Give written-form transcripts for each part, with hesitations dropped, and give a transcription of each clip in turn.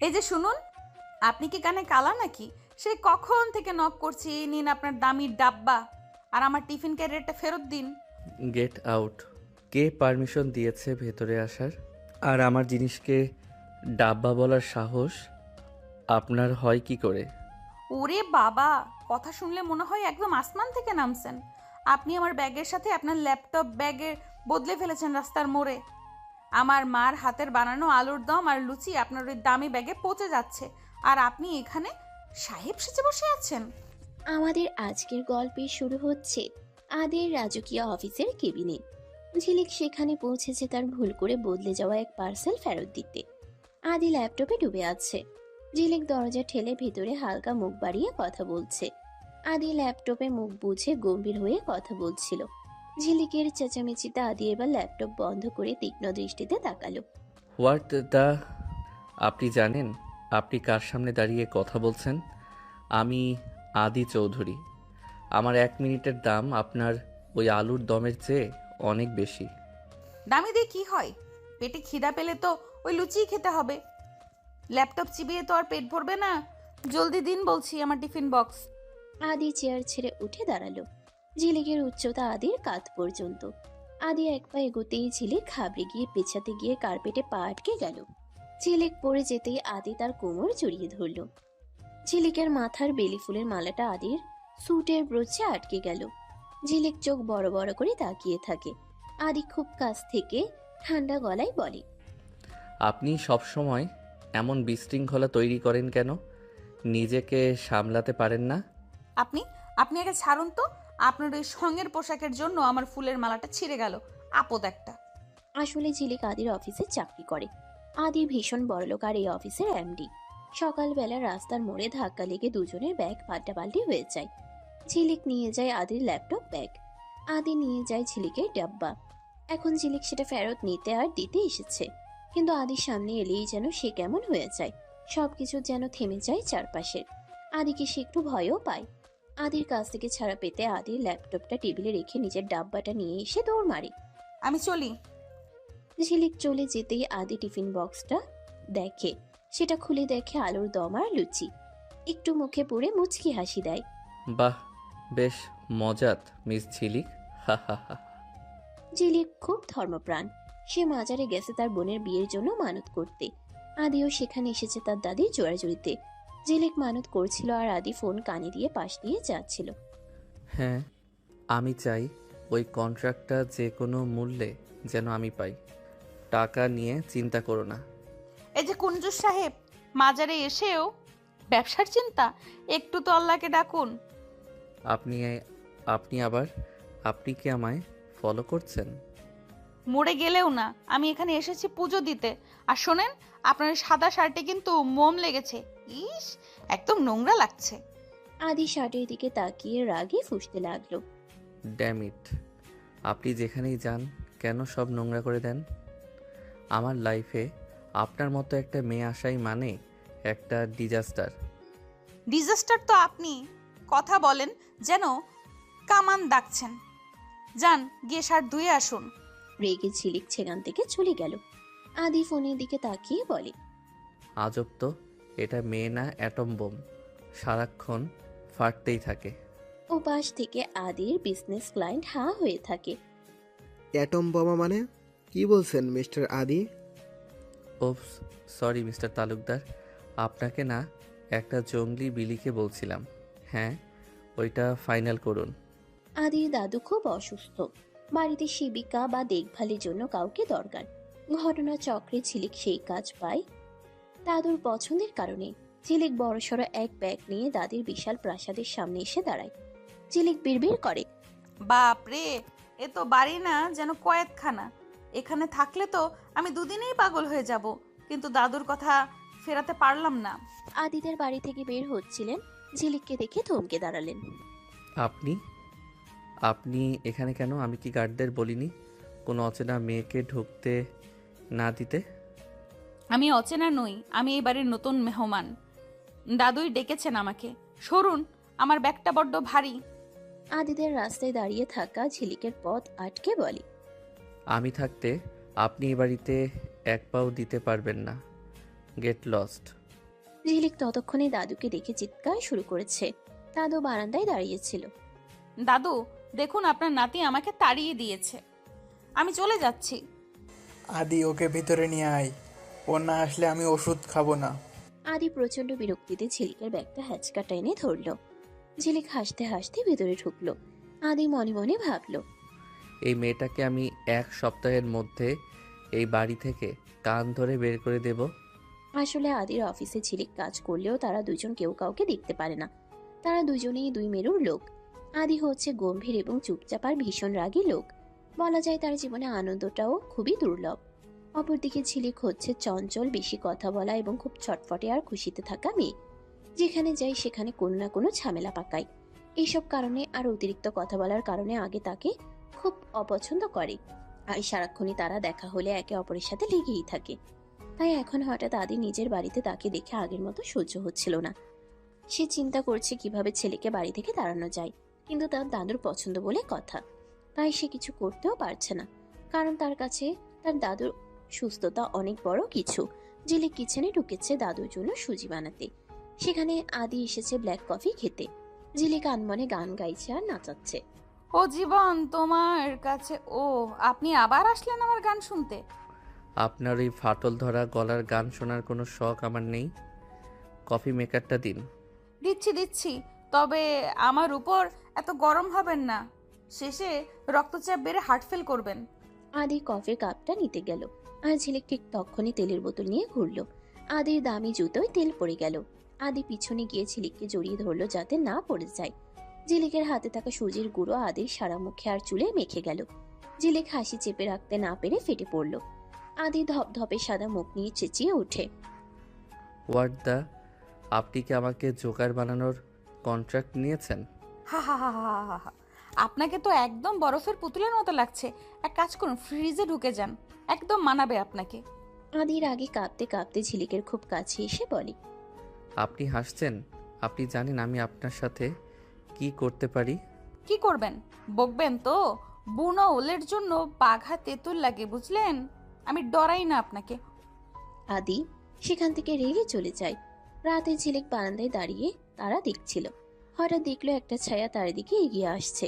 এই যে শুনুন, আপনি কি কানে কালা নাকি? সেই কখন থেকে নক করছি, নিন আপনার দামি ডাব্বা, আর আমার টিফিন ক্যারিয়ারটা ফেরত দিন। Get out. কে পারমিশন দিয়েছে ভেতরে আসার? আর আমার জিনিসকে ডাব্বা বলার সাহস আপনার হয় কি করে? ওরে বাবা, কথা শুনলে মনে হয় একদম আসমান থেকে নামছেন। আপনি আমার ব্যাগের সাথে আপনার ল্যাপটপ ব্যাগে বদলে ফেলেছেন রাস্তার মোড়ে। আমার মার হাতের বানানো আলুর দম আর লুচি আপনার ওই দামি ব্যাগে পচে যাচ্ছে, আর আপনি এখানে সাহেব সেজে বসে আছেন। আমাদের আজকের গল্পে শুরু হচ্ছে আদির রাজকীয় অফিসের কেবিনে। ঝিলিক সেখানে পৌঁছেছে তার ভুল করে বদলে যাওয়া এক পার্সেল ফেরত দিতে। আদি ল্যাপটপে ডুবে আছে। ঝিলিক দরজা ঠেলে ভেতরে হালকা মুখ বাড়িয়ে কথা বলছে। আদি ল্যাপটপে মুখ বুঝে গম্ভীর হয়ে কথা বলছিল। ঝিলিকের চেঁচামেচিতে আদি এবার ল্যাপটপ বন্ধ করে তীক্ষ্ণ দৃষ্টিতে তাকালো। What the? আপনি জানেন আপনি কার সামনে দাঁড়িয়ে কথা বলছেন? আমি আদি চৌধুরী। আমার 1 মিনিটের দাম আপনার ওই আলুর দমের চেয়ে অনেক বেশি। দামি দিয়ে কি হয়? পেটে খিদা পেলে তো ওই লুচিই খেতে হবে। ল্যাপটপ চিবিয়ে তো আর পেট ভরবে না। জলদি দিন বলছি আমার টিফিন বক্স। আদি চেয়ার ছেড়ে উঠে দাঁড়ালো। ঝিলিকের উচ্চতা আদির কাঁধ পর্যন্ত। আদি এক পা এগোতেই ঝিলিক ঘাবড়ে গিয়ে পেছাতে গিয়ে কার্পেটে পা আটকে গেল। ঝিলিক পড়ে যেতেই আদি তার কোমর জড়িয়ে ধরল। ঝিলিকের মাথার বেলি ফুলের মালাটা আদির স্যুটের ব্রোচে আটকে গেল। ঝিলিক চোখ বড় বড় করে তাকিয়ে থাকে। আদি খুব কাছ থেকে ঠান্ডা গলায় বলে, আপনি সব সময় এমন বিশৃঙ্খলা তৈরি করেন কেন? নিজেকে সামলাতে পারেন না? আপনি আপনি আগে ছাড়ুন তো। আপনার ওই সঙ্গের পোশাকের জন্য আমার ফুলের মালাটা ছিঁড়ে গেল। আপদ একটা। আসলে ঝিলিক আদির অফিসে চাকরি করে। আদি ভীষণ বড়লোক আর এই অফিসের এমডি। সকালবেলা রাস্তার মোড়ে ধাক্কা লেগে দুজনের ব্যাগ পাল্টাপাল্টি হয়ে যায়। ঝিলিক নিয়ে যায় আদির ল্যাপটপ ব্যাগ। আদি নিয়ে যায় ঝিলিকের ডাব্বা। এখন ঝিলিক সেটা ফেরত নিতে আর দিতে এসেছে। কিন্তু আদির সামনে এলেই যেন সে কেমন হয়ে যায়। সবকিছু যেন থেমে যায় চারপাশের। আদিকে সে একটু ভয়ও পায়। আদির কাছ থেকে ছাড়া পেতে আদির ল্যাপটপটা টেবিলে রেখে নিজের ডাব্বাটা নিয়ে এসে দৌড় মারে। আমি চলি। ঝিলিক চলে যেতেই আদি টিফিন বক্সটা দেখে। সেটা খুলে দেখে আলুর দম আর লুচি। একটু মুখে পুড়ে মুচকি হাসি দেয়। বাহ, বেশ মজাত মিস ঝিলিক। হা হা হা। ঝিলিক খুব ধর্মপ্রাণ। সে মাজারে গেছে তার বোনের বিয়ের জন্য মানত করতে। আদিও সেখানে এসেছে তার দাদির জোড়াজুড়িতে। ঝিলিক মানত করছিল আর আদি ফোন কানে দিয়ে পাশ দিয়ে যাচ্ছিল। হ্যাঁ, আমি চাই ওই কন্ট্রাক্টটা যে কোনো মূল্যে যেন আমি পাই। টাকা নিয়ে চিন্তা করো না। এই যে কুঞ্জুস সাহেব, মাজারে এসেও ব্যবসার চিন্তা? একটু তো আল্লাহকে ডাকুন। আপনি আপনি আবার আপনি কি আমায় ফলো করছেন? মরে গেলেও না, আমি এখানে এসেছি পুজো দিতে। আর শোনেন, আপনার ওই সাদা শার্টে কিন্তু মোম লেগেছে। ইস, একদম নোংরা লাগছে। আদি শার্টের দিকে তাকিয়ে রাগে ফুঁসতে লাগলো। Damn it! আপনি যেখানেই যান কেন সব নোংরা করে দেন? আমার লাইফে আপনার মতো একটা মেয়ে আসাই মানে একটা ডিজাস্টার। ডিজাস্টার তো আপনি। কথা বলেন যেন কামান দাগছেন। যান গিয়ে শার্ট ধুয়ে আসুন। রেগে ঝিলিক সেখান থেকে চলে গেল। আদি ফোনের দিকে তাকিয়ে বলে, আজব তো, এটা মেয়ে না অ্যাটম বোম, সারাক্ষণ ফাটতেই থাকে। ও পাশ থেকে আদির বিজনেস ক্লায়েন্ট হাঁ হয়ে থাকে। অ্যাটম বোমা মানে কি বলছেন মিস্টার আদি? ওপস, সরি মিস্টার তালুকদার, আপনাকে না একটা জঙ্গলি বিলিকে বলছিলাম। হ্যাঁ, ওইটা ফাইনাল করুন। আদির দাদু খুব অসুস্থ। বাড়িতে সেবিকা বা দেখভালের জন্য কাউকে দরকার। ঘটনা চক্রে ঝিলিক সেই কাজ পায় দাদুর পছন্দের কারণে। ঝিলিক বড়সড় এক ব্যাগ নিয়ে দাদির বিশাল প্রাসাদের সামনে এসে দাঁড়ায়। ঝিলিক বিড়বিড় করে, বাপ রে, এ তো বাড়ি না, যেন কয়েদখানা। এখানে থাকলে তো আমি দুদিনেই পাগল হয়ে যাব, কিন্তু দাদুর কথা ফেরাতে পারলাম না। আদিদের বাড়ি থেকে বের হচ্ছিলেন। ঝিলিককে দেখে থমকে দাঁড়ালেন। আপনি আপনি এখানে কেন? আমি কি গার্ডদের বলিনি কোনো অচেনা মেয়েকে ঢুকতে না দিতে? আমি অচেনা নই, আমি এই বাড়ির নতুন মেহমান। দাদুই ডেকেছেন আমাকে। সরুন, আমার ব্যাগটা বড্ড ভারী। আদিদের রাস্তায় দাঁড়িয়ে থাকা ঝিলিকের পথ আটকে বলে, আমি থাকতে আপনি এ বাড়িতে এক পাও দিতে পারবেন না। Get lost. ঝিলিক ততক্ষণে দাদুকে দেখে চিৎকার শুরু করেছে। দাদু বারান্দায় দাঁড়িয়েছিল। দাদু, দেখুন আপনার নাতি আমাকে তাড়িয়ে দিয়েছে। আমি চলে যাচ্ছি। আদি, ওকে ভিতরে নিয়ে আয়। ও না আসলে আমি ওষুধ খাবো না। আদি প্রচন্ড বিরক্তিতে ঝিলিকের ব্যাগটা হ্যাচকা টেনে ধরল। ঝিলিক হাসতে হাসতে ভেতরে ঢুকলো। আদি মনে মনে ভাবলো, এই মেয়েটাকে আমি 1 সপ্তাহের মধ্যে এই বাড়ি থেকে কান ধরে বের করে দেব। আসলে আদির অফিসে ঝিলিক কাজ করলেও তারা দুজন কেউ কাউকে দেখতে পারে না। তারা দুজনেই দুই মেরুর লোক। আদি হচ্ছে গম্ভীর এবং চুপচাপ আর ভীষণ রাগী লোক। বলা যায় তার জীবনে আনন্দটাও খুবই দুর্লভ। অপরদিকে ঝিলিক হচ্ছে চঞ্চল, বেশি কথা বলা এবং খুব ছটফটে আর খুশিতে থাকা মেয়ে। যেখানে যাই সেখানে কোনো না কোনো ঝামেলা পাকায়। এইসব কারণে আর অতিরিক্ত কথা বলার কারণে আগে তাকে খুব অপছন্দ করে। আর সারাক্ষণই তারা দেখা হলে একে অপরের সাথে লেগেই থাকে। তাই এখন হঠাৎ আদি নিজের বাড়িতে তাকে দেখে আগের মতো সহ্য হচ্ছিল না। সে চিন্তা করছে কিভাবে ছেলেকে বাড়ি থেকে তাড়ানো যায়, কিন্তু তার দাদুর পছন্দ বলে কথা। তাই সে কিছু করতেও পারছে না, কারণ তার কাছে তার দাদুর সুস্থতা অনেক বড় কিছু। ঝিলিক কিচেনে ঢুকেছে দাদুর জন্য সুজি বানাতে। সেখানে আদি এসেছে ব্ল্যাক কফি খেতে। ঝিলিক আনমনে গান গাইছে আর নাচাচ্ছে। ও জীবন, তোমার কাছে ও আপনি আবার আসলেন আমার গান শুনতে? আপনার ওই ফাটল ধরা গলার গান শোনার কোনো শখ আমার নেই। কফি মেকারটা দিন। দিচ্ছি দিচ্ছি, তবে আমার উপর এত গরম হবেন না, শেষে রক্তচাপ বেড়ে হার্ট ফেল করবেন। আদি কফির কাপটা নিতে গেল, আর ঝিলিক ঠিক তখনই তেলের বোতল নিয়ে ঘুরলো। আদির দামি জুতোয় তেল পড়ে গেল। আদি পিছনে গিয়ে ঝিলিককে জড়িয়ে ধরলো যাতে না পড়ে যায়। ঝিলিকের হাতে থাকা সুজির গুঁড়ো আদির সারা মুখে আর চুলে মেখে গেল। ঝিলিক হাসি চেপে রাখতে না পেরে ফেটে পড়ল। আদি ধপধপে সাদা মুখ নিয়ে চেঁচিয়ে ওঠে, হোয়াট দ্য, আপনি কি আমাকে জোকার বানানোর কন্ট্রাক্ট নিয়েছেন? হা হা হা হা হা হা। আপনাকে তো একদম বরফের পুতুলের মতো লাগছে। এক কাজ করুন, ফ্রিজে ঢুকে যান, একদম মানাবে আপনাকে। আদির আগে কাঁপতে কাঁপতে ঝিলিকের খুব কাছে এসে বলে, আপনি হাসছেন? আপনি জানেন আমি আপনার সাথে কি করতে পারি? কি করবেন? বকবেন তো? বুনো ওলের জন্য বাঘা তেঁতুল লাগে, বুঝলেন? আমি ডরাই না আপনাকে। আদি সেখান থেকে রেগে চলে যায়। রাতে ঝিলিক বারান্দায় দাঁড়িয়ে তারা দেখছিল। হঠাৎ দেখলো একটা ছায়া তার দিকে এগিয়ে আসছে।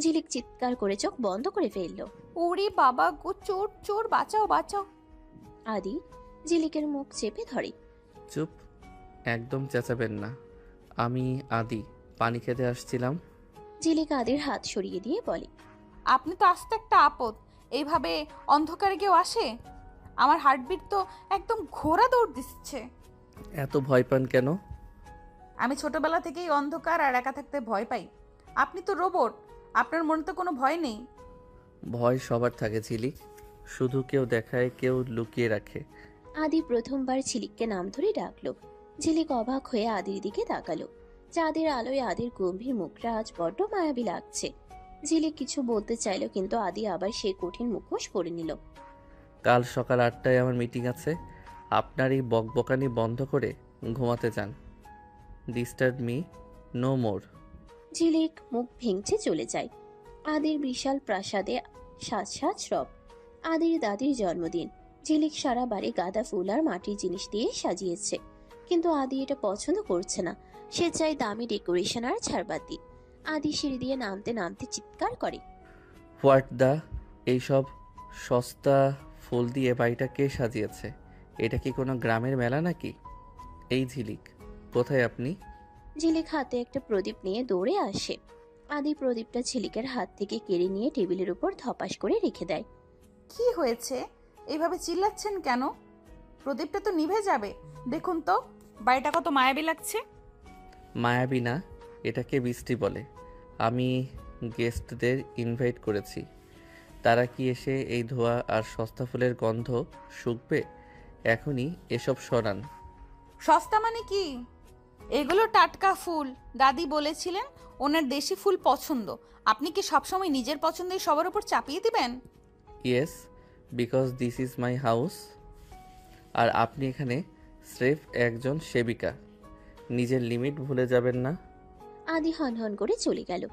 ঝিলিক চিৎকার করে চোখ বন্ধ করে ফেললো। ওরে বাবা গো, চোর চোর, বাঁচাও বাঁচাও। আদি ঝিলিকের মুখ চেপে ধরে। চুপ, একদম চেঁচাবেন না। আমি আদি, পানি খেতে আসছিলাম। ঝিলিক আদির হাত সরিয়ে দিয়ে বলে, আপনি তো আস্তে একটা আপদ। এইভাবে অন্ধকারে কেউ আসে? আমার হার্টবিট তো একদম ঘোড়া দৌড় দিচ্ছে। এত ভয় পান কেন? আমি ছোটবেলা থেকেই অন্ধকার আর একা থাকতে ভয় পাই। আপনি তো রোবট, আপনার মনে তো কোনো ভয় নেই। ভয় সবার থাকে ঝিলিক, শুধু কেউ দেখায়, কেউ লুকিয়ে রাখে। আদি প্রথমবার ঝিলিককে নাম ধরে ডাকলো। ঝিলিক অবাক হয়ে আদির দিকে তাকালো। চাঁদের আলোয় আদির গম্ভীর মুখটা আজ বড্ড মায়াবী লাগছে। ঝিলিক কিছু বলতে চাইলো, কিন্তু আদি আবার সেই কঠিন মুখোশ পরে নিল। কাল সকাল 8টায় আমার মিটিং আছে। আপনার এই বকবকানি বন্ধ করে ঘুমাতে যান। Disturb me no more. ঝিলিক মুখ ভেঙচে চলে যায়। আদির বিশাল প্রাসাদে সাজ সাজ রব। আদির দাদির জন্মদিন। ঝিলিক সারা বাড়ি গাঁদা ফুল আর মাটির জিনিস দিয়ে সাজিয়েছে, কিন্তু আদি এটা পছন্দ করছে না। সে চাই দামি ডেকোরেশন আর ঝাড়বাতি। আদি সিঁড়ি দিয়ে নামতে নামতে চিৎকার করে, হোয়াট দ্য, এইসব সস্তা ফুল দিয়ে বাড়িটা কে সাজিয়েছে? এটা কি কোনো গ্রামের মেলা নাকি? এই ঝিলিক, কোথায় আপনি? ঝিলিক হাতে একটা প্রদীপ নিয়ে দৌড়ে আসে। আদি প্রদীপটা ঝিলিকের হাত থেকে কেড়ে নিয়ে টেবিলের উপর ধপাস করে রেখে দেয়। কি হয়েছে? এইভাবে চিল্লাচ্ছেন কেন? প্রদীপটা তো নিভে যাবে। দেখুন তো বাড়িটা কত মায়াবী লাগছে। মায়াবী না, এটাকে বৃষ্টি বলে। আমি গেস্টদের ইনভাইট করেছি। তারা কি এসে এই ধোয়া আর সস্তা ফুলের গন্ধ শুকবে? এখনই এসব সরান। সস্তা মানে কি? এগুলো টাটকা ফুল। দাদি বলেছিলেন ওনার দেশি ফুল পছন্দ। আপনি কি সবসময় নিজের পছন্দই সবার উপর চাপিয়ে দিবেন? Yes, because this is my house. আর আপনি এখানে স্রেফ একজন সেবিকা। নিজের লিমিট ভুলে যাবেন না। আদি হনহন করে চলে গেল।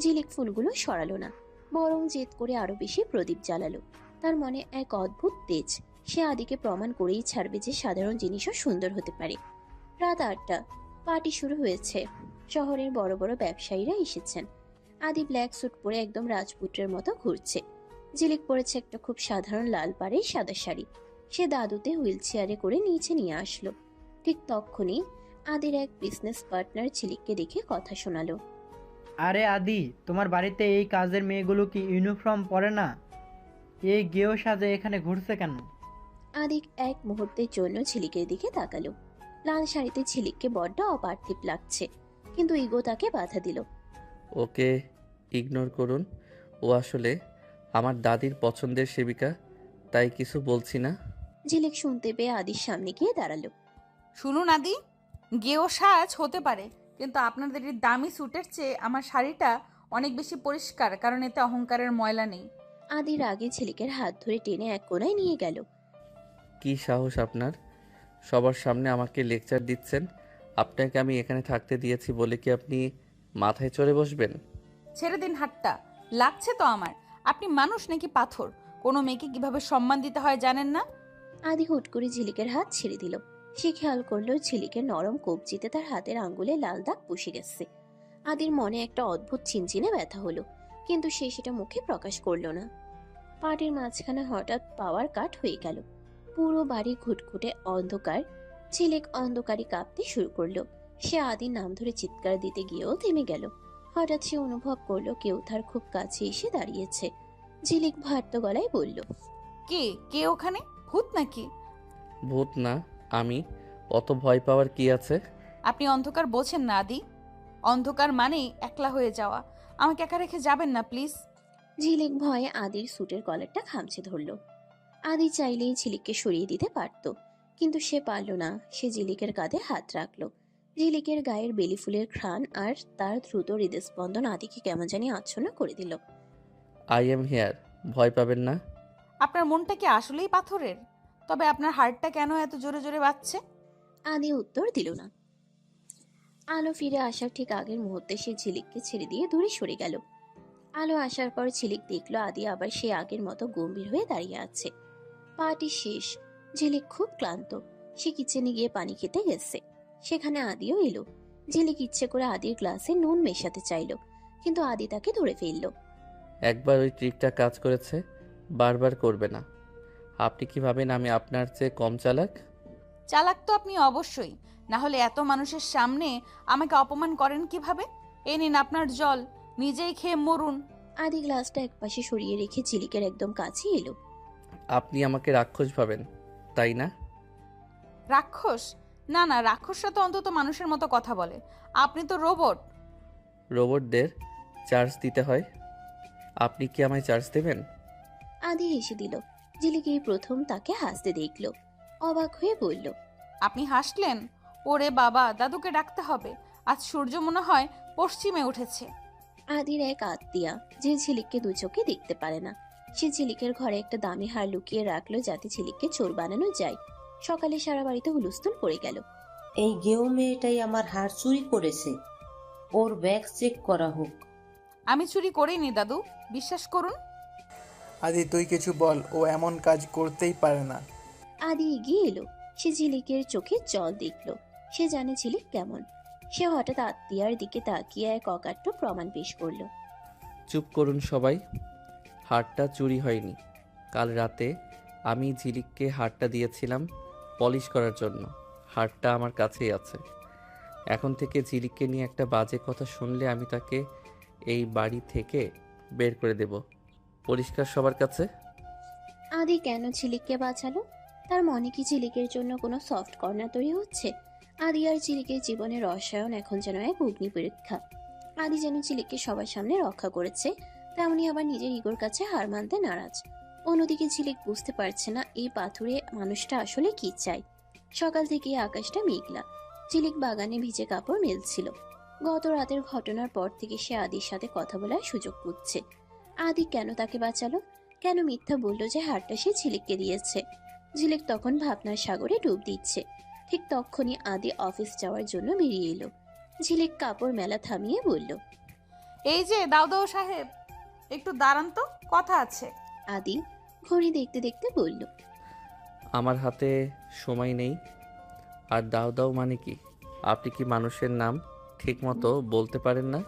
ঝিলিক ফুলগুলো সরালো না, বরং জেদ করে আরো বেশি প্রদীপ জ্বালালো। তার মনে এক অদ্ভুত তেজ। সে আদিকে প্রমাণ করেই ছাড়বে যে সাধারণ জিনিসও সুন্দর হতে পারে। রাত 8টা। পার্টি শুরু হয়েছে। শহরের বড় বড় ব্যবসায়ীরা এসেছেন। আদি ব্ল্যাক স্যুট পরে একদম রাজপুত্রের মতো ঘুরছে। ঝিলিক পরেছে একটা খুব সাধারণ লাল পাড়ের সাদা শাড়ি। সে দাদুতে হুইল চেয়ারে করে নিচে নিয়ে আসলো। ঠিক তক্ষুনি আদির এক বিজনেস পার্টনার ঝিলিককে দেখে কথা শোনালো। আরে আদি, তোমার বাড়িতে এই কাজের মেয়েগুলো কি ইউনিফর্ম পরে না? এই গেও সাজে এখানে ঘুরছে কেন? আদিক এক মুহূর্তের জন্য ঝিলিকের দিকে তাকালো। লাল শাড়িতে ঝিলিককে বড্ড অপার্থিব লাগছে, কিন্তু ইগো তাকে বাধা দিল। ওকে ইগনোর করুন। ও আসলে আমার দাদির পছন্দের সেবিকা, তাই কিছু বলছি না। ঝিলিক শুনতে পেয়ে আদির সামনে গিয়ে দাঁড়ালো। শুনুন আদি, গেও সাজ হতে পারে, কিন্তু আপনাদের এই দামি স্যুটের চেয়ে আমার শাড়িটা অনেক বেশি পরিষ্কার, কারণ এতে অহংকারের ময়লা নেই। আদির আগে ঝিলিকের হাত ধরে টেনে এক কোণায় নিয়ে গেল। কি সাহস আপনার? সবার সামনে আমাকে লেকচার দিচ্ছেন? আপনাকে আমি এখানে থাকতে দিয়েছি বলে কি আপনি মাথায় চড়ে বসবেন? ছেড়ে দিন হাতটা, লাগছে তো আমার। আপনি মানুষ নাকি পাথর? কোনো মেয়েকে কিভাবে সম্মান দিতে হয় জানেন না? আদি হুট করে ঝিলিকের হাত ছেড়ে দিল। সে খেয়াল করলো ঝিলিকের নরম কবজিতে তার হাতের আঙ্গুলে লাল দাগ বসে গেছে। আদির মনে একটা অদ্ভুত চিনচিনে ব্যথা হলো, কিন্তু সে সেটা মুখে প্রকাশ করলো না। পাটির মাঝখানে হঠাৎ পাওয়ার কাট হয়ে গেল। পুরো বাড়ি ঘুটঘুটে অন্ধকার। ঝিলিক অন্ধকারে কাঁপতে শুরু করলো। সে আদির নাম ধরে চিৎকার দিতে গিয়েও থেমে গেল। হঠাৎ সে অনুভব করলো কেউ তার খুব কাছে এসে দাঁড়িয়েছে। ঝিলিক ভার্ত গলায় বলল, কে কে ওখানে? ভূত নাকি? ভূত না আমি। অত ভয় পাওয়ার কি আছে? আপনি অন্ধকার বোঝেন না আদি। অন্ধকার মানেই একলা হয়ে যাওয়া। আমাকে একা রেখে যাবেন না প্লিজ। ঝিলিক ভয়ে আদির স্যুটের কলারটা খামচে ধরল। আদি চাইলেই ঝিলিককে সরিয়ে দিতে পারত, কিন্তু সে পারল না। সে ঝিলিকের কাঁধে হাত রাখলো। ঝিলিকের গায়ের বেলি ফুলের ঘ্রাণ আর তার দ্রুত হৃদস্পন্দন আদিকে কেমন জানি আচ্ছন্ন করে দিল। আই এম হেয়ার, ভয় পাবেন না। আপনার মনটা কি আসলেই পাথরের? তবে আপনার হার্টটা কেন এত জোরে জোরে বাজছে? আদি উত্তর দিল না। আলো ফিরে আসার ঠিক আগের মুহূর্তে সে ঝিলিককে ছেড়ে দিয়ে দূরে সরে গেল। আলো আসার পর ঝিলিক দেখলো আদি আবার সে আগের মতো গম্ভীর হয়ে দাঁড়িয়ে আছে। পার্টি শেষ। ঝিলিক খুব ক্লান্ত। সে কিচেনে গিয়ে পানি খেতে গেছে। সেখানে আদিও এলো। ঝিলিক ইচ্ছে করে আদির গ্লাসে নুন মেশাতে চাইলো, কিন্তু আদি তাকে ধরে ফেললো। একবার ওই ট্রিকটা কাজ করেছে, বারবার করবে না। আপনি কি ভাবেন আমি আপনার চেয়ে কম চালাক? চালাক তো আপনি অবশ্যই, না হলে এত মানুষের সামনে আমাকে অপমান করেন কিভাবে? এই নিন আপনার জল, নিজেই খেয়ে মরুন। আদি গ্লাসটা একপাশে সরিয়ে রেখে ঝিলিকের একদম কাছে এলো। আপনি আমাকে রাক্ষস ভাবেন, তাই না? রাক্ষস? না না, রাক্ষসরা তো অন্তত মানুষের মতো কথা বলে। আপনি তো রোবট। রোবটদের চার্জ দিতে হয়। আপনি কি আমায় চার্জ দেবেন? আদি হেসে দিল। ঝিলিক এই প্রথম তাকে হাসতে দেখলো। অবাক হয়ে বলল, আপনি হাসলেন? ওরে বাবা, দাদুকে ডাকতে হবে। আজ সূর্য মনে হয় পশ্চিমে উঠেছে। আদির এক আত্মীয়া, যে ঝিলিককে দু চোখে দেখতে পারে না। সে ঝিলিকের ঘরে একটা দামি হার লুকিয়ে রাখলো যাতে ঝিলিককে চোর বানানো যায়। সকালে সারা বাড়িতে হুলস্থুল পড়ে গেল। এই গেও মেয়েটাই আমার হার চুরি করেছে, ওর ব্যাগ চেক করা হোক। আমি চুরি করিনি দাদু, বিশ্বাস করুন। আদি তুই কিছু বল, ও এমন কাজ করতেই পারে না। আদি এগিয়ে এলো। সে ঝিলিকের চোখে জল দেখলো। সে জানে ঝিলিক কেমন। সে হঠাৎ আত্মীয়ার দিকে তাকিয়ে এক অকাট্য প্রমাণ পেশ করলো। চুপ করুন সবাই। হারটা চুরি হয়নি। কাল রাতে আমি ঝিলিককে হারটা দিয়েছিলাম পলিশ করার জন্য। হারটা আমার কাছেই আছে। এখন থেকে ঝিলিককে নিয়ে একটা বাজে কথা শুনলে আমি তাকে এই বাড়ি থেকে বের করে দেব। পরিষ্কার সবার কাছে? আদি কেন ঝিলিককে বাঁচালো? তার মনে কি ঝিলিকের জন্য কোনো সফট কর্নার তৈরি হচ্ছে? আদি আর ঝিলিকের জীবনের রসায়ন এখন যেন এক অগ্নি পরীক্ষা। আদি যেন ঝিলিককে সবার সামনে রক্ষা করেছে, তেমনি আবার নিজের ইগোর কাছে হার মানতে নারাজ। অন্যদিকে ঝিলিক বুঝতে পারছে না এই পাথুরে মানুষটা আসলে কি চায়। সকাল থেকে আকাশটা মেঘলা। ঝিলিক বাগানে ভিজে কাপড় মেলছিল। গত রাতের ঘটনার পর থেকে সে আদির সাথে কথা বলার সুযোগ খুঁজছে। আদি কেন তাকে বাঁচালো? কেন মিথ্যা বললো যে হারটা সে ঝিলিককে দিয়েছে? ঝিলিক তখন ভাবনার সাগরে ডুব দিচ্ছে। ঠিক তখনই আদি অফিস যাওয়ার জন্য বেরিয়ে এলো। ঝিলিক কাপড় মেলা থামিয়ে বলল, এই যে দাউদাউ সাহেব, একটু দাঁড়ান তো, কথা আছে। আদি ঘড়ি দেখতে দেখতে বলল, আমার হাতে সময় নেই। আর দাও দাও মানে কি? আপনি কি মানুষের নাম ঠিক মতো বলতে পারেন না?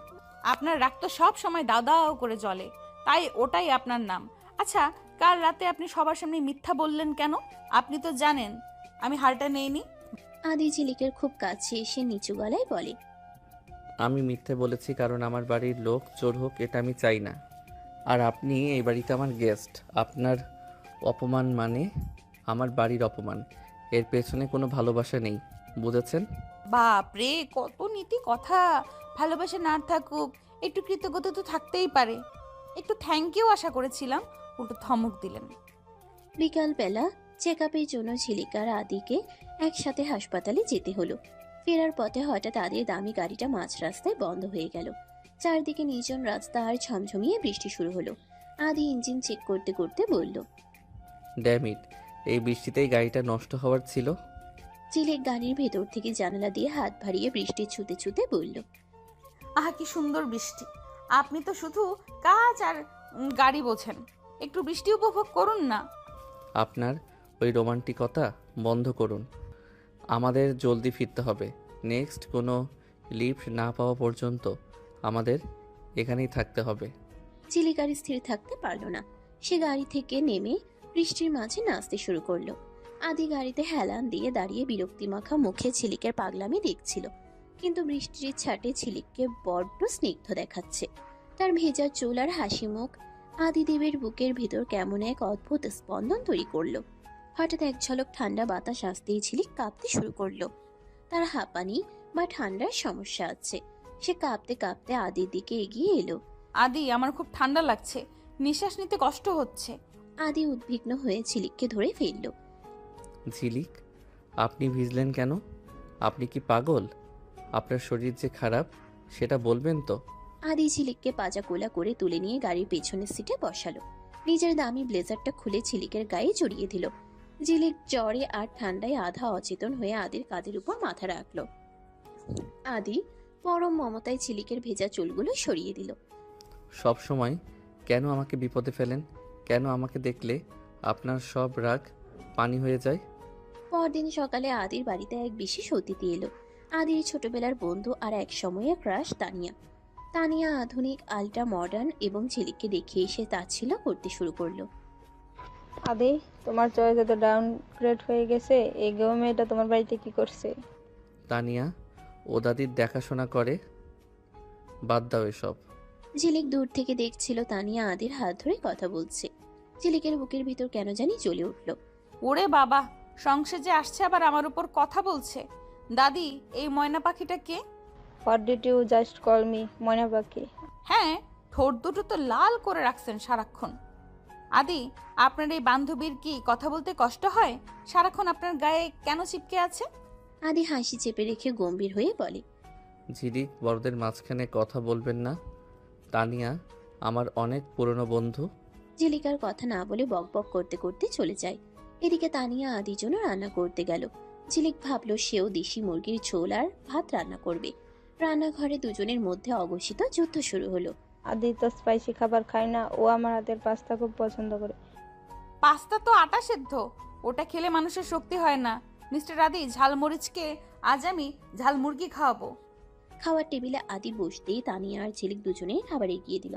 আপনার রাগ তো সব সময় দাও দাও করে জ্বলে, তাই ওটাই আপনার নাম। আচ্ছা, কাল রাতে আপনি সবার সামনে মিথ্যা বললেন কেন? আপনি তো জানেন আমি হারটা নেইনি। আদি ঝিলিকের খুব কাছে এসে নিচু গলায় বলে। আমি মিথ্যে বলেছি কারণ আমার বাড়ির লোক চোর হোক এটা আমি চাই না। আর আপনি এই বাড়িতে আমার গেস্ট। আপনার অপমান মানে আমার বাড়ির অপমান। এর পেছনে কোনো ভালোবাসা নেই, বুঝেছেন? বাপরে, কত নীতি কথা! ভালোবাসা না থাকুক, একটু কৃতজ্ঞতা তো থাকতেই পারে। একটু থ্যাংক ইউ আশা করেছিলাম, উল্টো ধমক দিলেন। বিকালবেলা চেক আপের জন্য ঝিলিকার আদিকে একসাথে হাসপাতালে যেতে হলো। ফেরার পথে হঠাৎ আদির দামি গাড়িটা মাঝ রাস্তায় বন্ধ হয়ে গেল। চারদিকে নির্জন রাস্তা আর ঝমঝমিয়ে বৃষ্টি শুরু হলো। আদি ইঞ্জিন চেক করতে করতে বলল। ড্যাম ইট, এই বৃষ্টিতেই গাড়িটা নষ্ট হওয়ার ছিল। ঝিলিক গাড়ির ভেতর থেকে জানালা দিয়ে হাত ভারিয়ে বৃষ্টি ছুতে ছুতে বলল। আহা, কি সুন্দর বৃষ্টি! আপনি তো শুধু কাজ আর গাড়ি বোঝেন, একটু বৃষ্টি উপভোগ করুন না। আপনার ওই রোমান্টিকতা বন্ধ করুন। আমাদের জলদি ফিরতে হবে। নেক্সট কোনো লিফট না পাওয়া পর্যন্ত আমাদের এখানেই থাকতে হবে। ঝিলিক আর স্থির থাকতে পারল না। সে গাড়ি থেকে নেমে বৃষ্টির মাঝে নাচতে শুরু করলো। আদি গাড়িতে হেলান দিয়ে দাঁড়িয়ে বিরক্তিমাখা মুখে ঝিলিকের পাগলামি দেখছিল, কিন্তু বৃষ্টির ছাটে ঝিলিককে বড্ড স্নিগ্ধ দেখাচ্ছে। তার ভেজা চুল আর হাসি মুখ আদিদেবের বুকের ভিতর কেমন এক অদ্ভুত স্পন্দন তৈরি করলো। হঠাৎ এক ঝলক ঠান্ডা বাতাস আসতেই ঝিলিক কাঁপতে শুরু করলো। তার হাঁপানি বা ঠান্ডার সমস্যা আছে। সে কাঁপতে কাঁপতে আদির দিকে এগিয়ে এলো। আদি, আমার খুব ঠান্ডা লাগছে, নিঃশ্বাস নিতে কষ্ট হচ্ছে। আদি উদ্বিগ্ন হয়ে ঝিলিককে ধরে ফেলল। ঝিলিক, আপনি ভিজলেন কেন? আপনি কি পাগল? আপনার শরীর যে খারাপ সেটা বলবেন তো? আদি ঝিলিককে পাজা কোলা করে তুলে নিয়ে গাড়ির পেছনের সিটে বসালো। নিজের দামি ব্লেজারটা খুলে ঝিলিকের গায়ে জড়িয়ে দিল। ঝিলিক জ্বরে আর ঠান্ডায় আধা অচেতন হয়ে আদির কাঁধের উপর মাথা রাখলো। আদি পরম মমতায় ঝিলিকের ভেজা চুলগুলো সরিয়ে দিল। সব সময় কেন আমাকে বিপদে ফেলেন? কেন আমাকে দেখলে আপনার সব রাগ পানি হয়ে যায়? পরদিন সকালে আদির বাড়িতে এক বিশেষ অতিথি এলো। আদির ছোটবেলার বন্ধু আর এক সময়ের ক্রাশ তানিয়া। তানিয়া আধুনিক, আল্ট্রা মডার্ন এবং ঝিলিককে দেখে এসে তাচ্ছিল্য করতে শুরু করলো। আদি, তোমার চয়েস এত ডাউনগ্রেড হয়ে গেছে, এই গেও মেয়েটা তোমার বাড়িতে কি করছে? তানিয়া ও দাদির দেখাশোনা করে, বাদ দাও এসব। ঝিলিক দূর থেকে দেখছিল তানিয়া আদির হাত ধরে কথা বলছে। ঝিলিকের বুকের ভিতর কেন জানি জ্বলে উঠল। ওরে বাবা, সংসার যে আসছে আবার আমার উপর কথা বলছে। দাদি, এই ময়না পাখিটা কে? What did you just call me ময়না পাখি? হ্যাঁ, ঠোঁট দুটো তো লাল করে রাখছেন সারাক্ষণ। আদি, আপনার এই বান্ধবীর কি কথা বলতে কষ্ট হয়? সারাক্ষণ আপনার গায়ে কেন চিপকে আছে? আদি হাসি চেপে রেখে গম্ভীর হয়ে বলে। ঝিলিক, বড়দের মাঝখানে কথা বলবেন না। তানিয়া আমার অনেক পুরনো বন্ধু। ঝিলিকার কথা না বলে বকবক করতে করতে চলে যায়। এদিকে তানিয়া আদির জন্য রান্না করতে গেল। ঝিলিক ভাবলো সেও দেশি মুরগির ঝোল আর ভাত রান্না করবে। রান্নাঘরে দুজনের মধ্যে অঘোষিত যুদ্ধ শুরু হলো। আদি তো স্পাইসি খাবার খায় না, ও আমার হাতের পাস্তা খুব পছন্দ করে। পাস্তা তো আটা সেদ্ধ, ওটা খেলে মানুষের শক্তি হয় না। মিস্টার আদি, ঝালমরিচকে আজ আমি ঝাল মুরগি খাওয়াবো। খাওয়ার টেবিলে আদি বসতেই তানিয়া আর ঝিলিক দুজনেই খাবার এগিয়ে দিল।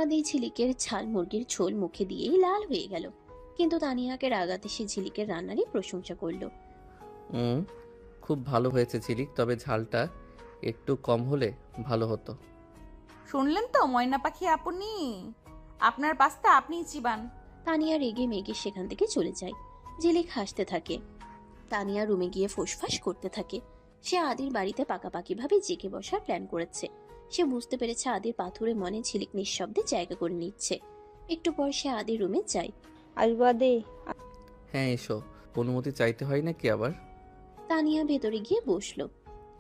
আদি ঝিলিকের ঝাল মুরগির ঝোল মুখে দিয়েই লাল হয়ে গেল, কিন্তু তানিয়াকে রাগাতে সে ঝিলিকের রান্নারই প্রশংসা করলো। খুব ভালো হয়েছে ঝিলিক, তবে ঝালটা একটু কম হলে ভালো হতো। শুনলেন তো ময়না পাখি আপনি, আপনার পাস্তা আপনিই চিবান। তানিয়া রেগে মেগে সেখান থেকে চলে যায়। ঝিলিক হাসতে থাকে। তানিয়া রুমে গিয়ে ফোঁসফাস করতে থাকে। সে আদির বাড়িতে পাকাপাকি ভাবে জেগে বসার প্ল্যান করেছে। সে বুঝতে পেরেছে আদির পাথুরে মনে ঝিলিক নিঃশব্দে জায়গা করে নিচ্ছে। একটু পর সে আদির রুমে যায়। আসবো আদি? হ্যাঁ এসো, অনুমতি চাইতে হয় নাকি আবার? তানিয়া ভেতরে গিয়ে বসলো।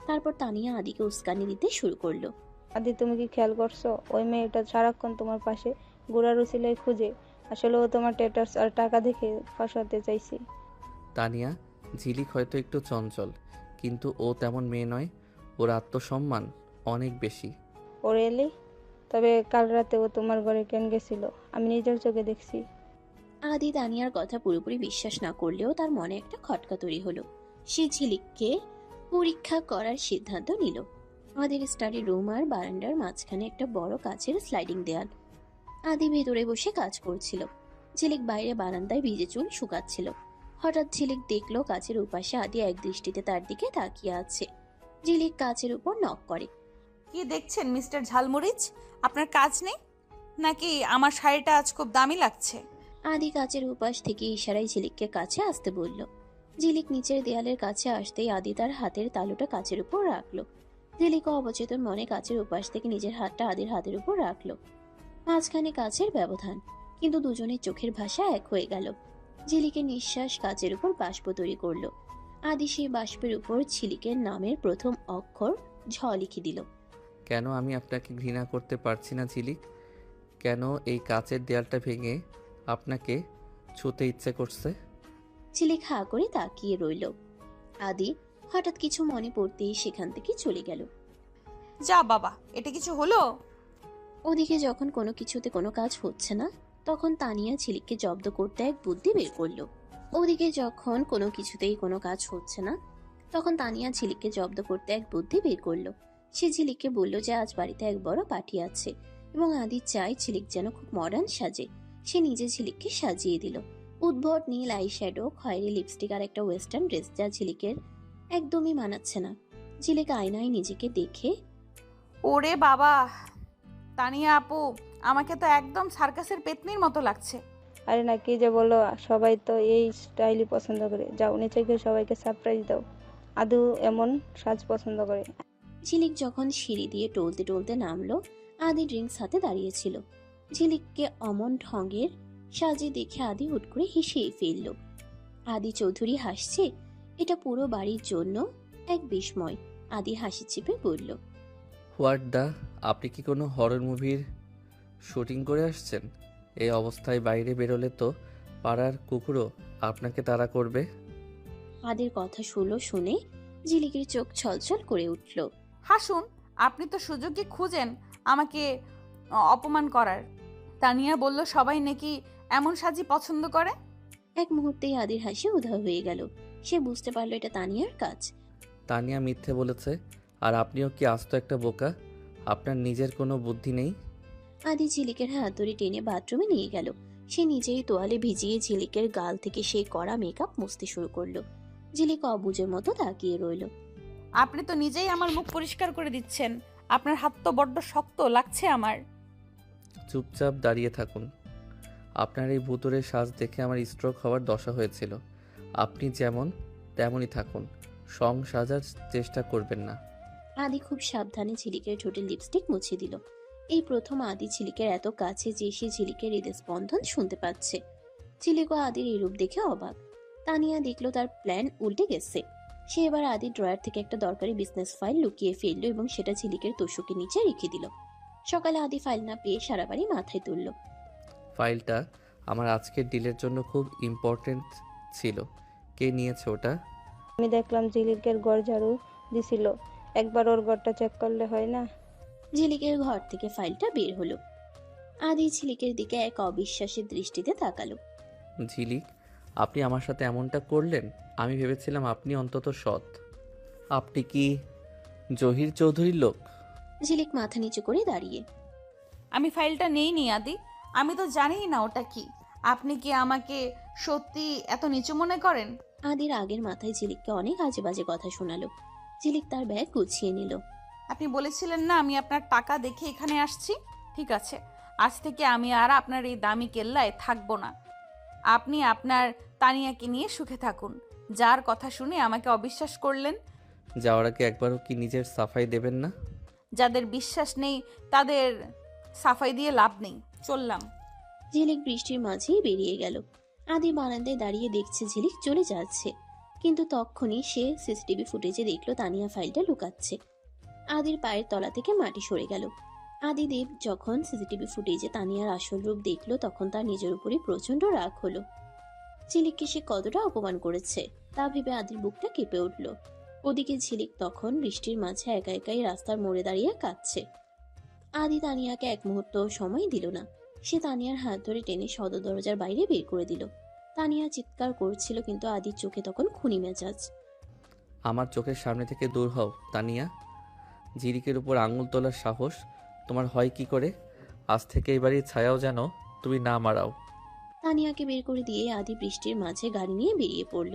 তারপর তানিয়া আদিকে উস্কানি দিতে শুরু করলো। আদি, তুমি কি খেয়াল করছো ওই মেয়েটা সারাক্ষণ তোমার পাশে গোড়ার উছিলাই খুঁজে? আসলে ও তোমার টেটার্স আর টাকা দেখে ফাঁসাতে চাইছে। তানিয়া, ঝিলিক হয়তো একটু চঞ্চল, কিন্তু ও তেমন মেয়ে নয়। ওর আত্মসম্মান অনেক বেশি। ওর এলি? তবে কাল রাতে ও তোমার ঘরে কেন গেছিল? আমি নিজের চোখে দেখছি। আদি তানিয়ার কথা পুরোপুরি বিশ্বাস না করলেও তার মনে একটা খটকা তৈরি হলো। সে ঝিলিককে পরীক্ষা করার সিদ্ধান্ত নিল। আদির স্টাডি রুম আর বারান্দার মাঝখানে একটা বড় কাচের স্লাইডিং দেয়াল। আদি ভেতরে বসে কাজ করছিল। ঝিলিক বাইরে বারান্দায় ভিজে চুল শুকাচ্ছিল। হঠাৎ ঝিলিক দেখলো কাচের উপাশে আদি এক দৃষ্টিতে তার দিকে তাকিয়ে আছে। ঝিলিক কাচের উপর নক করে। কি দেখছেন মিস্টার ঝালমরিচ? আপনার কাজ নেই নাকি? আমার শাড়িটা আজ খুব দামি লাগছে। আদি কাচের উপাস থেকে ইশারায় ঝিলিককে কাছে আসতে বলল। ঝিলিক নিচের দেয়ালের কাছে আসতেই আদি তার হাতের তালুটা কাচের উপর রাখলো। ঝিলিক অবচেতন মনে কাচের উপাস থেকে নিজের হাতটা আদির হাতের উপর রাখলো। মাঝখানে কাচের ব্যবধান, কিন্তু দুজনের চোখের ভাষা এক হয়ে গেল। ঝিলিকের নিঃশ্বাস কাচের উপর বাষ্প তৈরি করলো। আদি সেই বাষ্পের উপর ঝিলিকের নামের প্রথম অক্ষর ঝ লিখে দিল। কেন আমি আপনাকে ঘৃণা করতে পারছি না ঝিলিক? কেন এই কাচের দেয়ালটা ভেঙে আপনাকে ছুঁতে ইচ্ছে করছে? ঝিলিক হা করে তাকিয়ে রইল। আদি হঠাৎ কিছু মনে পড়তেই সেখান থেকে চলে গেল। যা বাবা, এটা কিছু হলো? ওদিকে যখন কোনো কিছুতে কোনো কাজ হচ্ছে না, তখন তানিয়া ঝিলিককে জব্দ করতে এক বুদ্ধি বের করলো। ওদিকে যখন কোনো কিছুতেই কোনো কাজ হচ্ছে না, তখন তানিয়া ঝিলিককে জব্দ করতে এক বুদ্ধি বের করলো। সে ঝিলিককে বলল যে আজ বাড়িতে এক বড় পার্টি আছে এবং আদি চায় ঝিলিক যেন খুব মডার্ন সাজে। সে নিজে ঝিলিককে সাজিয়ে দিল। উদ্ভট নীল আই শ্যাডো, খয়েরি লিপস্টিক আর একটা ওয়েস্টার্ন ড্রেস, যা ঝিলিকের একদমই মানাচ্ছে না। ঝিলিক আয়নায় নিজেকে দেখে, ওরে বাবা, তানিয়া আপু, আমাকে তো একদম সার্কাসের পেতনির মতো লাগছে। আরে না, কি যে বলো, সবাই তো এই স্টাইলই পছন্দ করে। যাও নিচে গিয়ে সবাইকে সারপ্রাইজ দাও। আদু এমন সাজ পছন্দ করে। ঝিলিক যখন সিঁড়ি দিয়ে টলতে টলতে নামলো, আদি ড্রিঙ্কস হাতে দাঁড়িয়েছিল। ঝিলিককে অমন ঢঙের সাজে দেখে আদি হুট করে হেসেই ফেলল। আদি চৌধুরী হাসছে, এটা পুরো বাড়ির জন্য এক বিস্ময়। আদি হাসি চেপে বলল, হোয়াট দা, আপনি কি কোনো হরর মুভির শুটিং করে আসছেন? এই অবস্থায় বাইরে বেরোলে তো পাড়ার কুকুরও আপনাকে তাড়া করবে। আদির কথা শুনে ঝিলিকের চোখ ছলছল করে উঠল। হাসুন, আপনি তো সুযোগই খুঁজেন আমাকে অপমান করার। তানিয়া বলল সবাই নাকি এমন সাজি পছন্দ করে। এক মুহূর্তেই আদির হাসি উধাও হয়ে গেল। সে বুঝতে পারলো এটা তানিয়ার কাজ। তানিয়া মিথ্যে বলেছে, আর আপনিও কি আস্ত একটা বোকা? আপনার নিজের কোনো বুদ্ধি নেই? আদি ঝিলিকের হাত ধরে টেনে বাথরুমে নিয়ে গেল। সে নিজেই তোয়ালে ভিজিয়ে ঝিলিকের গাল থেকে সেই কড়া মেকআপ মুছতে শুরু করলো। ঝিলিক অবুঝের মতো তাকিয়ে রইল। আপনি তো নিজেই আমার মুখ পরিষ্কার করে দিচ্ছেন। আপনার হাত তো বড্ড শক্ত লাগছে আমার। চুপচাপ দাঁড়িয়ে থাকুন। আপনার এই ভুতুড়ে সাজ দেখে আমার স্ট্রোক হওয়ার দশা হয়েছিল। আপনি যেমন তেমনই থাকুন, সং সাজার চেষ্টা করবেন না। আদি খুব সাবধানে ঝিলিকের ঠোঁটে লিপস্টিক মুছে দিল। এই প্রথম আদি ঝিলিকের এত কাছে যে সে ঝিলিকের হৃদস্পন্দন শুনতে পাচ্ছে। ঝিলিক ও আদির এই রূপ দেখে অবাক। তানিয়া দেখলো তার প্ল্যান উল্টে গেছে। সে এবার আদির ড্রয়ার থেকে একটা দরকারি বিজনেস ফাইল লুকিয়ে ফেললো এবং সেটা ঝিলিকের তোষকের নিচে রেখে দিল। সকালে আদি ফাইল না পেয়ে সারা বাড়ি মাথায় তুলল। ফাইলটা আমার আজকের ডিলের জন্য খুব ইম্পর্টেন্ট ছিল। কে নিয়েছে ওটা? আমি দেখলাম ঝিলিকের ঘর ঝাড়ু দিছিল। একবার ওর ঘরটা চেক করলে হয় না? ঝিলিকের ঘর থেকে ফাইলটা বের হলো। আদি ঝিলিকের দিকে এক অবিশ্বাসের দৃষ্টিতে তাকালো। ঝিলিক, আপনি আমার সাথে এমনটা করলেন? আমি ভেবেছিলাম আপনি অন্তত সৎ। আপনি কি জহির চৌধুরীর লোক? ঝিলিক মাথা নিচু করে দাঁড়িয়ে, আমি ফাইলটা নেইনি আদি। আমি তো জানিই না ওটা কি। আপনি কি আমাকে সত্যি এত নিচু মনে করেন? আদির আগের মাথায় ঝিলিককে অনেক আজে বাজে কথা শোনালো। ঝিলিক তার ব্যাগ গুছিয়ে নিল। আপনি বলেছিলেন না আমি আপনার টাকা দেখে এখানে আসছি। ঠিক আছে, আজ থেকে আমি আর আপনার এই দামি কেল্লায় থাকবো না। আপনি আপনার তানিয়াকে নিয়ে সুখে থাকুন। যার কথা শুনে আমাকে অবিশ্বাস করলেন। যাওয়ার আগে একবারও কি নিজের সাফাই দেবেন না? যাদের বিশ্বাস নেই তাদের সাফাই দিয়ে লাভ নেই। চললাম। ঝিলিক বৃষ্টির মাঝেই বেরিয়ে গেল। আদি বারান্দায় দাঁড়িয়ে দেখছে ঝিলিক চলে যাচ্ছে, কিন্তু তখনই সে সিসিটিভি ফুটেজে দেখলো তানিয়া ফাইলটা লুকাচ্ছে। আদির পায়ের তলা থেকে মাটি সরে গেল। আদিদেব যখন সিসিটিভি ফুটেজে তানিয়ার আসল রূপ দেখলো, তখন তার নিজের উপরই প্রচন্ড রাগ হলো। ঝিলিককে সে কতটা অপমান করেছে তা ভেবে আদির বুকটা কেঁপে উঠল। ওদিকে ঝিলিক তখন বৃষ্টির মাঝে একা একাই রাস্তার মোড়ে দাঁড়িয়ে কাঁদছে। আদি তানিয়াকে এক মুহূর্ত সময় দিল না। সে তানিয়ার হাত ধরে টেনে সদর দরজার বাইরে বের করে দিল। তানিয়া চিৎকার করছিল, কিন্তু আদির চোখে তখন খুনি মেজাজ। আমার চোখের সামনে থেকে দূর হও তানিয়া। ঝিলিকের উপর আঙুল তোলার সাহস তোমার হয় কি করে? আজ থেকে এই বাড়ির ছায়াও যেন তুমি না মারাও। তানিয়াকে বের করে দিয়ে আদি বৃষ্টির মাঝে গাড়ি নিয়ে বেরিয়ে পড়ল।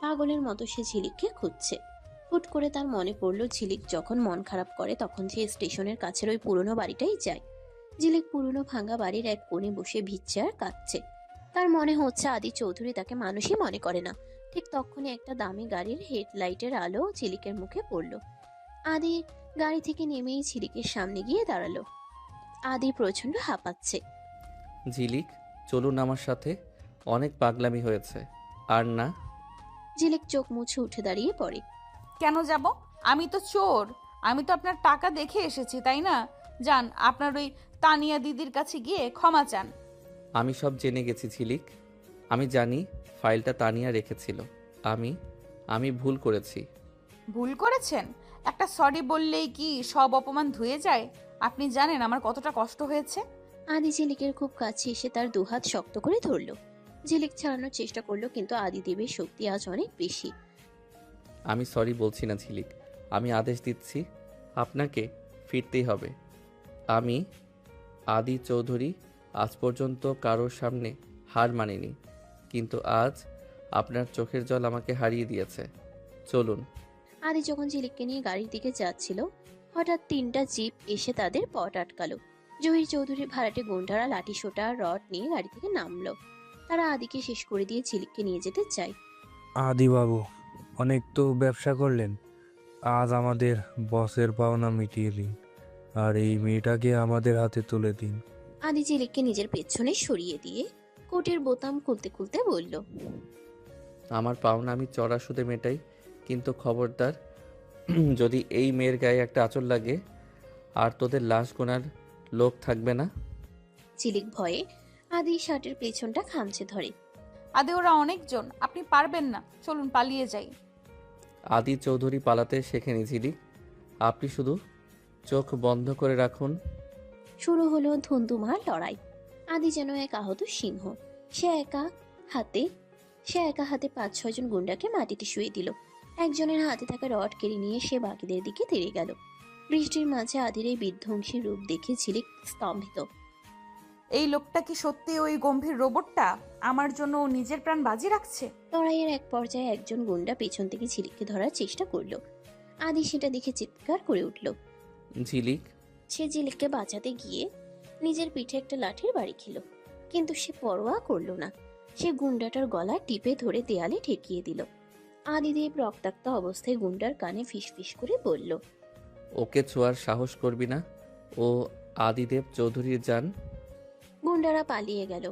পাগলের মতো সে ঝিলিককে খুঁজছে। হুট করে তার মনে পড়ল ঝিলিক যখন মন খারাপ করে তখন সে স্টেশনের কাছের ওই পুরনো বাড়িটাই যায়। ঝিলিক পুরনো ভাঙা বাড়ির এক কোণে বসে ভিজছে আর কাঁদছে। তার মনে হচ্ছে আদি চৌধুরী তাকে মানুষই মনে করে না। ঠিক তখনই একটা দামি গাড়ির হেডলাইটের আলো ঝিলিকের মুখে পড়ল। আদি গাড়ি থেকে নেমেই ঝিলিকের সামনে গিয়ে দাঁড়ালো। আদি প্রচন্ড হাঁপাচ্ছে। ঝিলিক, চলুন আমার সাথে, অনেক পাগলামি হয়েছে আর না। ঝিলিক চোখ মুছে উঠে দাঁড়িয়ে পড়ে। কেন যাব? আমি তো চোর। আমি তো আপনার টাকা দেখে এসেছি, তাই না? যান, আপনার ওই তানিয়া দিদির কাছে গিয়ে ক্ষমা চান। আমি সব জেনে গেছি ঝিলিক। আমি জানি ফাইলটা তানিয়া রেখেছিল। আমি ভুল করেছি। ভুল করেছেন? একটা সরি বললেই কি সব অপমান ধুয়ে যায়? আপনি জানেন আমার কতটা কষ্ট হয়েছে? আদি ঝিলিকের খুব কাছে এসে তার দুহাত শক্ত করে ধরল। ঝিলিক ছাড়ানোর চেষ্টা করলো কিন্তু আদিদেবের শক্তি আজ অনেক বেশি। আমি সরি বলছি না ঝিলিক, আমি আদেশ দিচ্ছি আপনাকে ফিরতেই হবে। আমি আদি চৌধুরী আজ পর্যন্ত কারোর সামনে হার মানিনি, কিন্তু আজ আপনার চোখের জল আমাকে হারিয়ে দিয়েছে। চলুন। আদি যখন ঝিলিককে নিয়ে গাড়ির দিকে যাচ্ছিল হঠাৎ 3টা জিপ এসে তাদের পথ আটকালো। জহির চৌধুরীর ভাড়াটে গুন্ডারা লাঠি সোটা রড নিয়ে গাড়ি থেকে নামলো। তারা আদিকে শেষ করে দিয়ে ঝিলিককে নিয়ে যেতে চায়। আদি বাবু, অনেক তো ব্যবসা করলেন, আজ আমাদের বসের পাওনা মিটিয়ে দিন আর এই মেয়েটাকে আমাদের হাতে তুলে দিন। আদি ঝিলিককে নিজের পেছনে সরিয়ে দিয়ে কোটের বোতাম খুলতে খুলতে বলল, আমার পাওনা আমি চড়া সুদে মেটাই, কিন্তু খবরদার যদি এই মেয়ের গায়ে একটা আঁচল লাগে আর তোদের লাশ গোনার লোক থাকবে না। ঝিলিক ভয়ে আদি শার্টের পেছনটা খামচে ধরে। আদে ওরা অনেকজন, আপনি পারবেন না, চলুন পালিয়ে যাই। আদি চৌধুরী পালাতে শেখেনি ঝিলিক, আপনি শুধু চোখ বন্ধ করে রাখুন। শুরু হলো ধুন্ধুমার লড়াই। আদি যেন এক আহত সিংহ। সে একা হাতে 5-6 জন গুন্ডাকে মাটিতে শুয়ে দিল। একজনের হাতে থাকা রড কেড়ে নিয়ে সে বাকিদের দিকে তেড়ে গেল। বৃষ্টির মাঝে আদির এই বিধ্বংসী রূপ দেখে ঝিলিক স্তম্ভিত। এই লোকটা কি সত্যি ওই গম্ভীর রোবটটা? আমার জন্য ও নিজের প্রাণ বাজি রাখছে। লড়াইয়ের এক পর্যায়ে একজন গুন্ডা পেছন থেকে ঝিলিককে ধরার চেষ্টা করলো। আদি সেটা দেখে চিৎকার করে উঠল। ঝিলিক, সে ঝিলিককে বাঁচাতে গিয়ে নিজের পিঠে একটা লাঠির বাড়ি খেল, কিন্তু সে পরোয়া করলো না। সে গুন্ডাটার গলা টিপে ধরে দেয়ালে ঠেকিয়ে দিল। আদিদেব রক্তাক্ত অবস্থায় গুন্ডার কানে ফিসফিস করে বলল, ওকে ছোঁয়ার সাহস করবি না, ও আদিদেব চৌধুরীর জান। গুন্ডারা পালিয়ে গেল।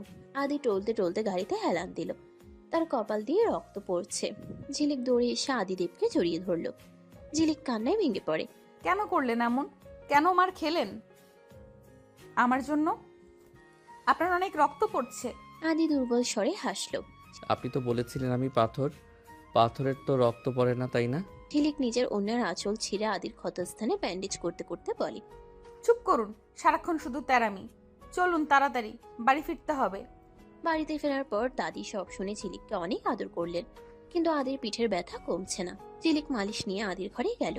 আদি টলতে টলতে গাড়িতে হেলান দিল। তার কপাল দিয়ে রক্ত পড়ছে। ঝিলিক দৌড়ে এসে আদিদেবকে জড়িয়ে ধরল। ঝিলিক কান্নায় ভেঙে পড়ে। কেন করলেন এমন? কেন মার খেলেন আমার জন্য? আপনার অনেক রক্ত পড়ছে। আদি দুর্বল স্বরে হাসলো। আপনি তো বলেছিলেন আমি পাথর, পাথরের তো রক্ত পড়ে না, তাই না? ঝিলিক নিজের অন্যের আঁচল ছিঁড়ে আদির ক্ষতস্থানে ব্যান্ডেজ করতে করতে বলে, চুপ করুন, সারাক্ষণ শুধু তেরামি। চলুন তাড়াতাড়ি, বাড়ি ফিরতে হবে। বাড়িতে ফেরার পর দাদি সব শুনে ঝিলিককে অনেক আদর করলেন, কিন্তু আদির পিঠের ব্যথা কমছে না। ঝিলিক মালিশ নিয়ে আদির ঘরে গেল।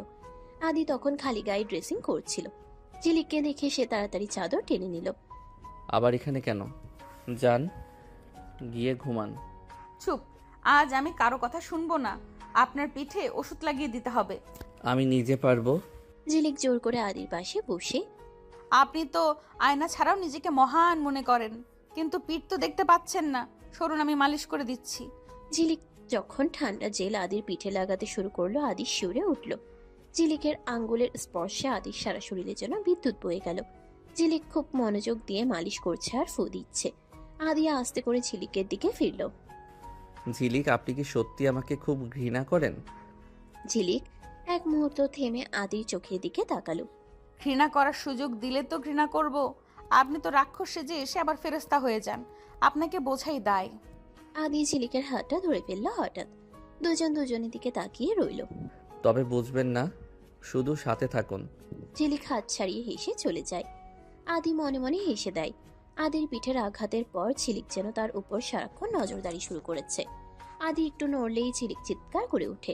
আদি তখন খালি গায়ে ড্রেসিং করছিল। ঝিলিককে দেখে সে তাড়াতাড়ি চাদর টেনে নিল। আবার এখানে কেন? যান, গিয়ে ঘুমান। চুপ, আজ আমি কারো কথা শুনবো না। আপনার পিঠে ওষুধ লাগিয়ে দিতে হবে। আমি নিজে পারবো। ঝিলিক জোর করে আদির পাশে বসে, আপনি তো আয়না ছাড়াও নিজেকে মহান মনে করেন, কিন্তু পিঠ তো দেখতে পাচ্ছেন না। সরুন, আমি মালিশ করে দিচ্ছি। ঝিলিক যখন ঠান্ডা জেল আদির পিঠে লাগাতে শুরু করলো আদি শিউরে উঠল। ঝিলিকের আঙ্গুলের স্পর্শে আদির সারা শরীরে যেন বিদ্যুৎ বয়ে গেল। ঝিলিক খুব মনোযোগ দিয়ে মালিশ করছে আর ফু দিচ্ছে। আদি আস্তে করে ঝিলিকের দিকে ফিরল। ঝিলিক, আপনি কি সত্যি আমাকে খুব ঘৃণা করেন? ঝিলিক এক মুহূর্ত থেমে আদির চোখের দিকে তাকালো। ঘৃণা করার সুযোগ দিলে তো ঘৃণা করব। আপনি তো রাক্ষস সেজে এসে আবার ফেরেস্তা হয়ে যান। আপনাকে বোঝাই দায়। আদি ঝিলিকের হাতটা ধরে ফেললো হঠাৎ। দুজন দুজনের দিকে তাকিয়ে রইল। তবে বুঝবেন না, শুধু সাথে থাকুন। ঝিলিক হাত ছাড়িয়ে হেসে চলে যায়। আদি মনে মনে হেসে দেয়। আদির পিঠের আঘাতের পর ঝিলিক যেন তার উপর সারাক্ষণ নজরদারি শুরু করেছে। আদি একটু নড়লেই ঝিলিক চিৎকার করে ওঠে।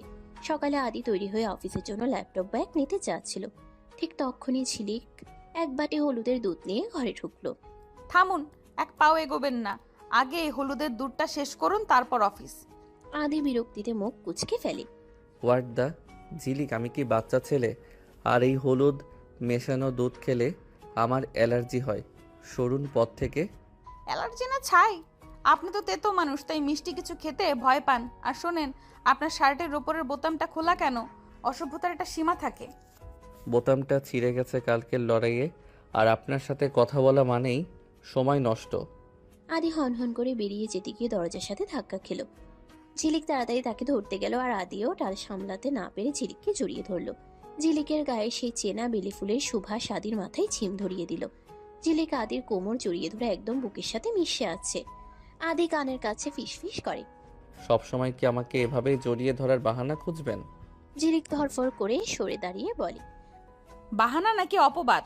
সকালে আদি তৈরি হয়ে অফিসের জন্য ল্যাপটপ ব্যাগ নিতে যাচ্ছিল। ঠিক তখনই ঝিলিক এক বাটি হলুদের দুধ নিয়ে ঘরে ঢুকলো। থামুন, এক পাও এগোবেন না। আগে এই হলুদের দুধটা শেষ করুন, তারপর অফিস। আদি বিরক্তিতে মুখ কুঁচকে ফেলে। হোয়াট দ্য ঝিলিক, আমি কি বাচ্চা ছেলে? আর এই হলুদ মেশানো দুধ খেলে আমার অ্যালার্জি হয়। সরুন পথ থেকে। অ্যালার্জি না ছাই, আপনি তো তেতো মানুষ, তাই মিষ্টি কিছু খেতে ভয় পান। আর শোনেন, আপনার শার্টের ওপরের বোতামটা খোলা কেন? অসভ্যতার একটা সীমা থাকে। বোতামটা ছিঁড়ে গেছে কালকের লড়াইয়ে, আর আপনার সাথে কথা বলা মানেই সময় নষ্ট। আদি হনহন করে বেরিয়ে যেতে গিয়ে দরজার সাথে ধাক্কা খেল। ঝিলিক তাড়াতাড়ি তাকে ধরতে গেল, আর আদিও টাল সামলাতে না পেরে ঝিলিককে জড়িয়ে ধরল। ঝিলিকের গায়ে সেই চেনা বেলি ফুলের সুভাষ আদির মাথায় ছিম ধরিয়ে দিল। ঝিলিক আদির কোমর জড়িয়ে ধরে একদম বুকের সাথে মিশে আছে। আদি কানের কাছে ফিসফিস করে। সব সময় কি আমাকে এভাবে জড়িয়ে ধরার বাহানা খুঁজবেন? ঝিলিক ধরফর করে সরে দাঁড়িয়ে বলে। বাহানা নাকি অপবাদ?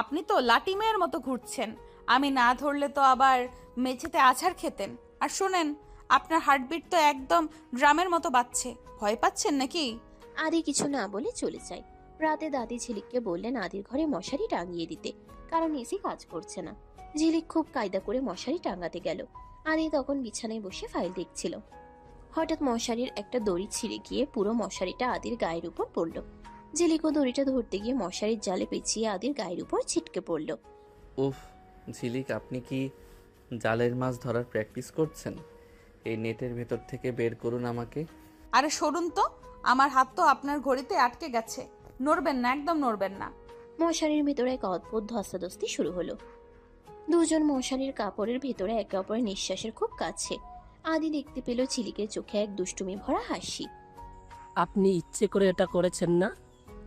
আপনি তো লাটি মেয়ের মতো ঘুরছেন। আমি না ধরলে তো আবার মেঝেতে আছাড় খেতেন। আর শোনেন, আপনার হার্টবিট তো একদম ড্রামের মতো বাজছে। ভয় পাচ্ছেন নাকি? আদি কিছু না বলে চলে যায়। রাতে দাদি ঝিলিককে বললেন আদির ঘরে মশারি টাঙিয়ে দিতে, কারণ এসি কাজ করছে না। ঝিলিক খুব কায়দা করে মশারি টাঙাতে গেল। আদি তখন বিছানায় বসে ফাইল দেখছিল। হঠাৎ মশারির একটা দড়ি ছিঁড়ে গিয়ে পুরো মশারিটা আদির গায়ের উপর পড়ল। ঝিলিকও দড়িটা ধরতে গিয়ে মশারির জালে পেঁচিয়ে আদির গায়ের উপর ছিটকে পড়ল। উফ ঝিলিক, আপনি কি জালের মাছ ধরার প্র্যাকটিস করছেন? এই নেটের ভেতর থেকে বের করুন আমাকে। আরে সরুন তো, আমার হাত তো আপনার ঘড়িতে আটকে গেছে। নড়বেন না, একদম নড়বেন না। মশারির ভিতরে এক অদ্ভুত ধস্তাধস্তি শুরু হলো। দুজন মশারির কাপড়ের ভিতরে একে অপরের নিঃশ্বাসের খুব কাছে। আদি দেখতে পেল ঝিলিকের চোখে এক দুষ্টুমি ভরা হাসি। আপনি ইচ্ছে করে এটা করেছেন না?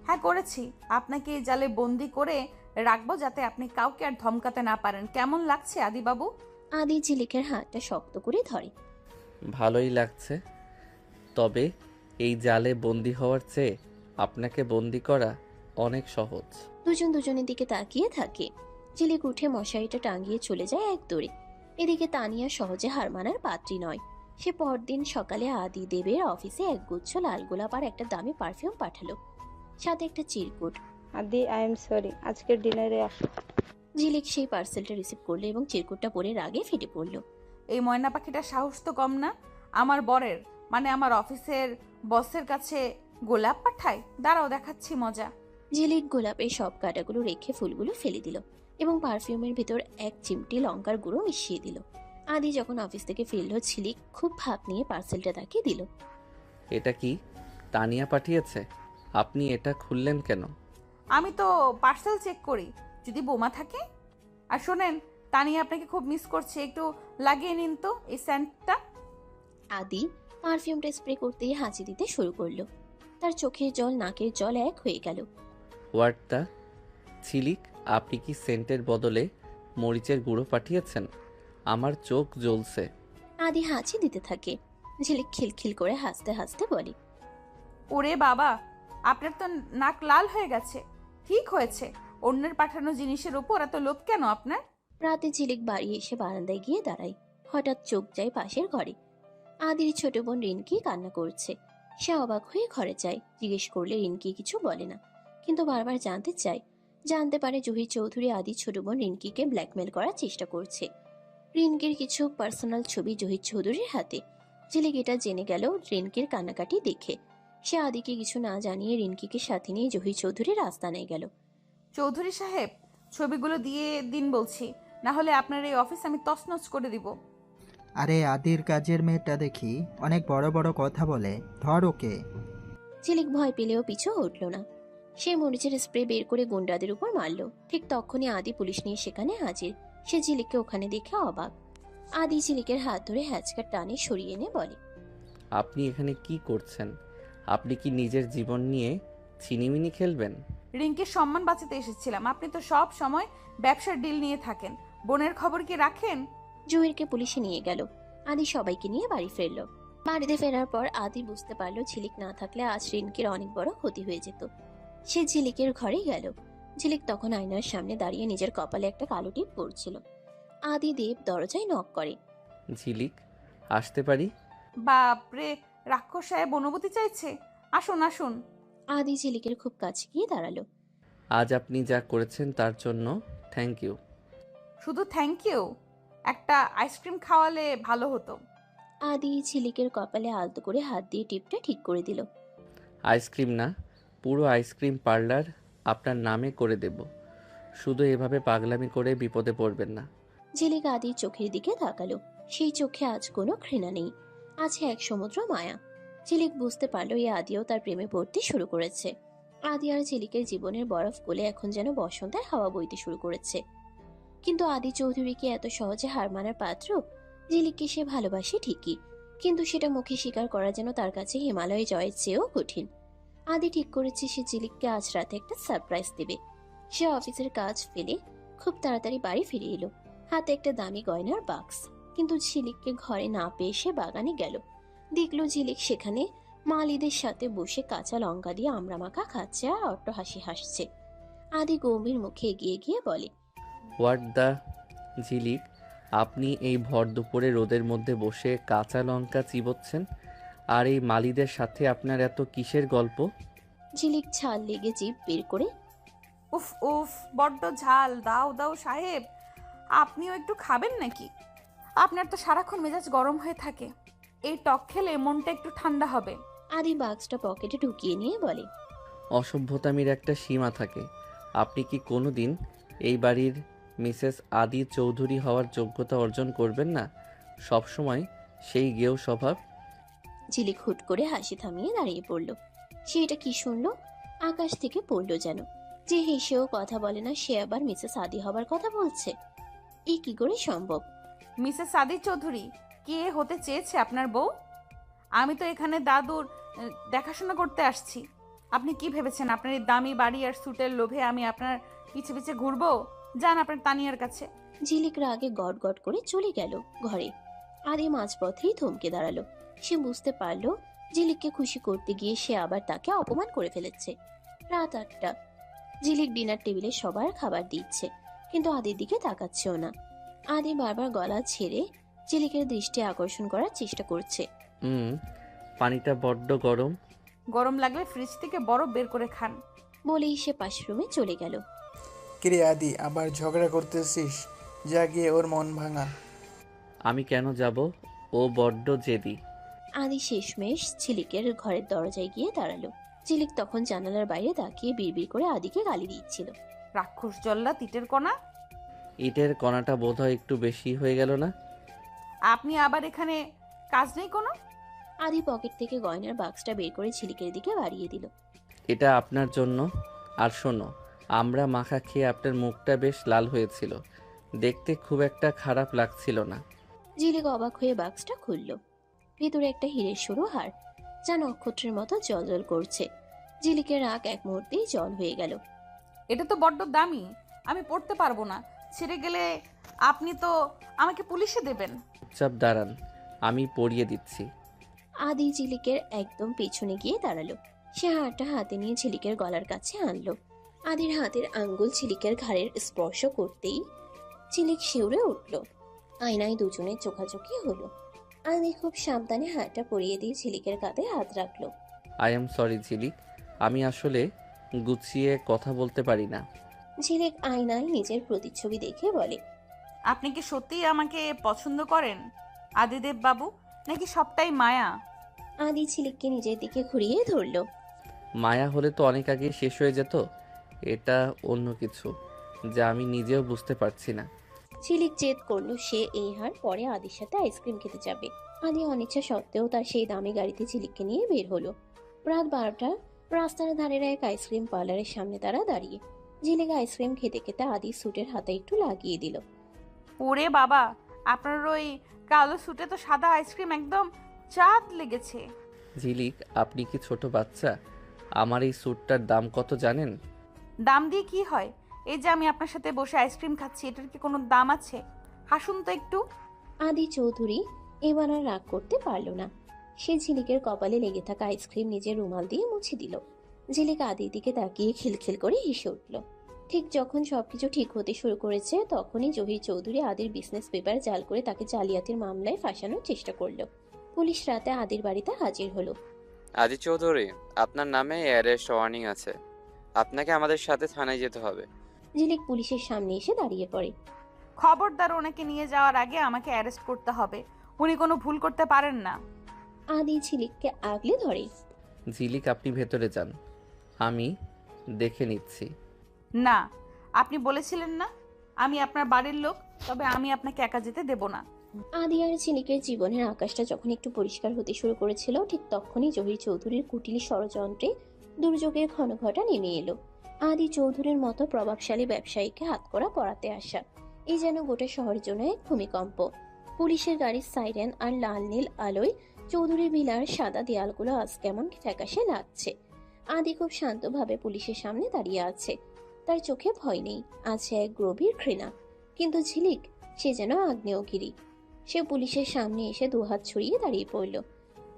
হ্যাঁ করেছি, আপনাকে এই জালে বন্দি করে রাখবো যাতে আপনি কাউকে আর ধমকাতে না পারেন। কেমন লাগছে আদিবাবু? আদি ঝিলিকের হাতটা শক্ত করে ধরে। ভালোই লাগছে, তবে এই জালে বন্দি হওয়ার চেয়ে আপনাকে বন্দি করা অনেক সহজ। দুজন দুজনের দিকে তাকিয়ে থাকে। ঝিলিক উঠে মশারিটা টাঙিয়ে চলে যায় এক দৌড়ে। এদিকে তানিয়া সহজে হার মানার পাত্রী নয়। সে পরদিন সকালে আদি দেবের অফিসে এক গুচ্ছ লাল গোলাপ আর একটা দামি পারফিউম পাঠালো, সাথে একটা চিরকুট। আদি, আই এম সরি, আজকের ডিনারে আসো। ঝিলিক সেই পার্সেলটা রিসিভ করলো এবং চিরকুটটা পরে রাগে ফেটে পড়ল। এই ময়না পাখিটার সাহস তো কম না। আমার বরের, মানে আমার অফিসের বসের কাছে গোলাপ পাঠায়। দাঁড়াও, দেখাচ্ছি মজা। ঝিলিক গোলাপের সব কাঁটাগুলো রেখে ফুলগুলো ফেলে দিল এবং পারফিউমের ভিতর এক চিমটি লঙ্কার গুঁড়ো মিশিয়ে দিল। আদি যখন অফিস থেকে ফিরল, ঝিলিক খুব ভাব নিয়ে পার্সেলটা তাকে দিল। এটা কি তানিয়া পাঠিয়েছে? আপনি এটা খুললেন কেন? আমি তো পার্সেল চেক করি, যদি বোমা থাকে। আর শোনেন, তানিয়া আপনাকে খুব মিস করছে, একটু লাগিয়ে নিন তো এই সেন্টটা। আদি পারফিউমটা স্প্রে করতেই হাঁচি দিতে শুরু করলো। তার চোখের জল নাকের জল এক হয়ে গেল। হোয়াট দ্য ঝিলিক, আপনি কি সেন্টের বদলে মরিচের গুঁড়ো পাঠিয়েছেন? আমার চোখ জ্বলছে। আদি হাঁচি দিতে থাকে। ঝিলিক খিলখিল করে হাসতে হাসতে বলে। ওরে বাবা, আপনার তো নাক লাল হয়ে গেছে। ঠিক হয়েছে, অন্যের পাঠানো জিনিসের উপর এত লোভ কেন আপনার? রাতে ঝিলিক বাড়ি এসে বারান্দায় গিয়ে দাঁড়ায়। হঠাৎ চোখ যায় পাশের ঘরে। আদির ছোট বোন রিনকি কান্না করছে। সে অবাক হয়ে ঘরে যায়। জিজ্ঞেস করলে রিনকি কিছু বলে না, কিন্তু বারবার জানতে চায়। জানতে পারে জহির চৌধুরী আদির ছোট বোন রিনকিকে ব্ল্যাকমেল করার চেষ্টা করছে। রিনকির কিছু পার্সোনাল ছবি জহির চৌধুরীর হাতে। ঝিলিক এটা জেনে গেল রিনকির কান্নাকাটি দেখে। সে আদিকে কিছু না জানিয়ে রিনকিকে সাথে নিয়ে জহির চৌধুরীর আস্তানায় গেল। চৌধুরী সাহেব, ছবিগুলো দিয়ে দিন বলছি, না হলে আপনার এই অফিস আমি তছনছ করে দিব। আরে আদির কাজের মেয়েটা দেখি অনেক বড় বড় কথা বলে, ধর ওকে। ঝিলিক ভয় পেলেও পিছু হটল না। সে মরিচের স্প্রে বের করে গুন্ডাদের উপর মারল। ঠিক তখনই আদি পুলিশ নিয়ে সেখানে হাজির। সে ঝিলিককে ওখানে দেখে অবাক। আদি ঝিলিকের হাত ধরে হ্যাচকার টানে সরিয়ে এনে বলে, আপনি এখানে কি করছেন? আপনি কি নিজের জীবন নিয়ে ছিনিমিনি খেলবেন? রিঙ্কির সম্মান বাঁচাতে এসেছিলাম। আপনি তো সব সময় ব্যবসার ডিল নিয়ে থাকেন, বোনের খবর কি রাখেন? জহিরকে পুলিশে নিয়ে গেল। আদি সবাইকে নিয়ে বাড়ি ফিরল। বাড়িতে ফেরার পর আদি বুঝতে পারল ঝিলিক না থাকলে আজ রিনকির অনেক বড় ক্ষতি হয়ে যেত। সে ঝিলিকের ঘরে গেল। ঝিলিক তখন আয়নার সামনে দাঁড়িয়ে নিজের কপালে একটা কালো টিপ পড়ছিল। আদি দেব দরজায় নক করে। ঝিলিক, আসতে পারি? বাপরে, রাক্ষস সাহেব অনুমতি চাইছে। আসুন আসুন। আদি ঝিলিকের খুব কাছে গিয়ে দাঁড়ালো। আজ আপনি যা করেছেন তার জন্য থ্যাংক ইউ। শুধু থ্যাংক ইউ? একটা আইসক্রিম খাওয়ালে ভালো হতো। আদি ঝিলিকের কপালে আলতো করে হাত দিয়ে টিপটা ঠিক করে দিল। আইসক্রিম না, পুরো আইসক্রিম পার্লার আপনার নামে করে দেব। শুধু এভাবে পাগলামি করে বিপদে পড়বেন না। ঝিলিক আদির চোখের দিকে তাকালো। সেই চোখে আজ কোনো ঘৃণা নেই, আছে এক সমুদ্র মায়া। ঝিলিক বুঝতে পারলো এই আদিও তার প্রেমে পড়তে শুরু করেছে। আদি আর ঝিলিকের জীবনের বরফ গলে এখন যেন বসন্তের হাওয়া বইতে শুরু করেছে। কিন্তু আদি চৌধুরীকে এত সহজে হার মানার পাত্র? ঝিলিককে সে ভালোবাসে ঠিকই, কিন্তু সেটা মুখে স্বীকার করা যেন তার কাছে হিমালয়ে জয়ের চেয়েও কঠিন। আদি ঠিক করেছে সে ঝিলিককে আজ রাতে একটা সারপ্রাইজ দেবে। সে অফিসের কাজ ফেলে খুব তাড়াতাড়ি বাড়ি ফিরে এলো, হাতে একটা দামি গয়নার বাক্স। কিন্তু ঝিলিককে ঘরে না পেয়ে সে বাগানে গেল। দেখলো ঝিলিক সেখানে মালিদের সাথে বসে কাঁচা লঙ্কা দিয়ে আমড়া মাখা খাচ্ছে আর অট্ট হাসি হাসছে। আদি গম্ভীর মুখে এগিয়ে গিয়ে বলে, হোয়াট দ্য ঝিলিক, আপনি এই ভর দুপুরে রোদের মধ্যে বসে কাঁচা লঙ্কা চিবোচ্ছেন, আর এই মালিদের সাথে আপনার এত কিসের গল্প? ঝিলিক ছাল লেগে জিভ বের করে, উফ উফ, বড্ড ঝাল। দাও দাও সাহেব, আপনিও একটু খাবেন নাকি? আপনার তো সারাক্ষণ মেজাজ গরম হয়ে থাকে, এই টক খেলে মনটা একটু ঠান্ডা হবে। আদি বাক্সটা পকেটে ঢুকিয়ে নিয়ে বলে, অসভ্যতামির একটা সীমা থাকে। আপনি কি কোনো দিন এই বাড়ির মিসেস আদি চৌধুরী হওয়ার যোগ্যতা অর্জন করবেন না? সবসময় সেই গেও স্বভাব। ঝিলিক হুট করে হাসি থামিয়ে দাঁড়িয়ে পড়ল। সে এটা কি শুনলো? আকাশ থেকে পড়লো যেন। যে হেসেও কথা বলে না সে আবার মিসেস আদি হবার কথা বলছে, এই কি করে সম্ভব? মিসেস আদি চৌধুরী কে হতে চেয়েছে আপনার বউ? আমি তো এখানে দাদুর দেখাশোনা করতে আসছি। আপনি কি ভেবেছেন আপনার এই দামি বাড়ি আর স্যুটের লোভে আমি আপনার পিছে পিছে ঘুরবো? যান আপনার তানিয়ার কাছে। ঝিলিক রাগে গট গট করে চলে গেল ঘরে। আদি মাঝপথেই থমকে দাঁড়ালো। সে বুঝতে পারলো ঝিলিককে খুশি করতে গিয়ে সে আবার তাকে অপমান করে ফেলেছে। রাত 8টা। ঝিলিক ডিনার টেবিলে সবার খাবার দিচ্ছে, কিন্তু আদির দিকে তাকাচ্ছেও না। আদি বারবার গলা ছেড়ে ঝিলিকের দৃষ্টি আকর্ষণ করার চেষ্টা করছে। পানিটা বড্ড গরম। গরম লাগলে ফ্রিজ থেকে বরফ বের করে খান। বলেই সে পাশের রুমে চলে গেল। কিরে আদি, আবার ঝগড়া করতেছিস? যা গিয়ে ওর মন ভাঙা। আমি কেন যাব? ও বড্ড জেদি। আদি শেষমেশ ঝিলিকের ঘরের দরজায় গিয়ে দাঁড়ালো। ঝিলিক তখন জানালার বাইরে তাকিয়ে বিড়বিড় করে আদিকে গালি দিচ্ছিল। রাক্ষস জল্লা তিটের কণা। ইটের কণাটা বোধহয় একটু বেশি হয়ে গেল না? আপনি আবার এখানে কাজ নেই কোনো? আদি পকেট থেকে গয়নার বাক্সটা বের করে ঝিলিকের দিকে বাড়িয়ে দিল। এটা আপনার জন্য। আর শোনো, আমরা মাখা খেয়ে আপনার মুখটা বেশ লাল হয়েছিল, দেখতে খুব একটা খারাপ লাগছিল না। ঝিলিক অবাক হয়ে বাক্সটা খুলল। ভিতরে একটা হীরের সরু হার, যা নক্ষত্রের মতো জলজল করছে। ঝিলিকের রাগ এক মুহূর্তেই জল হয়ে গেল। এটা তো বড্ড দামি, আমি পড়তে পারবো না। ছিঁড়ে গেলে আপনি তো আমাকে পুলিশে দেবেন। চুপচাপ দাঁড়ান, আমি পরিয়ে দিচ্ছি। আদি ঝিলিকের একদম পেছনে গিয়ে দাঁড়ালো। সে হারটা হাতে নিয়ে ঝিলিকের গলার কাছে আনলো। আদির হাতের আঙ্গুল ঝিলিকের ঘাড়ের স্পর্শ করতেই ঝিলিক শিউরে উঠল। আয়নায় দুজনের চোখাচোখি হলো। আদি খুব সাবধানে হারটা পরিয়ে দিয়ে ঝিলিকের কাঁধে হাত রাখলো। আই এম সরি ঝিলিক, আমি আসলে গুছিয়ে কথা বলতে পারি না। ঝিলিক আয়নায় নিজের প্রতিচ্ছবি দেখে বলে, আপনি কি সত্যিই আমাকে পছন্দ করেন আদিদেব বাবু, নাকি সবটাই মায়া? আদি ঝিলিককে নিজের দিকে ঘুরিয়ে ধরলো। মায়া হলে তো অনেক আগে শেষ হয়ে যেত। এটা অন্য কিছু, যা আমি নিজেও বুঝতে পারছি না। ঝিলিক জেদ করলো সে এই হার পরে আদির সাথে আইসক্রিম খেতে যাবে। আদি অনিচ্ছা সত্ত্বেও তার সেই দামি গাড়িতে ঝিলিককে নিয়ে বের হলো। রাত 12টা। রাস্তার ধারের এক আইসক্রিম পার্লারের সামনে তারা দাঁড়িয়ে। ঝিলিক আইসক্রিম খেতে খেতে আদি স্যুটের হাতে একটু লাগিয়ে দিল। ওরে বাবা, আপনার ওই কালো স্যুটে তো সাদা আইসক্রিম একদম চাঁদ লেগেছে। ঝিলিক, আপনি কি ছোট বাচ্চা? আমার এই স্যুটটার দাম কত জানেন? দাম দিয়ে কি হয়? এই যে আমি আপনার সাথে বসে আইসক্রিম খাচ্ছি, এটার কি কোনো দাম আছে? হাসুন তো একটু। আদি চৌধুরী এবার আর রাগ করতে পারল না। সে ঝিলিকের কপালে লেগে থাকা আইসক্রিম নিজের রুমাল দিয়ে মুছে দিল। ঝিলিক আদির দিকে তাকিয়ে খিলখিল করে হেসে উঠল। ঠিক যখন সবকিছু ঠিক হতে শুরু করেছে তখনই জহির চৌধুরী আদির বিজনেস পেপার জাল করে তাকে জালিয়াতির মামলায় ফাঁসানোর চেষ্টা করলো। পুলিশ রাতে আদির বাড়িতে হাজির হলো। আদি চৌধুরী, আপনার নামে অ্যারেস্ট ওয়ার্নিং আছে। আপনাকে আমাদের সাথে থানায় যেতে হবে। ঝিলিক পুলিশের সামনে এসে দাঁড়িয়ে পড়ে। খবরদার, ওনাকে নিয়ে যাওয়ার আগে আমাকে অ্যারেস্ট করতে হবে। উনি কোনো ভুল করতে পারেন না। আদি ঝিলিককে আগলে ধরে। ঝিলিক, আপনি ভেতরে যান, আমি দেখে নিচ্ছি। না, আপনি বলেছিলেন না আমি আপনার বাড়ির লোক, তবে আমি আপনাকে একা যেতে দেব না। আদি আর ঝিলিকের জীবনের আকাশটা যখন একটু পরিষ্কার হতে শুরু করেছিল, ঠিক তখনই জহির চৌধুরীর কুটিল ষড়যন্ত্রে দুর্যোগের ঘনঘটা নেমে এলো। আদি চৌধুরীর মতো প্রভাবশালী ব্যবসায়ীকে হাতকড়া পরাতে আসা, এই যেন গোটা শহরের জন্য এক ভূমিকম্প। পুলিশের গাড়ির সাইরেন আর লাল নীল আলোয় চৌধুরী ভিলার সাদা দেয়ালগুলো আজ কেমন ফ্যাকাশে লাগছে। আদি খুব শান্তভাবে পুলিশের সামনে দাঁড়িয়ে আছে। তার চোখে ভয় নেই, আছে এক গভীর ঘৃণা। কিন্তু ঝিলিক, সে যেন আগ্নেয়গিরি। সে পুলিশের সামনে এসে দুহাত ছড়িয়ে দাঁড়িয়ে পড়ল।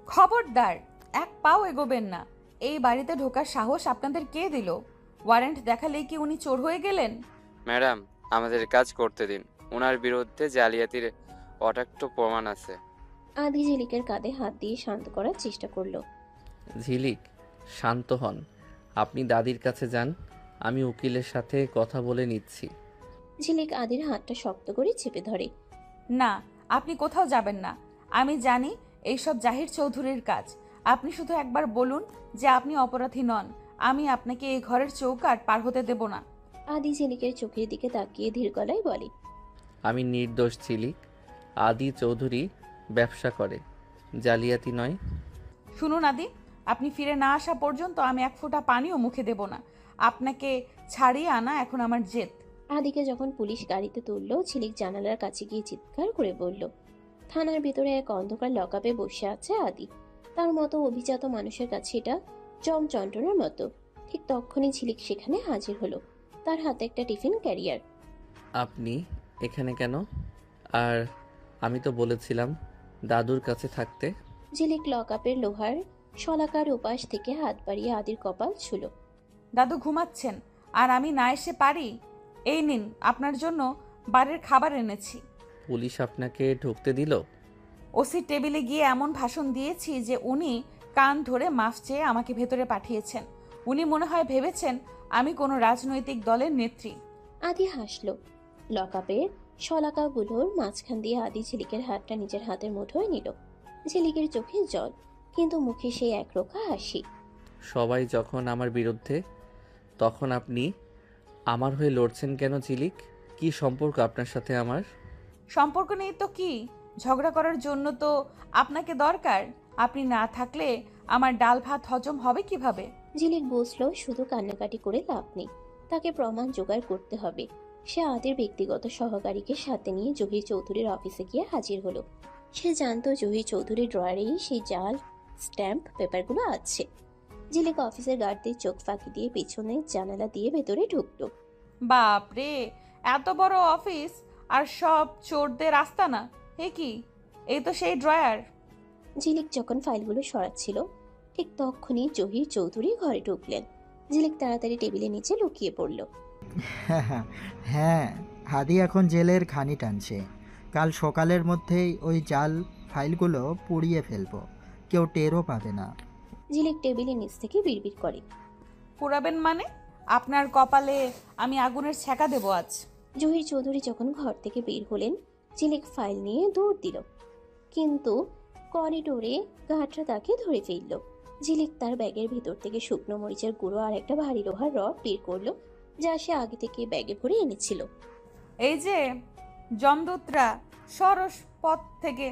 খবরদার, এক পাও এগোবেন না। এই বাড়িতে ঢোকার সাহস আপনাদের কে দিল? ওয়ারেন্ট দেখালেই কি উনি চোর হয়ে গেলেন? ম্যাডাম, আমাদের কাজ করতে দিন। ওনার বিরুদ্ধে জালিয়াতির অটাক্ট প্রমাণ আছে। আদি ঝিলিকের কাঁধে হাত দিয়ে শান্ত করার চেষ্টা করলো। ঝিলিক, শান্ত হন। আপনি দাদির কাছে যান, আমি উকিলের সাথে কথা বলে নিচ্ছি। ঝিলিক আদির হাতটা শক্ত করে চেপে ধরে। না, আপনি কোথাও যাবেন না। আমি জানি এইসব জাহির চৌধুরীর কাজ। আপনি শুধু একবার বলুন যে আপনি অপরাধী নন, আমি আপনাকে এই ঘরের চৌকাঠ পার হতে দেব না। আদি ঝিলিকের চোখের দিকে তাকিয়ে ধীর গলায় বলে, আমি নির্দোষ ঝিলিক। আদি চৌধুরী ব্যবসা করে, জালিয়াতি নয়। শুনুন আদি, আপনি ফিরে না আসা পর্যন্ত আমি এক ফোঁটা পানিও মুখে দেব না। আপনাকে ছাড়িয়ে আনা এখন আমার জেদ। আদিকে যখন পুলিশ গাড়িতে তুললো, ঝিলিক জানালার কাছে গিয়ে চিৎকার করে বলল, থানার ভিতরে এক অন্ধকার লকআপে বসে আছে আদি। তার মতো অভিজাত মানুষের কাছে এটা যন্ত্রণার মতো। ঠিক তখনই ঝিলিক সেখানে হাজির হলো, তার হাতে একটা টিফিন ক্যারিয়ার। আপনি এখানে কেন? আর আমি তো বলেছিলাম দাদুর কাছে থাকতে। ঝিলিক লকআপের লোহার শলাকার উপাস থেকে হাত বাড়িয়ে আদির কপাল ছুলো। দাদু ঘুমাচ্ছেন আর আমি না এসে পারি? এই নিন, আপনার জন্য বাড়ির খাবার এনেছি। পুলিশ আপনাকে ঢুকতে দিল? ওসি টেবিলে গিয়ে এমন ভাষণ দিয়েছি যে উনি কান ধরে মাফ চেয়ে আমাকে ভেতরে পাঠিয়েছেন। উনি মনে হয় ভেবেছেন আমি কোনো রাজনৈতিক দলের নেত্রী। আদি হাসল। লকআপের শলাকাগুলোর মাঝখান দিয়ে আদি ঝিলিকের হাতটা নিজের হাতের মুঠোয় নিল। ঝিলিকের চোখে জল, কিন্তু মুখে সেই একরোখা হাসি। সবাই যখন আমার বিরুদ্ধে, তখন আপনি আমার হয়ে লড়ছেন কেন ঝিলিক? কি সম্পর্ক আপনার সাথে আমার? সম্পর্ক নেই তো কি? ঝগড়া করার জন্য তো আপনাকে দরকার। আপনি না থাকলে আমার ডাল ভাত হজম হবে কিভাবে? ঝিলিক বুঝলো শুধু কান্নাকাটি করে লাভ নেই, তাকে প্রমাণ জোগাড় করতে হবে। সে আদির ব্যক্তিগত সহকারীকে সাথে নিয়ে জহির চৌধুরীর অফিসে গিয়ে হাজির হলো। সে জানতো জহির চৌধুরীর ড্রয়ারেই সেই জাল স্ট্যাম্প পেপারগুলো আছে। ঝিলিক অফিসের গার্ডদের চোখ ফাঁকি দিয়ে পেছনে জানালা দিয়ে ভেতরে ঢুকলো। বাপ রে, এত বড় অফিস আর সব চোরদের আস্তানা! এ কি? এই তো সেই ড্রয়ার। ঝিলিক যখন ফাইলগুলো সরাচ্ছিল, ঠিক তখনই জহির চৌধুরী ঘরে ঢুকলেন। ঝিলিক তাড়াতাড়ি টেবিলের নিচে লুকিয়ে পড়ল। হ্যাঁ, হাদি এখন জেলের ঘানি টানছে। কাল সকালের মধ্যেই ওই জাল ফাইলগুলো পুড়িয়ে ফেলবো, কেউ টেরও পাবে না। ঝিলিক টেবিলের নিচ থেকে বিড়বিড় করে, পুরাবেন মানে? আপনার কপালে আমি আগুনের ছ্যাঁকা দেব আজ। জহির চৌধুরী যখন ঘর থেকে বের হলেন, ঝিলিক ফাইল নিয়ে দৌড় দিল, কিন্তু করিডোরে গাঁটরা তাকে ধরে ফেলল। ঝিলিক তার ব্যাগের ভিতর থেকে শুকনো মরিচের গুঁড়ো আর একটা ভারী লোহার রড বের করলো, যা সে আগে থেকে ব্যাগে ভরে এনেছিল। এই যে জমদূতরা, সরস পথ থেকে,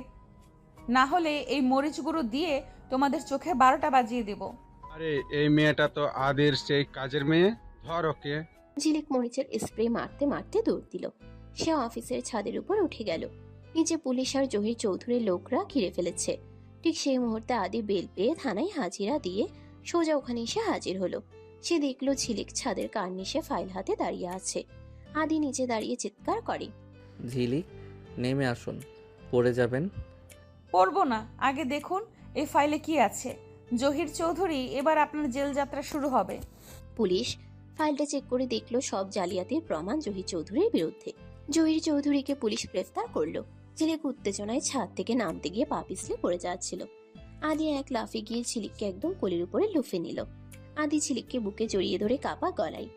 না হলে এই মরিচ গুঁড়ো দিয়ে তোমাদের চোখে 12টা বাজিয়ে দেব। আরে এই মেয়েটা তো আদির সেই কাজের মেয়ে, ধর ওকে। ঝিলিক মরিচের স্প্রে মারতে মারতে দৌড় দিল। সে অফিসের ছাদের উপর উঠে গেল। নিচে পুলিশ আর জহির চৌধুরীর লোকরা ঘিরে ফেলেছে। ঠিক সেই মুহূর্তে আদি বেল পেয়ে থানায় হাজিরা দিয়ে সোজা ওখানে এসে হাজির হলো। সে দেখলো ঝিলিক ছাদের কার্নিশে ফাইল হাতে দাঁড়িয়ে আছে। আদি নিচে দাঁড়িয়ে চিৎকার করে, ঝিলিক, নেমে আসুন, পড়ে যাবেন। পড়বো না, আগে দেখুন এই ফাইলে কি আছে। জহির চৌধুরী, এবার আপনার জেল যাত্রা শুরু হবে। পুলিশ ফাইলটা চেক করে দেখলো সব জালিয়াতির প্রমাণ জহির চৌধুরীর বিরুদ্ধে। জহির চৌধুরীকে পুলিশ গ্রেফতার করলো। ঝিলিক উত্তেজনায় ছাদ থেকে নামতে গিয়ে পা পিছলে পড়ে যাচ্ছিল। আদি এক লাফে গিয়ে ঝিলিককে একদম কোলের উপরে লুফে নিল। আদি ঝিলিককে বুকে জড়িয়ে ধরে কাপা গলায়।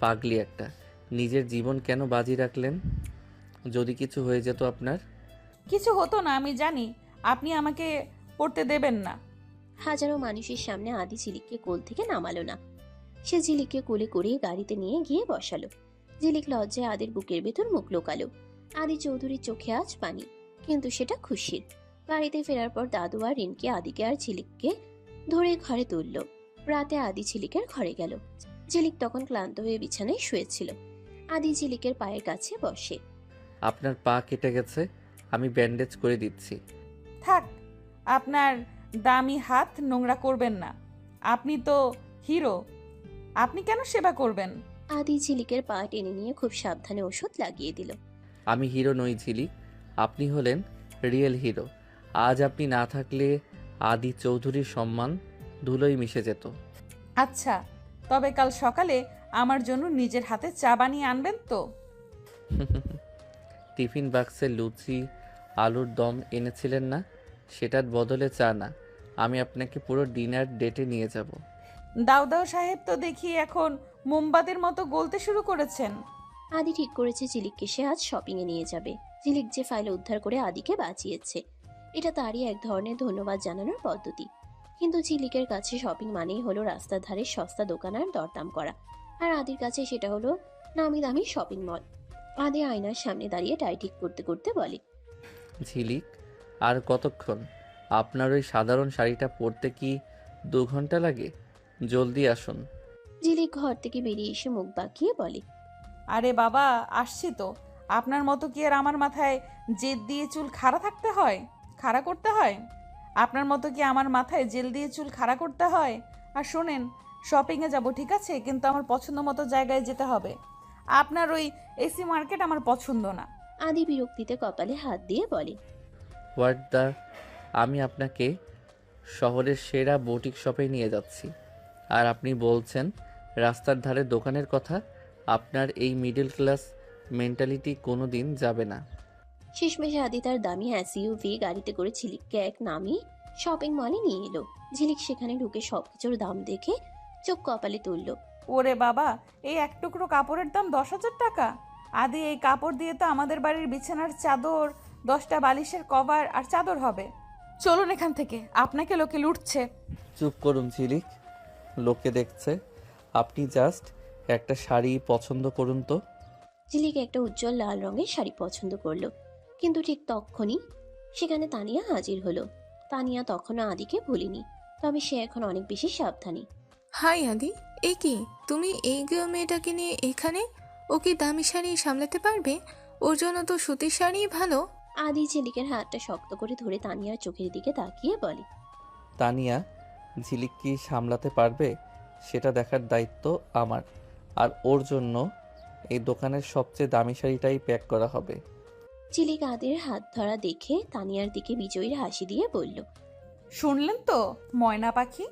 পাগলি একটা, নিজের জীবন কেন বাজি রাখলেন? যদি কিছু হয়ে যেত আপনার? কিছু হতো না, আমি জানি। আপনি আমাকে পড়তে দেবেন না। হাজারো মানুষের সামনে আদি ঝিলিককে কোল থেকে নামালো না। সে ঝিলিককে কোলে করে গাড়িতে নিয়ে গিয়ে বসালো। ঝিলিক লজ্জায় আদির বুকের ভেতর মুখ লোকালো। আদি চৌধুরীর চোখে আজ পানি, কিন্তু সেটা খুশির। বাড়িতে ফেরার পর দাদু আর রিনকে আদিকে আর ঝিলিককে ধরে ঘরে তুলল। রাতে আদি ঝিলিকের ঘরে গেল। ঝিলিক তখন ক্লান্ত হয়ে বিছানায় শুয়েছিল। আদি ঝিলিকের পায়ের কাছে বসে। আপনার পা কেটে গেছে, আমি ব্যান্ডেজ করে দিচ্ছি। থাক, আপনার দামি হাত নোংরা করবেন না। আপনি তো হিরো, আপনি কেন সেবা করবেন? আদি ঝিলিকের পা টেনে নিয়ে খুব সাবধানে ওষুধ লাগিয়ে দিল। আমি হিরো নই ঝিলিক, আপনি হলেন রিয়েল হিরো। আজ আপনি না থাকলে আদি চৌধুরীর সম্মান ধুলোয় মিশে যেত। আচ্ছা, তবে কাল সকালে আমার জন্য নিজের হাতে চা বানিয়ে আনবেন তো? টিফিন বাক্সে লুচি আলুর দম এনেছিলেন না, সেটার বদলে চা না, আমি আপনাকে পুরো ডিনার ডেটে নিয়ে যাব। দাউদাউ সাহেব তো দেখি এখন মোমবাতির মতো গলতে শুরু করেছেন। আদি ঠিক করেছে ঝিলিককে সে আজ শপিং এ নিয়ে যাবে। ঝিলিক যে ফাইল উদ্ধার করে আদিকে বাঁচিয়েছে, এটা তারই এক ধরনের ধন্যবাদ জানানোর পদ্ধতি। কিন্তু ঝিলিকের কাছে শপিং মানেই হলো রাস্তার ধারে সস্তা দোকান আর দরদাম করা, আর আদির কাছে সেটা হলো নামি দামি শপিং মল। আদি আয়নার সামনে দাঁড়িয়ে টাই ঠিক করতে করতে বলে, ঝিলিক, আর কতক্ষণ? আপনার ওই সাধারণ শাড়িটা পরতে কি 2 ঘন্টা লাগে? জলদি আসুন। ঝিলিক ঘর থেকে বেরিয়ে এসে মুখ বাঁকিয়ে বলে, আরে বাবা, আসছি তো। আপনার মতো কি আর আমার মাথায় জেদ দিয়ে চুল খাড়া থাকতে হয়, খাড়া করতে হয়? আপনার মতো কি আমার মাথায় জেল দিয়ে চুল খাড়া করতে হয়? আর শোনেন, শপিংয়ে যাব ঠিক আছে, কিন্তু আমার পছন্দ মতো জায়গায় যেতে হবে। আপনার ওই এসি মার্কেট আমার পছন্দ না। আদি বিরক্তিতে কপালে হাত দিয়ে বলে, হোয়াট দ্য, আমি আপনাকে শহরের সেরা বুটিক শপে নিয়ে যাচ্ছি, আর আপনি বলছেন রাস্তার ধারে দোকানের কথা? আপনার এই মিডল ক্লাস মেন্টালিটি কোনো দিন যাবে না। শেষমেশে আদি তার দামি এসইউভি গাড়িতে করে ঝিলিককে এক নামি শপিং মলে নিয়ে এলো। ঝিলিক সেখানে ঢুকে সবকিছুর দাম দেখে চোখ কপালে তুলল। ওরে বাবা, এই এক টুকরো কাপড়ের দাম 10,000 টাকা! আদি, এই কাপড় দিয়ে তো আমাদের বাড়ির বিছানার চাদর, 10টা বালিশের কভার আর চাদর হবে। চলুন এখান থেকে, আপনাকে লোকে লুটছে। চুপ করুন ঝিলিক, লোকে দেখছে। আপনি জাস্ট একটা শাড়ি পছন্দ করুন তো। ঝিলিক একটা উজ্জ্বল লাল রঙের শাড়ি পছন্দ করলো, কিন্তু ঠিক তখনই সেখানে তানিয়া হাজির হলো। তানিয়া তখনও আদিকে ভুলিনি, তবে সে এখন অনেক বেশি সাবধানী। হাই আদি, এ কি তুমি এই মেয়েটাকে নিয়ে এখানে? ও কি দামি শাড়ি সামলাতে পারবে? ওর জন্য তো সুতির শাড়িই ভালো। আদি ঝিলিকের হাতটা শক্ত করে ধরে তানিয়ার চোখের দিকে তাকিয়ে বলে, তানিয়া, ঝিলিক কি সামলাতে পারবে সেটা দেখার দায়িত্ব আমার, আর ওর জন্য এই দোকানের সবচেয়ে দামি শাড়িটাই প্যাক করা হবে। ঝিলিক আদির হাত ধরা দেখে তানিয়ার দিকে বিজয়ীর হাসি দিয়ে বলল, শুনলেন তো ময়না পাখি,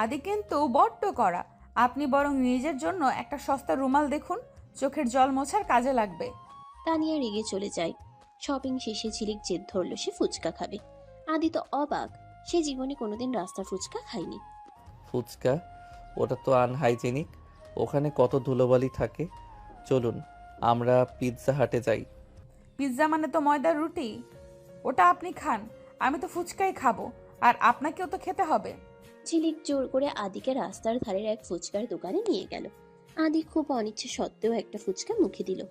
আদি কিন্তু বড্ড করা। আপনি বরং নিজের জন্য একটা সস্তা রুমাল দেখুন, চোখের জল মোছার কাজে লাগবে। তানিয়া রেগে চলে যায়। শপিং শেষে ঝিলিক জেদ ধরলো সে ফুচকা খাবে। আদি তো অবাক, সে জীবনে কোনোদিন রাস্তার ফুচকা খায়নি। ফুচকা? ওটা তো আনহাইজেনিক, ওখানে কত ধুলোবালি থাকে। চলুন আমরা পিৎজা হাটে যাই। পিৎজা মানে তো ময়দার রুটি, ওটা আপনি খান, আমি তো ফুচকাই খাবো, আর আপনাকেও তো খেতে হবে। ঝিলিক জোর করে আদিকে রাস্তার ধারের এক ফুচকার দোকানে নিয়ে গেল। আদি খুব অনিচ্ছে সত্ত্বেও একটা ফুচকা মুখে দিল।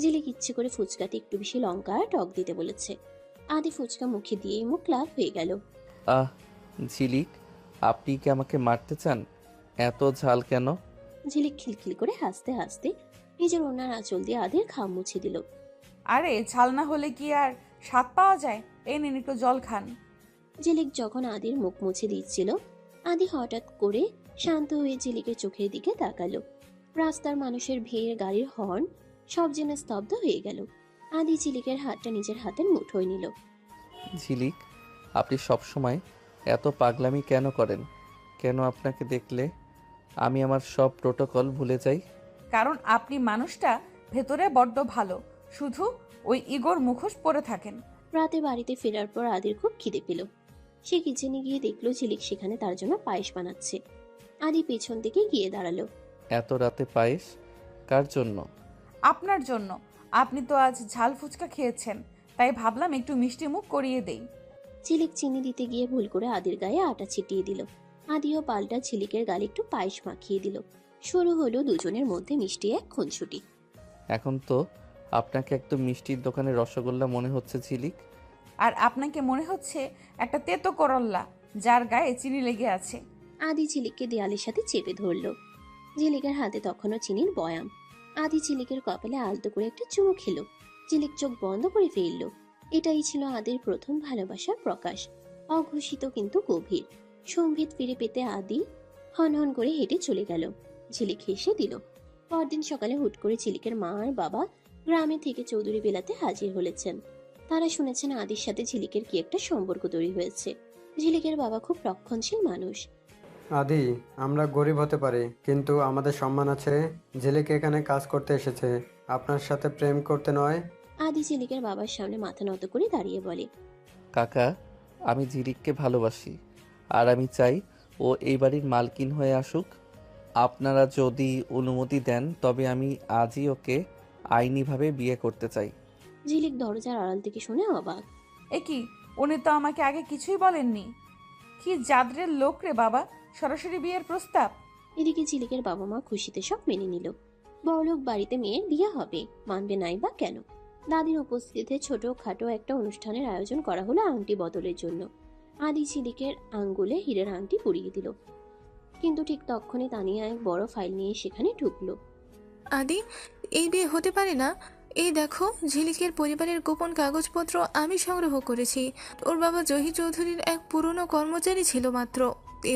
ঝিলিক ইচ্ছে করে ফুচকাতে একটু বেশি লঙ্কা আর টক দিতে বলেছে। আদি ফুচকা মুখে দিয়েই মুখ লাল হয়ে গেল। আহ ঝিলিক, আপনি কি আমাকে মারতে চান? এত ঝাল কেন? ঝিলিক খিলখিল করে হাসতে হাসতে নিজের ওনার আঁচল দিয়ে আদির ঘাম মুছে দিল। আরে ঝাল না হলে কি আর স্বাদ পাওয়া যায়? এই নিন একটু জল খান। ঝিলিক যখন আদির মুখ মুছে দিচ্ছিল, আদি হঠাৎ করে শান্ত হয়ে ঝিলিকের চোখের দিকে তাকালো। রাস্তার মানুষের ভিড়, গাড়ির হর্ন সব যেন স্তব্ধ হয়ে গেল। আদি ঝিলিকের হাতটা নিজের হাতের মুঠোয় নিল। ঝিলিক, আপনি সবসময় এত পাগলামি কেন করেন? কেন আপনাকে দেখলে আমি আমার সব প্রোটোকল ভুলে যাই? কারণ আপনি মানুষটা ভেতরে বড্ড ভালো, শুধু ওই ইগোর মুখোশ পরে থাকেন। রাতে বাড়িতে ফেরার পর আদির খুব খিদে পেল। সে কিচেনে গিয়ে দেখলো ঝিলিক সেখানে তার জন্য পায়েস বানাচ্ছে। আদি পেছন থেকে গিয়ে দাঁড়ালো। এত রাতে পায়েস কার জন্য? আপনার জন্য। আপনি তো আজ ঝাল ফুচকা খেয়েছেন, তাই ভাবলাম একটু মিষ্টি মুখ করিয়ে দেই। ঝিলিক চিনি দিতে গিয়ে ভুল করে আদির গায়ে আটা ছিটিয়ে দিল। আদিও পাল্টা ঝিলিকের গালে একটু পায়েস মাখিয়ে দিল। শুরু হলো দুজনের মধ্যে মিষ্টি এক খুনসুটি। এখন তো আপনাকে একদম মিষ্টির দোকানের রসগোল্লা মনে হচ্ছে ঝিলিক। আর আপনাকে মনে হচ্ছে একটা তেতো করল্লা, যার গায়ে চিনি লেগে আছে। আদি ঝিলিককে দেয়ালের সাথে চেপে ধরল। ঝিলিকের হাতে তখনও চিনির বয়াম। আদি ঝিলিকের কপালে আলতো করে একটা চুমু খেলো। ঝিলিক চোখ বন্ধ করে ফেলল। এটাই ছিল আদির প্রথম ভালোবাসার প্রকাশ, অঘোষিত কিন্তু গভীর। সম্বিত ফিরে পেতে আদি হনহন করে হেঁটে চলে গেল। ঝিলিক হেসে দিল। পরদিন সকালে হুট করে ঝিলিকের মা আর বাবা গ্রামে থেকে চৌধুরী বেলাতে হাজির হলেছেন। তারা শুনেছেন আদির সাথে ঝিলিকের কি একটা সম্পর্ক তৈরি হয়েছে। ঝিলিকের বাবা খুব রক্ষণশীল মানুষ। আদি, আমরা গরিব হতে পারি, কিন্তু আমাদের সম্মান আছে। ঝিলিক এখানে কাজ করতে এসেছে, আপনার সাথে প্রেম করতে নয়। আদি ঝিলিকের বাবার সামনে মাথা নত করে দাঁড়িয়ে বলে, কাকা, আমি ঝিলিককে ভালোবাসি, আর আমি চাই ও এই বাড়ির মালকিন হয়ে আসুক। আপনারা যদি অনুমতি দেন তবে আমি আজই ওকে আইনিভাবে বিয়ে করতে চাই। ঝিলিক দরজার আড়াল থেকে শুনে অবাক। এ কি, উনি তো আমাকে আগে কিছুই বলেননি। কি জাদরের লোক রে বাবা, সরাসরি বিয়ের প্রস্তাব। এদিকে ঝিলিকের বাবা মা খুশিতে সব মেনে নিল। বড়লোক বাড়িতে মেয়ের বিয়ে হবে, মানবে নাই বা কেন। দাদির উপস্থিতিতে ছোটখাটো একটা অনুষ্ঠানের আয়োজন করা হলো আংটি বদলের জন্য। আদি ঝিলিকের আঙ্গুলে হীরের আংটি পরিয়ে দিল। কিন্তু ঠিক তখনই তানিয়া এক বড় ফাইল নিয়ে সেখানে ঢুকলো। আদি, এই বিয়ে হতে পারে না। এই দেখো, ঝিলিকের পরিবারের গোপন কাগজপত্র আমি সংগ্রহ করেছি। ওর বাবা জহির চৌধুরীর এক পুরনো কর্মচারী ছিল মাত্র,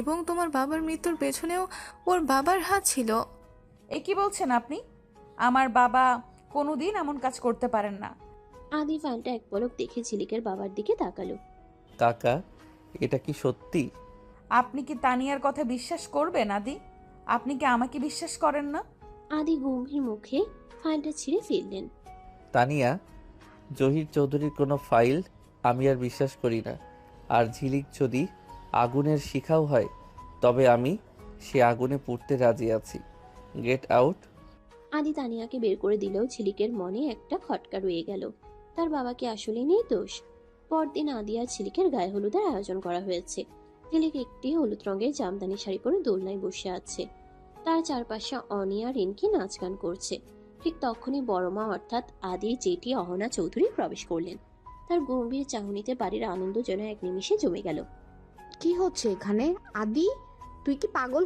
এবং তোমার বাবার মৃত্যুর পেছনেও ওর বাবার হাত ছিল। এ কি বলছেন আপনি? আমার বাবা কোনোদিন এমন কাজ করতে পারেন না। আদি ফাইলটা এক পলক দেখে ঝিলিকের বাবার দিকে তাকালো। কাকা, এটা কি সত্যি? আপনি কি তানিয়ার কথা বিশ্বাস করবেন আদি? আপনি কি আমাকে বিশ্বাস করেন না? আদি গম্ভীর মুখে ফাইলটা ছিঁড়ে ফেললেন। তানিয়া, জহির চৌধুরীর কোনো ফাইল আমি আর বিশ্বাস করি না। আর ঝিলিক যদি আগুনের শিখাও হয়, তবে আমি সে আগুনে পুড়তে রাজি আছি। Get out. আদি তানিয়াকে বের করে দিলেও ঝিলিকের মনে একটা খটকা রয়ে গেল। তার বাবাকে আসলে নির্দোষ। পরদিন আদি আর ঝিলিকের গায়ে হলুদের আয়োজন করা হয়েছে। ঝিলিক একটি হলুদ রঙের জামদানি শাড়ি পরে দোলনায় বসে আছে। তার চারপাশে অনি আর রিনকি নাচ গান করছে। ঠিক তখনই বড় মা অর্থাৎ আদি জেঠি অহনা চৌধুরী প্রবেশ করলেন। তার গম্ভীর চাহনিতে বাড়ির আনন্দ যেন এক নিমিষে জমে গেল। কি হচ্ছে এখানে? আদি, তুই কি পাগল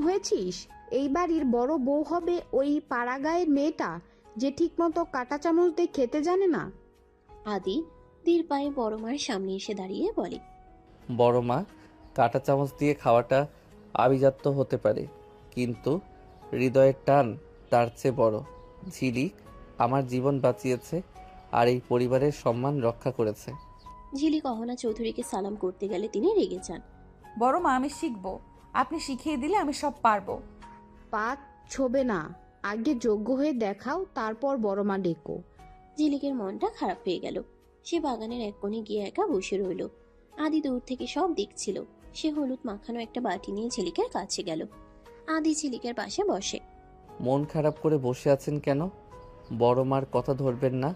হয়েছিস? এই বাড়ির বড় বউ হবে ওই পাড়াগাঁয়ের মেয়েটা, যে ঠিক মতো কাঁটা চামচ দিয়ে খেতে জানে না। আদি ধীর পায়ে বড় মায়ের সামনে এসে দাঁড়িয়ে বলে, বড় মা, কাঁটা চামচ দিয়ে খাওয়াটা আভিজাত্য হতে পারে, কিন্তু হৃদয়ের টান তার চেয়ে বড়। ঝিলিক আমার জীবন বাঁচিয়েছে আর এই পরিবারের সম্মান রক্ষা করেছে। ঝিলিক অহনা চৌধুরীকে সালাম করতে গেলে তিনি রেগে যান। বড় মা, আমি শিখবো, আপনি শিখিয়ে দিলে আমি সব পারবো। পা ছোবে না, আগে যোগ্য হয়ে দেখাও, তারপর বড় মা ডেকো। ঝিলিকের মনটা খারাপ হয়ে গেল। সে বাগানের এক কোণে গিয়ে একা বসে রইল। আদি দূর থেকে সব দেখছিল। সে হলুদ মাখানো একটা বাটি নিয়ে ঝিলিকের কাছে গেল। আদি ঝিলিকের পাশে বসে। মন খারাপ করে বসে আছেন কেন? বড় মার কথা ধরবেন না,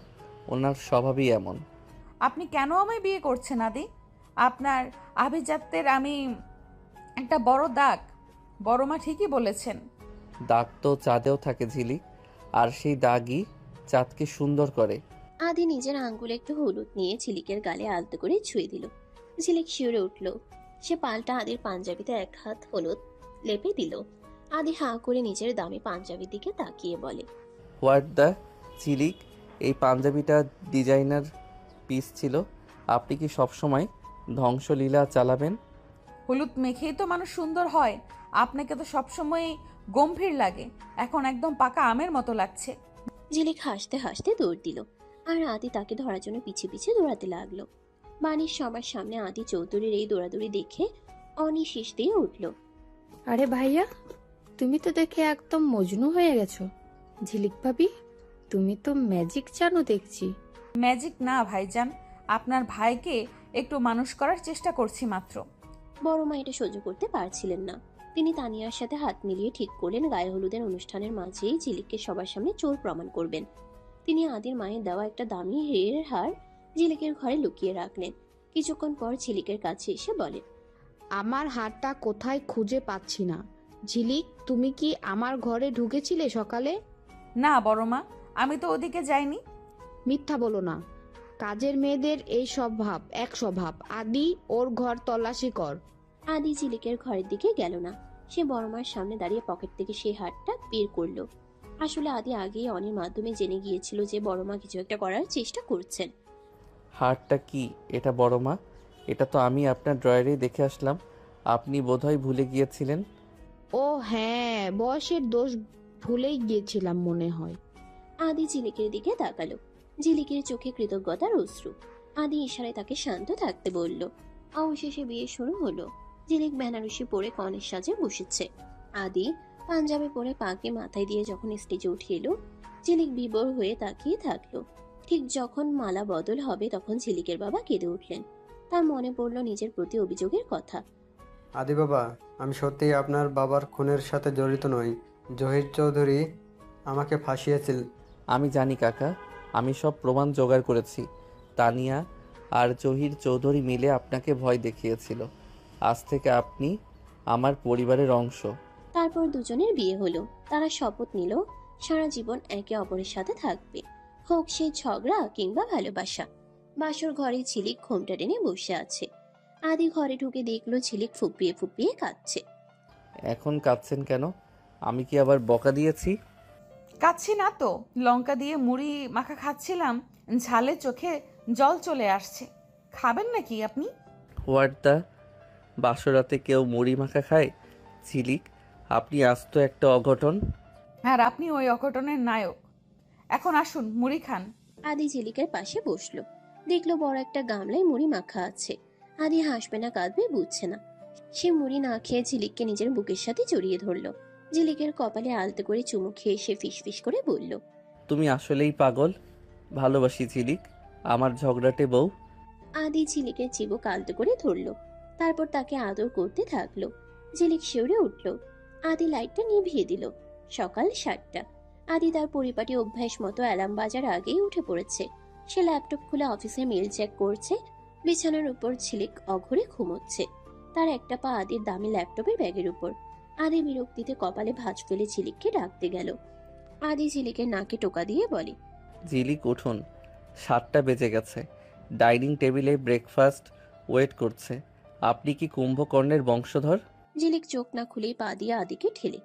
ওনার স্বভাবই এমন। আপনি কেন আমায় বিয়ে করছেন আদি? আপনার আভিজাত্যের আমি একটা বড় দাগ। বড় মা ঠিকই বলেছেন। দাগ তো চাঁদেও থাকে ঝিলিক, আর সেই দাগই চাঁদকে সুন্দর করে। আদি নিজের আঙ্গুলে একটু হলুদ নিয়ে ঝিলিকের গালে আলতো করে ছুঁয়ে দিল। ঝিলিক শিউরে উঠল। সে পাল্টা আদির পাঞ্জাবিতে এক হাত হলুদ লেপে দিল। আদি হাঁ করে নিজের দামি পাঞ্জাবির দিকে তাকিয়ে বলে, হোয়াট দ্য ঝিলিক, এই পাঞ্জাবিটা ডিজাইনার পিস ছিল। আপনি কি সবসময় ধ্বংসলীলা চালাবেন? হলুদ মেখেই তো মানুষ সুন্দর হয়। আপনাকে তো সবসময় গম্ভীর লাগে, এখন একদম পাকা আমের মতো লাগছে। ঝিলিক হাসতে হাসতে দৌড় দিল, আর আদি তাকে ধরার জন্য পিছিয়ে পিছিয়ে দৌড়াতে লাগলো। বাড়ির সবার সামনে আদি চৌধুরীর এই দৌড়াদৌড়ি দেখে অনি শীষ দিয়ে উঠল। আরে ভাইয়া, তুমি তো দেখে একদম মজনু হয়ে গেছো। ঝিলিক ভাবি, তুমি তো ম্যাজিক জানো দেখছি। ম্যাজিক না ভাইজান, আপনার ভাইকে একটু মানুষ করার চেষ্টা করছি মাত্র। বড় মা এটা সহ্য করতে পারছিলেন না। তিনি তানিয়ার সাথে হাত মিলিয়ে ঠিক করলেন গায়ে হলুদের অনুষ্ঠানের মাঝেই ঝিলিককে সবার সামনে চোর প্রমাণ করবেন। তিনি আদির মায়ের দেওয়া একটা দামি হীরের হার ঝিলিকের ঘরে লুকিয়ে রাখলেন। কিছুক্ষণ পর ঝিলিকের কাছে এসে বলেন, আমার হারটা কোথায় খুঁজে পাচ্ছি না। ঝিলিক, তুমি কি আমার ঘরে ঢুকেছিলে সকালে? না বড় মা, আমি তো ওদিকে যাইনি। মিথ্যা বলো না। কাজের মেয়েদের এই স্বভাব, এক স্বভাব। আদি, ওর ঘর তল্লাশি কর। আদি ঝিলিকের ঘরের দিকে গেল না। সে বড়মার সামনে দাঁড়িয়ে পকেট থেকে সেই হারটা বের করলো। আসলে আদি আগেই অনির মাধ্যমে জেনে গিয়েছিল যে বড়মা কিছু একটা করার চেষ্টা করছেন। হারটা কি এটা বড় মা? এটা তো আমি আপনার ড্রয়ারেই দেখে আসলাম। আপনি বোধহয় ভুলে গিয়েছিলেন। ও হ্যাঁ, বয়সের দোষ ভুলেই গিয়েছিলাম মনে হয়। আদি ঝিলিকের দিকে তাকালো। ঝিলিকের চোখে কৃতজ্ঞতার অশ্রু। আদি ইশারায় তাকে শান্ত থাকতে বলল। অবশেষে বিয়ে শুরু হলো। ঝিলিক বেনারসি পরে কনের সাজে বসেছে। আদি পাঞ্জাবি পরে পাকে মাথায় দিয়ে যখন স্টেজে উঠে এলো, ঝিলিক বিবর হয়ে তাকিয়ে থাকলো। ঠিক যখন মালা বদল হবে তখন ঝিলিকের বাবা কেঁদে উঠলেন। তার মনে পড়লো নিজের প্রতি অভিযোগের কথা। আদি বাবা, আমি সত্যিই আপনার বাবার খুনের সাথে জড়িত নই। জহির চৌধুরী আমাকে ফাঁসিয়েছিল। আমি জানি কাকা, আমি সব প্রমাণ জোগাড় করেছি। তানিয়া আর জহির চৌধুরী মিলে আপনাকে ভয় দেখিয়েছিল। আজ থেকে আপনি আমার পরিবারের অংশ। তারপর দুজনের বিয়ে হলো। তারা শপথ নিল সারা জীবন একে অপরের সাথে থাকবে, হোক সে ঝগড়া কিংবা ভালোবাসা। বাসর ঘরে ঝিলিক ঘোমটা টেনে বসে আছে। আদি ঘরে ঢুকে দেখলো ঝিলিক ফুপিয়ে ফুপিয়ে কাঁদছে। এখন কাঁদছেন কেন? আমি কি আবার বকা দিয়েছি? কাচ্ছি না তো, লঙ্কা দিয়ে মুড়ি মাখা খাচ্ছিলাম, ঝালে চোখে জল চলে আসছে। খাবেন নাকি আপনি? হোয়াট দ্য, বাসরাতে কেউ মুড়ি মাখা খায়? ঝিলিক, আপনি আস্ত একটা অঘটন। আর আপনি ওই অঘটনের নায়ক। এখন আসুন মুড়ি খান। আদি ঝিলিকের পাশে বসলো। দেখলো বড় একটা গামলায় মুড়ি মাখা আছে। আদি হাসবে না কাঁদবে বুঝছে না। সে মুড়ি না খেয়ে ঝিলিককে নিজের বুকের সাথে জড়িয়ে ধরলো। ঝিলিকের কপালে আলতো করে চুমু খেয়ে সে ফিসফিস করে বলল, তুমি আসলেই পাগল। ভালোবাসি ঝিলিক, আমার ঝগড়াটে বউ। আদি ঝিলিকের চিবুক আলতো করে ধরলো। তারপর তাকে আদর করতে থাকলো। ঝিলিক শিউরে উঠলো। আদি লাইটটা নিভিয়ে দিল। সকাল 7টা। আদি তার পরিপাটি অভ্যাস মতো অ্যালার্ম বাজার আগেই উঠে পড়েছে। সে ল্যাপটপ খুলে অফিসে মেল চেক করছে। বিছানার উপর ঝিলিক অঘরে ঘুমোচ্ছে। তার একটা পা আদির দামি ল্যাপটপের ব্যাগের উপর। আদি বিরক্তিতে কপালে ভাঁজ ফেলে ঝিলিককে ডাকতে গেল। আদি ঝিলিকের নাকে টোকা দিয়ে বলে, ঝিলিক উঠুন, 7টা বেজে গেছে। ডাইনিং টেবিলে ব্রেকফাস্ট ওয়েট করছে। আপনি কি কুম্ভকর্ণের বংশধর? ঝিলিক চোখ না খুলেই পা দিয়ে আদিকে ঠেলে,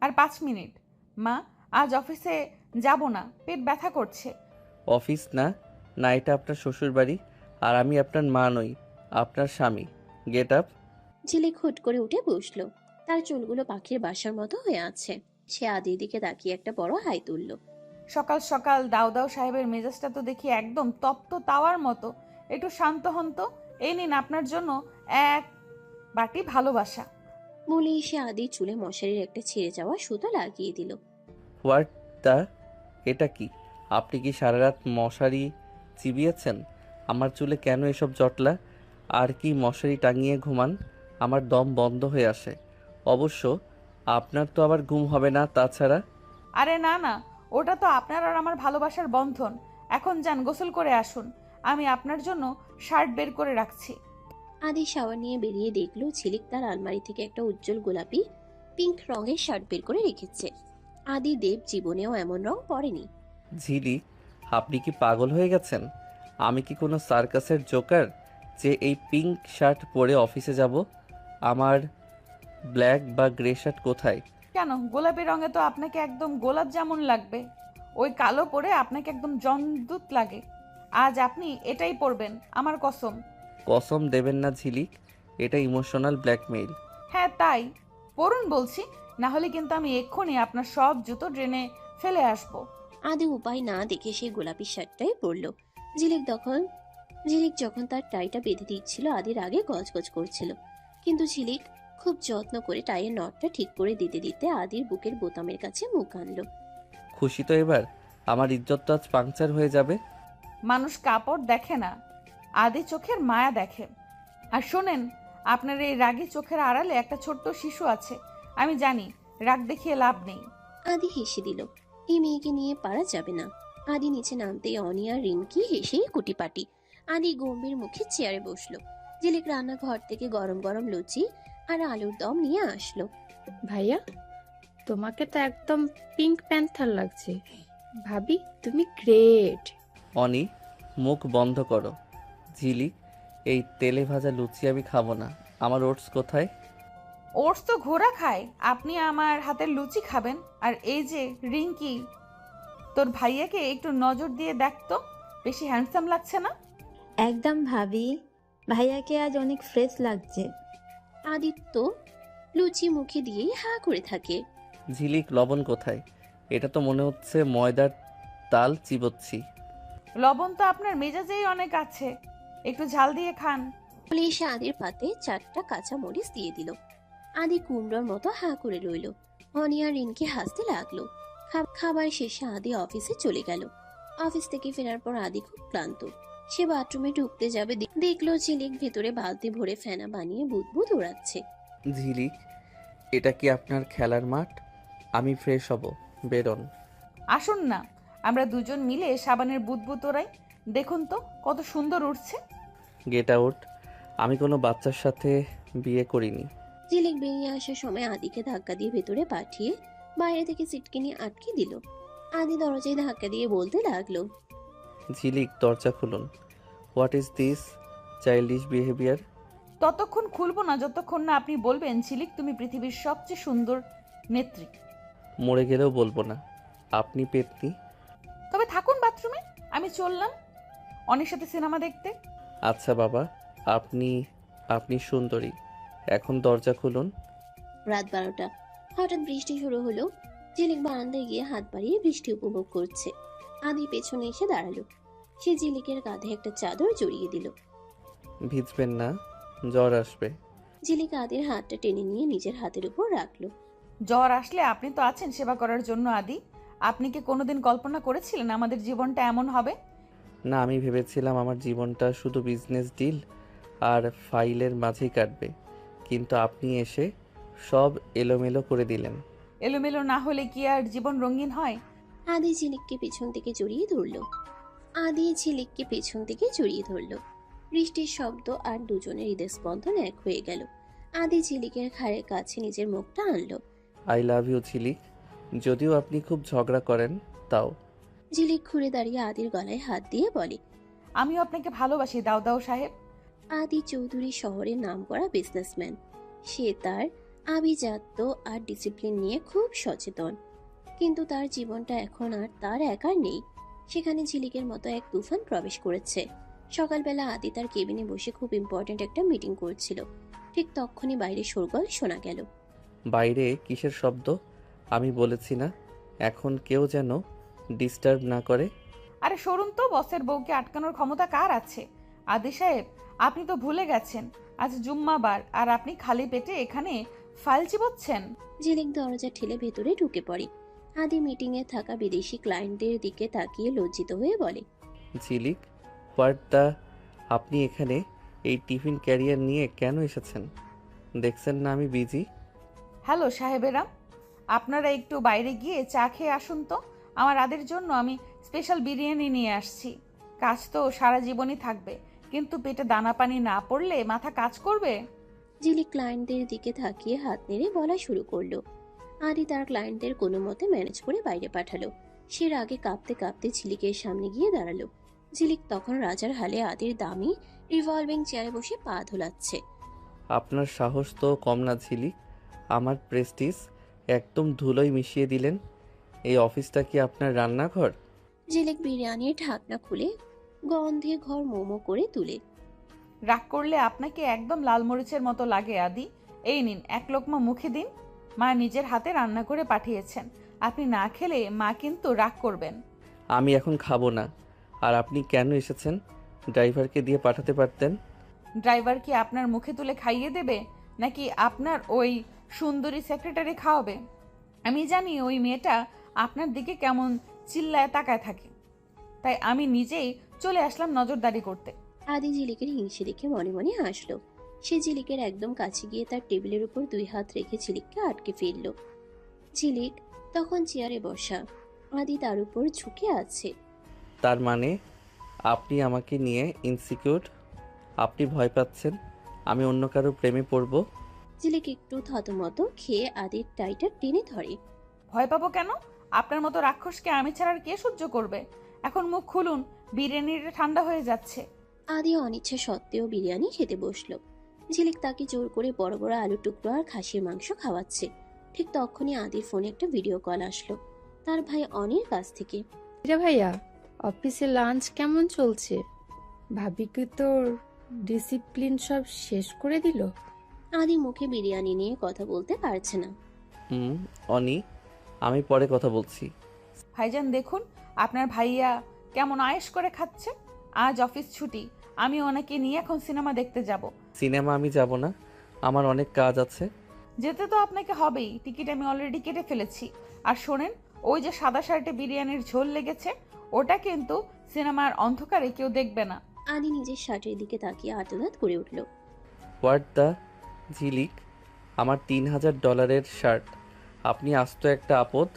আর 5 মিনিট। মা, আজ অফিসে যাব না, পেট ব্যথা করছে। অফিস না, না এটা আপনার শ্বশুর বাড়ি। আর আমি আপনার মা নই, আপনার স্বামী। Get up. ঝিলিক হুট করে উঠে বসলো। তার চুলগুলো পাখির বাসার মতো হয়ে আছে। সে আদির দিকে তাকিয়ে একটা বড় হাই তুললো। সকাল সকাল দাউদাউ সাহেবের মেজাজটা তো দেখি একদম তপ্ত তাওয়ার মতো। একটু শান্ত হন তো। এই নিন আপনার জন্য এক বাটি ভালোবাসা। বলেই সে আদির চুলে মশারির একটা ছিঁড়ে যাওয়া সুতো লাগিয়ে দিল। হোয়াট দ্য, এটা কি? আপনি কি সারা রাত মশারি চিবিয়েছেন? আমার চুলে কেন এসব জটলা? আর কি মশারি টাঙিয়ে ঘুমান? আমার দম বন্ধ হয়ে আসে। অবশ্য আপনার তো আবার ঘুম হবে না তাছাড়া। আরে না না, ওটা তো আপনার আর আমার ভালোবাসার বন্ধন। এখন যান, গোসল করে আসুন। আমি আপনার জন্য শার্ট বের করে রাখছি। আদি শাওয়ার নিয়ে বেরিয়ে দেখলো ঝিলিক তার আলমারি থেকে একটা উজ্জ্বল গোলাপি পিঙ্ক রঙের শার্ট বের করে রেখেছে। আদি দেব জীবনেও এমন রং পরেনি। ঝিলিক, আপনি কি পাগল হয়ে গেছেন? আমি কি কোনো সার্কাসের জোকার যে এই পিঙ্ক শার্ট পরে অফিসে যাব? আমার ব্ল্যাক বা গ্রে শার্ট কোথায়? কেন, গোলাপি রঙে তো আপনাকে একদম গোলাপ জামুন লাগবে। ওই কালো পরে আপনাকে একদম জমদূত লাগে। আজ আপনি এটাই পরবেন, আমার কসম। কসম দেবেন না ঝিলিক, এটা ইমোশনাল ব্ল্যাকমেইল। হ্যাঁ তাই, পরুন বলছি, না হলে কিন্তু আমি এক্ষুনি আপনার সব জুতো ড্রেনে ফেলে আসবো। আদি উপায় না দেখে সেই গোলাপি শার্টটাই পরলো। ঝিলিক যখন তার টাইটা বেঁধে দিচ্ছিল আদির আগে গজগজ করছিল, কিন্তু ঝিলিক খুব যত্ন করে টাইয়ের নটটা ঠিক করে দিতে দিতে আদির বুকের বোতামের কাছে মুখ আনলো। খুশি তো এবার? আমার ইজ্জত তো আজ পাংচার হয়ে যাবে। মানুষ কাপড় দেখে না, আদি চোখের মায়া দেখে। আর শোনেন, আপনার এই রাগী চোখের আড়ালে একটা ছোট্ট শিশু আছে। আমি জানি রাগ দেখিয়ে লাভ নেই। আদি হেসে দিল। এই মেয়েকে নিয়ে পারা যাবে না। আদি নিচে নামতেই অনিয়া রিমকি হেসেই কুটিপাটি। আদি গম্ভীর মুখে চেয়ারে বসলো। ঝিলিক রান্নাঘর থেকে গরম গরম লুচি আর আলুর দম নিয়ে আসলো। ভাইয়া, তোমাকে তো একদম পিঙ্ক প্যান্থার লাগছে। ভাবি, তুমি গ্রেট। অনি, মুখ বন্ধ করো। ঝিলিক, এই তেলে ভাজা লুচি আমি খাবো না। আমার ওটস কোথায়? ওটস তো ঘোড়া খায়, আপনি আমার হাতের লুচি খাবেন। আর এই যে রিঙ্কি, তোর ভাইয়াকে একটু নজর দিয়ে দেখ তো, বেশি হ্যান্ডসাম লাগছে না? একদম ভাবি, ভাইয়াকে আজ অনেক ফ্রেশ লাগছে। আদিত্য লুচি মুখে দিয়েই হা করে থাকে। ঝিলিক, লবণ কোথায়? এটা তো মনে হচ্ছে ময়দার তাল চিবোচ্ছি। লবণ তো আপনার মেজাজেই অনেক আছে, একটু ঝাল দিয়ে খান। বলে এসে আদির পাতে 4টা কাঁচা মরিচ দিয়ে দিল। আদি কুমড়োর মতো হা করে রইল। অনিয়া রিনকে হাসতে লাগলো। খাবার শেষে আদি অফিসে চলে গেল। অফিস থেকে ফেরার পর আদি খুব ক্লান্ত। সে বাথরুমে ঢুকতে যাবে, দেখলো ঝিলিক ভেতরে বালতি ভরে ফেনা বানিয়ে বুদবুদ উড়াচ্ছে। ঝিলিক, এটা কি আপনার খেলার মাঠ? আমি ফ্রেশ হব, বেরোন। আসুন না, আমরা দুজন মিলে সাবানের বুদবুদ ওড়াই। দেখুন তো কত সুন্দর উঠছে। Get out. আমি কোনো বাচ্চার সাথে বিয়ে করিনি। ঝিলিক বেরিয়ে আসার সময় আদিকে ধাক্কা দিয়ে ভেতরে পাঠিয়ে বাইরে থেকে সিটকিনি আটকে দিল। আদি দরজায় ধাক্কা দিয়ে বলতে লাগলো, ঝিলিক, দরজা খুলুন। What is this childish behaviour? ততক্ষণ খুলবো না যতক্ষণ না আপনি বলবেন, ঝিলিক তুমি পৃথিবীর সবচেয়ে সুন্দর নেত্রী। মরে গেলেও বলবো না। আপনি পেতনি। তবে থাকুন বাথরুমে, আমি চললাম অনেক সাথে সিনেমা দেখতে। আচ্ছা বাবা, আপনি সুন্দরী। এখন দরজা খুলুন। রাত 12টা। হঠাৎ বৃষ্টি শুরু হলো। ঝিলিক বারান্দায় গিয়ে হাত বাড়িয়ে বৃষ্টি উপভোগ করছে। আদি পেছনে এসে দাঁড়ালো। সে ঝিলিকের কাঁধে একটা চাদর জড়িয়ে দিল। ভিজবেন না, জ্বর আসবে। ঝিলিক আদির হাতটা টেনে নিয়ে নিজের হাতের উপর রাখলো। জ্বর আসলে আপনি তো আছেন সেবা করার জন্য। আদি, আপনি কি কোনোদিন কল্পনা করেছিলেন আমাদের জীবনটা এমন হবে? না, আমি ভেবেছিলাম আমার জীবনটা শুধু বিজনেস ডিল আর ফাইলের মাঝেই কাটবে, কিন্তু আপনি এসে সব এলোমেলো করে দিলেন। এলোমেলো না হলে কি আর জীবন রঙিন হয়? আদি ঝিলিককে পেছন থেকে জড়িয়ে ধরলো। বৃষ্টির শব্দ আর দুজনের হৃদস্পন্দন এক হয়ে গেল। আদি ঝিলিকের ঘাড়ের কাছে নিজের মুখটা আনলো। আই লাভ ইউ ঝিলিক, যদিও আপনি খুব ঝগড়া করেন তাও। ঝিলিক ঘুরে দাঁড়িয়ে আদির গলায় হাত দিয়ে বলে, আমিও আপনাকে ভালোবাসি দাউদাউ সাহেব। আদি চৌধুরী শহরের নামকরা বিজনেসম্যান। সে তার আভিজাত্য আর ডিসিপ্লিন নিয়ে খুব সচেতন, কিন্তু তার জীবনটা এখন আর তার একার নেই। সেখানে ঝিলিকের মতো এক তুফান প্রবেশ করেছে। সকালবেলা আদি তার কেবিনে বসে খুব ইম্পর্ট্যান্ট একটা মিটিং করছিল। ঠিক তখনই বাইরে শোরগোল শোনা গেল। বাইরে কিসের শব্দ? আমি বলেছি না এখন কেউ যেন ডিস্টার্ব না করে। আরে সরুন তো, বসের বউকে আটকানোর ক্ষমতা কার আছে? আদি সাহেব, আপনি তো ভুলে গেছেন আজ জুম্মাবার, আর আপনি খালি পেটে এখানে ফাইল চিবোচ্ছেন। ঝিলিক দরজা ঠেলে ভেতরে ঢুকে পড়ে। আদি মিটিংয়ে থাকা বিদেশি ক্লায়েন্টদের দিকে তাকিয়ে লজ্জিত হয়ে বলে, ঝিলিক, হোয়াট দ্য, আপনি এখানে এই টিফিন ক্যারিয়ার নিয়ে কেন এসেছেন? দেখছেন না আমি বিজি। হ্যালো সাহেবেরা, আপনারা একটু বাইরে গিয়ে চা খেয়ে আসুন তো। আমার আদের জন্য আমি স্পেশাল বিরিয়ানি নিয়ে আসছি। কাজ তো সারা জীবনই থাকবে, কিন্তু পেটে দানা পানি না পড়লে মাথা কাজ করবে? ঝিলিক ক্লায়েন্টদের দিকে তাকিয়ে হাত নেড়ে বলা শুরু করলো। আদি তার ক্লায়েন্টদের কোনো মতে ম্যানেজ করে বাইরে পাঠালো। সে রাগে কাঁপতে কাঁপতে ঝিলিকের সামনে গিয়ে দাঁড়ালো। ঝিলিক তখন রাজার হালে আদির দামি রিভলভিং চেয়ারে বসে পা ধোলাচ্ছে। আপনার সাহস তো কম না ঝিলিক, আমার প্রেস্টিজ একদম ধুলোয় মিশিয়ে দিলেন। এই অফিসটা কি আপনার রান্নাঘর? ঝিলিক বিরিয়ানির ঢাকনা খুলে গন্ধে ঘর মোমো করে তুলে। রাগ করলে আপনাকে একদম লাল মরিচের মতো লাগে আদি। এই নিন, এক লোকমা মুখে দিন। মা নিজের হাতে রান্না করে পাঠিয়েছেন, আপনি না খেলে মা কিন্তু রাগ করবেন। আমি এখন খাবো না। আর আপনি কেন এসেছেন? ড্রাইভারকে দিয়ে পাঠাতে পারতেন। ড্রাইভার কি আপনার মুখে তুলে খাইয়ে দেবে, নাকি আপনার ওই সুন্দরী সেক্রেটারি খাওয়াবে? আমি জানি ওই মেয়েটা আপনার দিকে কেমন চিল্লায় তাকায় থাকে, তাই আমি নিজেই চলে আসলাম নজরদারি করতে। আদি ঝিলিকের হিংসে দেখে মনে মনে হাসলো। সে ঝিলিকের একদম কাছে গিয়ে তার টেবিলের উপর 2 হাত রেখে ঝিলিককে আটকে ফেলল। ঝিলিক তখন চেয়ারে বসা, আদি তার উপর ঝুঁকে আছে। তার মানে আপনি আমাকে নিয়ে ইনসিকিউর? আপনি ভয় পাচ্ছেন আমি অন্য কারো প্রেমে পড়ব? ঝিলিক একটু থতমত খেয়ে আদির টাইটা টেনে ধরে। ভয় পাবো কেন? আপনার মতো রাক্ষসকে আমি ছাড়া আর কে সহ্য করবে? এখন মুখ খুলুন, বিরিয়ানিটা ঠান্ডা হয়ে যাচ্ছে। আদি অনিচ্ছা সত্ত্বেও বিরিয়ানি খেতে বসলো। ঝিলিক তাকে জোর করে বড় বড় আলুর টুকরো আর খাসির মাংস খাওয়াচ্ছে। ঠিক তখনই আদির ফোনে একটা ভিডিও কল আসলো তার ভাই অনির কাছ থেকে। রে ভাইয়া, অফিসে লাঞ্চ কেমন চলছে? ভাবি কি তোর ডিসিপ্লিন সব শেষ করে দিল? আদি মুখে বিরিয়ানি নিয়ে কথা বলতে পারছে না। অনি, আমি পরে কথা বলছি। ভাইজান দেখুন আপনার ভাইয়া কেমন আয়েশ করে খাচ্ছে। আজ অফিস ছুটি, আমি ওনাকে নিয়ে এখন সিনেমা দেখতে যাব। সিনেমা আমি যাব না, আমার অনেক কাজ আছে। যেতে তো আপনাকে হবেই, টিকিট আমি অলরেডি কেটে ফেলেছি। আর শোনেন, ওই যে সাদা শার্টে বিরিয়ানির ঝোল লেগেছে, ওটা কিন্তু সিনেমার অন্ধকারে কেউ দেখবে না। আদি নিজের শার্টের দিকে তাকিয়ে আর্তনাদ করে উঠল। হোয়াট দ্য ঝিলিক, আমার $3000 শার্ট, আপনি আস্ত একটা আপদ।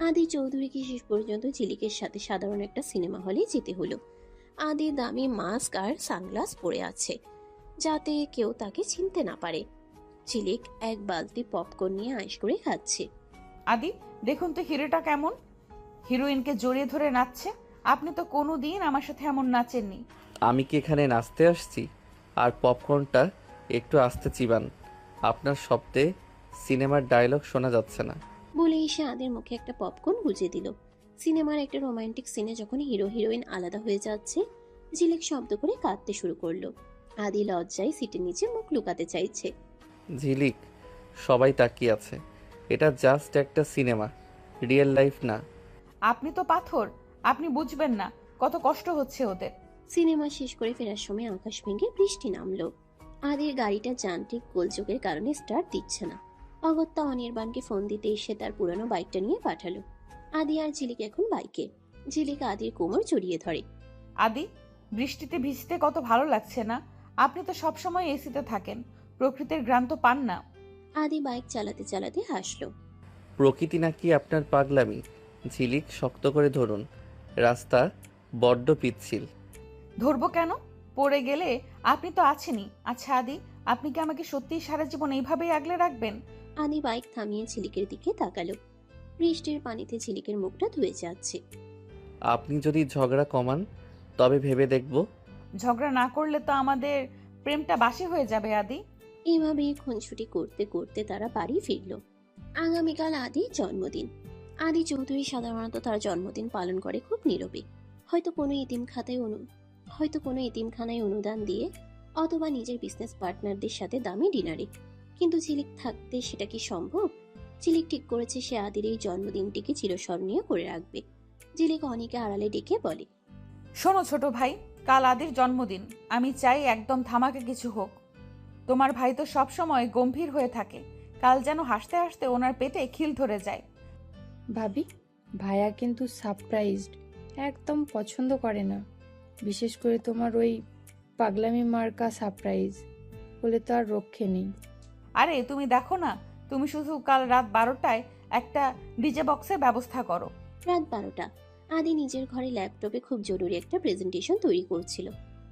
আদি চৌধুরীকে শেষ পর্যন্ত ঝিলিকের সাথে সাধারণ একটা সিনেমা হলে যেতে হলো। আদি দামি মাস্ক আর সানগ্লাস পরে আছে যাতে কেউ তাকে চিনতে না পারে। ঝিলিক এক বালতি পপকর্ন নিয়ে আয়েশ করে খাচ্ছে। আদি দেখুন তো হিরোটা কেমন, হিরোইনকে জড়িয়ে ধরে নাচছে। আপনি তো কোনো দিন আমার সাথে এমন নাচেননি। আমি কি এখানে নাচতে আসছি? আর পপকর্নটা একটু আস্তে চিবান, আপনার শব্দে সিনেমার ডায়লগ শোনা যাচ্ছে না। বলে এসে আদির মুখে একটা পপকর্ন গুজে দিল। সিনেমার একটা রোমান্টিক সিনে যখন হিরো হিরোইন আলাদা হয়ে যাচ্ছে, ঝিলিক শব্দ করে কাঁদতে শুরু করলো। আদি লজ্জায় সিটের নিচে মুখ লুকাতে চাইছে। ঝিলিক, সবাই তাকিয়ে আছে, এটা জাস্ট একটা সিনেমা, রিয়েল লাইফ না। আপনি তো পাথর, আপনি বুঝবেন না কত কষ্ট হচ্ছে ওদের। সিনেমা শেষ করে ফেরার সময় আকাশ ভেঙে বৃষ্টি নামলো। আদির গাড়িটা যান্ত্রিক গোলযোগের কারণে স্টার্ট দিচ্ছে না। অগত্যা অনির্বাণকে ফোন দিতে এসে তার পুরানো বাইকটা নিয়ে পাঠালো। আদি আর ঝিলিক এখন বাইকে। ঝিলিক আদির কোমর জড়িয়ে ধরে। আদি, বৃষ্টিতে ভিজতে কত ভালো লাগছে না? আপনি তো সবসময় এসিতে থাকেন, প্রকৃতির ঘ্রাণ তো পান না। আদি বাইক চালাতে চালাতে হাসলো। প্রকৃতি নাকি আপনার পাগলামি? ঝিলিক, শক্ত করে ধরুন, রাস্তা বড্ড পিচ্ছিল। ধরবো কেন? পড়ে গেলে আপনি তো আছেনই। আচ্ছা আদি, আপনি কি আমাকে সত্যিই সারা জীবন এইভাবেই আগলে রাখবেন? আদি বাইক থামিয়ে ঝিলিকের দিকে তাকালো। বৃষ্টির পানিতে ঝিলিকের মুখটা ধুয়ে যাচ্ছে। আপনি যদি ঝগড়া কমান তবে ভেবে দেখব। ঝগড়া না করলে তো আমাদের প্রেমটা বাসি হয়ে যাবে আদি। এভাবেই খুনসুটি করতে করতে তারা বাড়ি ফিরল। আগামীকাল আদির জন্মদিন। আদি চৌধুরী সাধারণত তার জন্মদিন পালন করে খুব নীরবে। হয়তো কোনো এতিমখানায় অনুদান দিয়ে, অথবা নিজের বিজনেস পার্টনারদের সাথে দামি ডিনারে। কিন্তু ঝিলিক থাকতে সেটা কি সম্ভব? ঝিলিক ঠিক করেছে সে আদির এই জন্মদিনটিকে চিরস্মরণীয় করে রাখবে। ঝিলিক অনিকে আড়ালে ডেকে বলে, শোনো ছোট ভাই, কাল আদির জন্মদিন, আমি চাই একদম ধামাকা কিছু হোক। তোমার ভাই তো সবসময় গম্ভীর হয়ে থাকে, কাল যেন হাসতে হাসতে ওনার পেটে খিল ধরে যায়। ভাবি, ভাইয়া কিন্তু সারপ্রাইজড একদম পছন্দ করে না, বিশেষ করে তোমার ওই পাগলামি মার্কা সারপ্রাইজ বলে তো আর রক্ষে নেই। আরে তুমি দেখো না, তুমি শুধু কাল রাত 12টায় একটা ডিজে বক্সের ব্যবস্থা করো। রাত 12টা। আদি নিজের ঘরে ল্যাপটপে খুব জরুরি একটা প্রেজেন্টেশন তৈরি করছিল।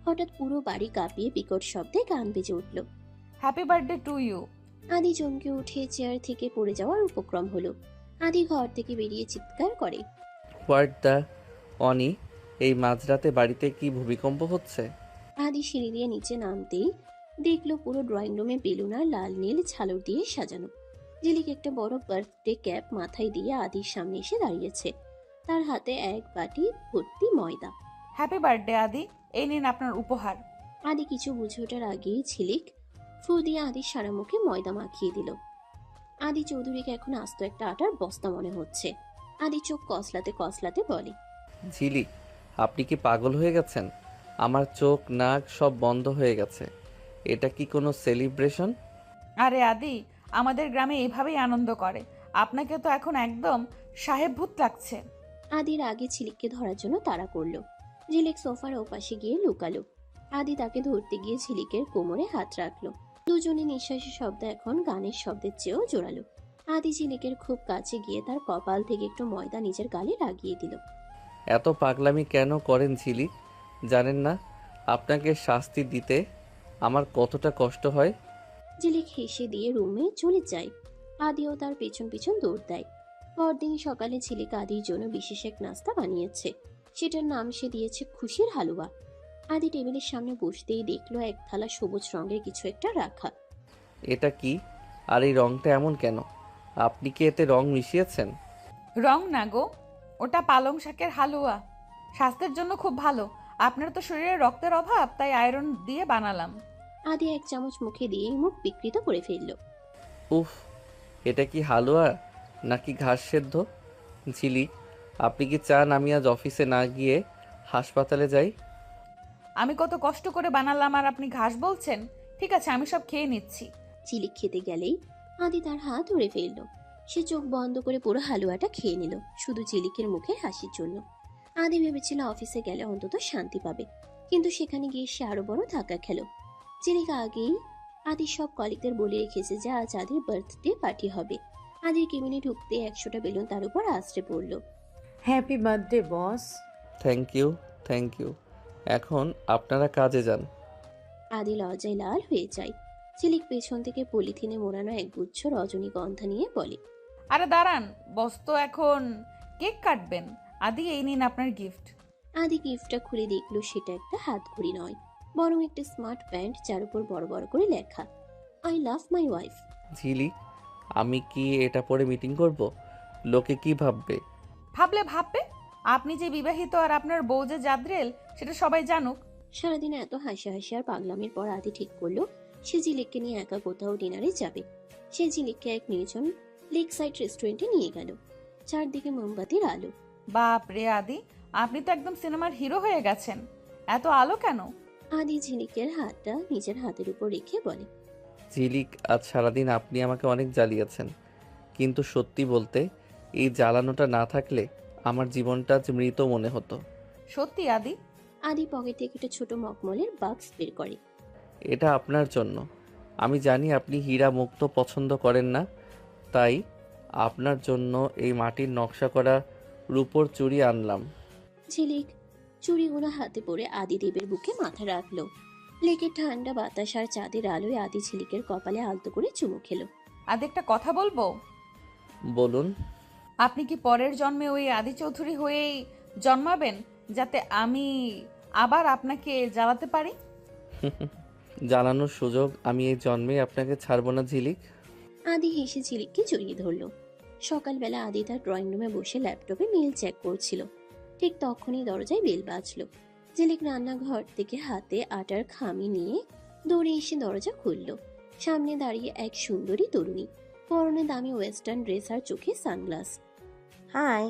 হঠাৎ পুরো বাড়ি কাঁপিয়ে বিকট শব্দে গান বেজে উঠল। Happy birthday to you. আদি চমকে উঠে চেয়ার থেকে পড়ে যাওয়ার উপক্রম হলো। আদি ঘর থেকে বেরিয়ে চিৎকার করে, হোয়াট দ্য অনি, এই মাঝরাতে বাড়িতে কি ভূমিকম্প হচ্ছে? আদি সিঁড়ি দিয়ে নিচে নামতেই দেখলো পুরো ড্রয়িং রুমে বেলুন আর লাল নীল ঝালর দিয়ে সাজানো। ঝিলিক একটা বড় বার্থডে ক্যাপ মাথায় দিয়ে আদির সামনে এসে দাঁড়িয়েছে। তার হাতে এক বাটি ভর্তি ময়দা। হ্যাপি বার্থডে আদি, এই নিন আপনার উপহার। আদি কিছু বুঝে ওঠার আগেই ঝিলিক ফু দিয়ে আদির সারা মুখে ময়দা মাখিয়ে দিল। আদি চৌধুরীকে এখন আস্ত একটা আটার বস্তা মনে হচ্ছে। আদি চোখ কসলাতে কসলাতে বলে, ঝিলিক, আপনি কি পাগল হয়ে গেছেন? আমার চোখ নাক সব বন্ধ হয়ে গেছে। এটা কি কোনো সেলিব্রেশন? আরে আদি, আমাদের গ্রামে এইভাবেই আনন্দ করে। আপনাকে তো এখন একদম সাহেব ভূত লাগছে। আদির আগে ঝিলিককে ধরার জন্য তাড়া করলো। ঝিলিক সোফার ওপাশে গিয়ে লুকালো। আদি তাকে ধরতে গিয়ে ঝিলিকের কোমরে হাত রাখলো। দুজনে নিঃশ্বাসের শব্দ এখন গানের শব্দের চেয়েও জোরালো। আদি ঝিলিকের খুব কাছে গিয়ে তার কপাল থেকে একটু ময়দা নিজের গালে লাগিয়ে দিল। এত পাগলামি কেন করেন ঝিলিক? জানেন না আপনাকে শাস্তি দিতে আমার কতটা কষ্ট হয়? ঝিলিক হেসে দিয়ে রুমে চলে যায়। আদিও তার পেছন পেছন দৌড় দেয়। পরদিন সকালে ঝিলিক আদির জন্য বিশেষ এক নাস্তা বানিয়েছে। সেটার নাম সে দিয়েছে খুশির হালুয়া। আদি টেবিলের সামনে বসতেই দেখলো এক থালা সবুজ রঙের কিছু একটা রাখা। এটা কি? আর এই রংটা এমন কেন? আপনি কি এতে রং মিশিয়েছেন? রং না গো, ওটা পালং শাকের হালুয়া। স্বাস্থ্যের জন্য খুব ভালো। আপনার তো শরীরে রক্তের অভাব, তাই আয়রন দিয়ে বানালাম। আদি এক চামচ মুখে দিয়ে মুখ বিকৃত করে ফেলল। উফ, এটা কি হালুয়া নাকি ঘাস সেদ্ধ? ঝিলিক, আপনি কি চান আমি আজ অফিসে না গিয়ে হাসপাতালে যাই? আমি কত কষ্ট করে বানালাম আর আপনি ঘাস বলছেন? ঠিক আছে, আমি সব খেয়ে নিচ্ছি। ঝিলিক খেতে গেলেই আদি তার হাত ধরে ফেলল। সে চোখ বন্ধ করে পুরো হালুয়াটা খেয়ে নিল, শুধু ঝিলিকের মুখে হাসির জন্য। আদি ভেবেছিল অফিসে গেলে অন্তত শান্তি পাবে, কিন্তু সেখানে গিয়ে সে আরো বড় ধাক্কা খেল। ঝিলিক আগেই আদির সব কলিগদের বলে রেখেছে যে আজ আদির বার্থডে পার্টি হবে। আদির কেবিনে ঢুকতে 100টা বেলুন তার উপর আছড়ে পড়ল। Happy birthday boss. Thank you, thank you. এখন আপনারা কাজে যান। আদি লজ্জায় লাল হয়ে যায়। ঝিলিক পেছন থেকে পলিথিনে মোড়ানো এক গুচ্ছ রজনীগন্ধা নিয়ে বলে, আরে দাঁড়ান, বস তো এখন কেক কাটবেন। আদি, এই নিন আপনার গিফট। আদি গিফটটা খুলে দেখলো সেটা একটা হাতঘড়ি নয়, বরং একটা স্মার্ট ব্যান্ড, যার উপর বড় বড় করে লেখা আই লাভ মাই ওয়াইফ। ঝিলিক, আমি কি এটা পরে মিটিং করব? লোকে কি ভাববে? ভাববে। আপনি যে বিবাহিত আর আপনার বউ যে জাদ্রেল, সেটা সবাই জানুক। সারাদিন এত হাসি হাসি আর পাগলামির পর আদি ঠিক করলো সে ঝিলিককে নিয়ে একা কোথাও ডিনারে যাবে। সে ঝিলিককে এক নির্জন লেক সাইড রেস্টুরেন্টে নিয়ে গেল। চারদিকে মোমবাতির আলো। বাপ রে আদি, আপনি তো একদম সিনেমার হিরো হয়ে গেছেন। এত আলো কেন? আদি ঝিলিকের হাতটা নিজের হাতের উপর রেখে বলে, ঝিলিক, আজ সারাদিন আপনি আমাকে অনেক জ্বালিয়েছেন, কিন্তু সত্যি বলতে এই জ্বালানোটা না থাকলে আমার জীবনটা আজ মৃত মনে হতো। সত্যি আদি? আদি পকেট থেকে একটা ছোট মখমলের বাক্স বের করে। এটা আপনার জন্য। আমি জানি আপনি হীরা মুক্ত পছন্দ করেন না, তাই আপনার জন্য এই মাটির নকশা করা রূপোর চুড়ি আনলাম। ঝিলিক চুড়িগুলো হাতে পরে আদি দেবের বুকে মাথা রাখলো। লেকের ঠান্ডা বাতাস আর চাঁদের আলোয় আদি ঝিলিকের কপালে আলতো করে চুমু খেলো। আদি, একটা কথা বলবো? বলুন। আপনি কি পরের জন্মে ওই আদি চৌধুরী হয়েই জন্মাবেন, যাতে আমি আবার আপনাকে জ্বালাতে পারি? জানানোর সুযোগ আমি এই জন্মে আপনাকে ছাড়বো না ঝিলিক। আদি হেসে ঝিলিককে জড়িয়ে ধরলো। সকালবেলা আদি তার ড্রয়িং রুমে বসে ল্যাপটপে মেল চেক করছিল। ঠিক তখনই দরজায় বেল বাজলো। ঝিলিক রান্নাঘর থেকে হাতে আটার খামি নিয়ে দৌড়ে এসে দরজা খুলল। সামনে দাঁড়িয়ে এক সুন্দরী তরুণী, পরনে দামি ওয়েস্টার্ন ড্রেস আর চোখে সানগ্লাস। হাই,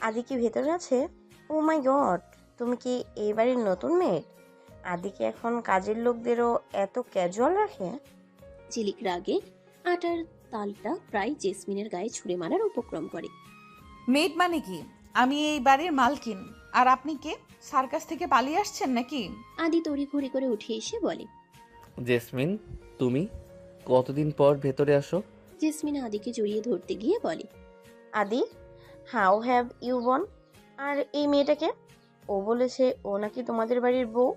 আদি কি ভেতরে আছে? ও মাই গড, তুমি কি এই বাড়ির নতুন মেয়ে? আদি কি এখন কাজের লোকদেরও এত ক্যাজুয়াল রাখে? ঝিলিক রাগে আটার তালটা প্রায় জেসমিনের গায়ে ছুঁড়ে মারার উপক্রম করে। মেড মানে কি? আমি এই বাড়ির মালকিন। আর আপনি কে? সার্কাস থেকে পালিয়ে আসছেন নাকি? আদি তড়িঘড়ি করে উঠে এসে বলে, জেসমিন, তুমি কতদিন পর ভেতরে আসো? জেসমিন আদিকে জড়িয়ে ধরতে গিয়ে বলে, আদি, হাউ হ্যাভ ইউ বন? আর এই মেয়েটাকে? ও বলেছে ও নাকি তোমাদের বাড়ির বউ।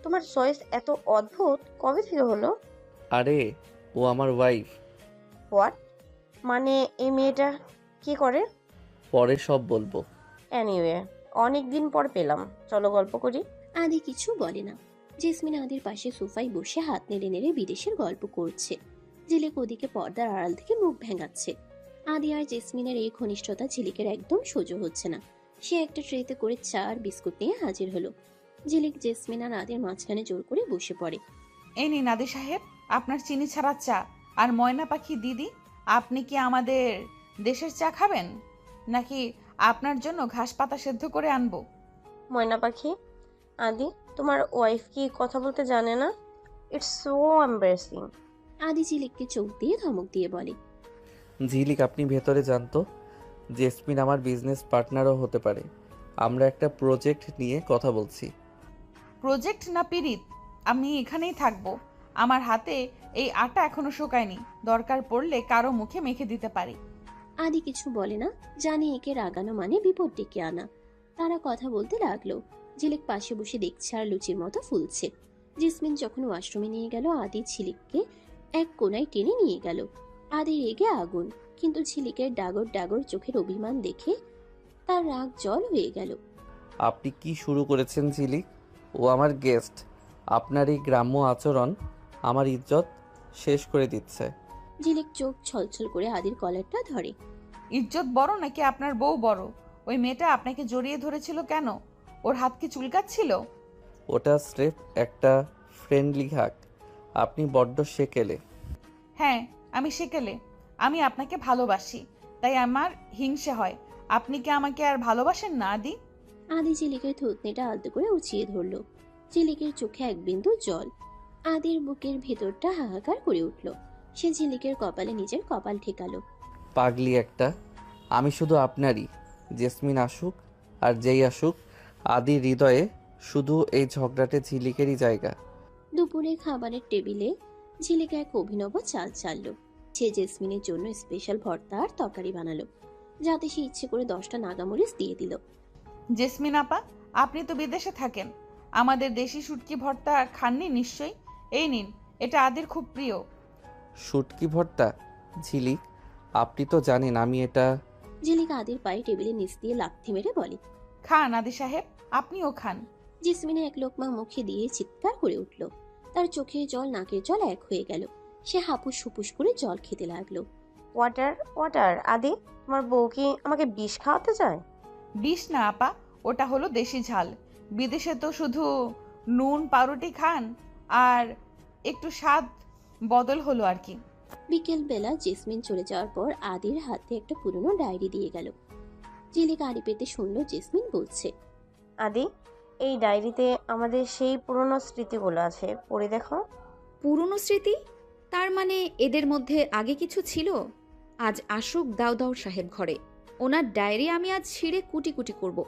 তোমার চয়েস এত অদ্ভুত, কবে থেকে হলো? আরে, ও আমার ওয়াইফ। হোয়াট? মানে এই মেয়েটা কি করে? পরে সব বলবো। এনিওয়ে, অনেক দিন পর পেলাম, চলো গল্প করি। আদি কিছু বলে না। জেসমিন আদির পাশে সোফায় বসে হাত নেড়ে নেড়ে বিদেশের গল্প করছে। ঝিলিক ওদিকে পর্দার আড়াল থেকে মুখ ভেঙাচ্ছে। আদি আর জেসমিনের এই ঘনিষ্ঠতা ঝিলিকের একদম সহ্য হচ্ছে না। সে একটা ট্রেতে করে চা আর বিস্কুট নিয়ে হাজির হলো। ঝিলিক জেসমিন আর আদির মাঝখানে জোর করে বসে পড়ে। এই নিন আদি সাহেব, আপনার চিনি ছাড়া চা। আর ময়না পাখি দিদি, আপনি কি আমাদের দেশের চা খাবেন, নাকি আপনার জন্য ঘাস পাতা সেদ্ধ করে আনবো? ময়না পাখি, আদি তোমার ওয়াইফ কি কথা বলতে জানে না? It's so embarrassing. আদি ঝিলিককে চোখ দিয়ে ধমক দিয়ে বলে, ঝিলিক, আপনি ভেতরে যান তো। জেসমিন আমার বিজনেস পার্টনারও হতে পারে। আমরা একটা প্রজেক্ট নিয়ে কথা বলছি। প্রজেক্ট না পিরিত? আমি এখানেই থাকবো। আমার হাতে এই আটা এখনো শুকায়নি, দরকার পড়লে কারো মুখে মেখে দিতে পারি। আদি কিছু বলে না, জানে একে রাগানো মানে বিপদ ডেকে আনা। তারা কথা বলতে লাগলো। ঝিলিক পাশে বসে দেখছে আর লুচির মতো ফুলছে। জেসমিন যখন ওয়াশরুমে নিয়ে গেল, আদি ঝিলিককে এক কোনায় টেনে নিয়ে গেল। আদি রেগে আগুন, কিন্তু ঝিলিকের ডাগর ডাগর চোখের অভিমান দেখে তার রাগ জল হয়ে গেল। আপনি কি শুরু করেছেন ঝিলিক? ও আমার গেস্ট। আপনার এই গ্রাম্য আচরণ আমার ইজ্জত শেষ করে দিচ্ছে। ঝিলিক চোখ ছলছল করে আদির কলারটা ধরে। ইজ্জত বড় নাকি আপনার বউ বড়? ওই মেয়েটা আপনাকে জড়িয়ে ধরেছিল কেন? ওর হাত কি চুলকাচ্ছিল? ওটা স্রেফ একটা ফ্রেন্ডলি হাক। আপনি বড্ড সেকেলে। হ্যাঁ, আমি সেকেলে। আমি আপনাকে ভালোবাসি, তাই আমার হিংসে হয়। আপনি কি আমাকে আর ভালোবাসেন না আদি? আদি ঝিলিকের থুতনিটা আলতো করে উঁচিয়ে ধরল। ঝিলিকের চোখে এক বিন্দু জল। আদির বুকের ভেতরটা হাহাকার করে উঠল। সে ঝিলিকের কপালে নিজের কপাল ঠেকালো। পাগলি একটা। আমি শুধু আপনারই। জেসমিন আসুক আর যেই আসুক, আদির হৃদয়ে শুধু এই ঝগড়াটে ঝিলিকেরই জায়গা। দুপুরে খাবারের টেবিলে ঝিলিক এক অভিনব চাল চাললো। সে জেসমিনের জন্য স্পেশাল ভর্তা আর তরকারি বানালো, যাতে সে ইচ্ছে করে 10টা নাগামরিচ দিয়ে দিল। জেসমিন আপা, আপনি তো বিদেশে থাকেন, আমাদের দেশি শুটকি ভর্তা খাননি নিশ্চয়ই? এই নিন, এটা আদির খুব প্রিয়। শুটকি ভর্তা? ঝিলিক, আপনি তো জানেন আমি এটা। ঝিলিক আদির পায়ে টেবিলে নিচ দিয়ে লাথি মেরে বলে, খান আদি সাহেব, আপনিও খান। জেসমিনে এক লোকমা মুখে দিয়ে চিৎকার করে উঠল। তার চোখের জল নাকের জল এক হয়ে গেল। সে হাপুস হুপুস করে জল খেতে লাগলো। Water water. আদি, তোমার বউ কি আমাকে বিষ খাওয়াতে চায়? বিষ না আপা, ওটা হলো দেশি ঝাল। বিদেশে তো শুধু নুন পাউরুটি খান, আর একটু স্বাদ বদল হলো আর কি। বিকেল বেলা জেসমিন চলে যাওয়ার পর আদির হাতে একটা পুরনো ডায়েরি দিয়ে গেল। ঝিলিক আড়ি পেতে শুনলো জেসমিন বলছে, আদি, এই ডায়েরিতে আমাদের সেই পুরনো স্মৃতিগুলো আছে, পড়ে দেখো। পুরনো স্মৃতি? তার মানে এদের মধ্যে আগে কিছু ছিল? আজ আসুক দাউদাউ সাহেব ঘরে, ওনার ডায়েরি আমি আজ ছিঁড়ে কুটি কুটি করব।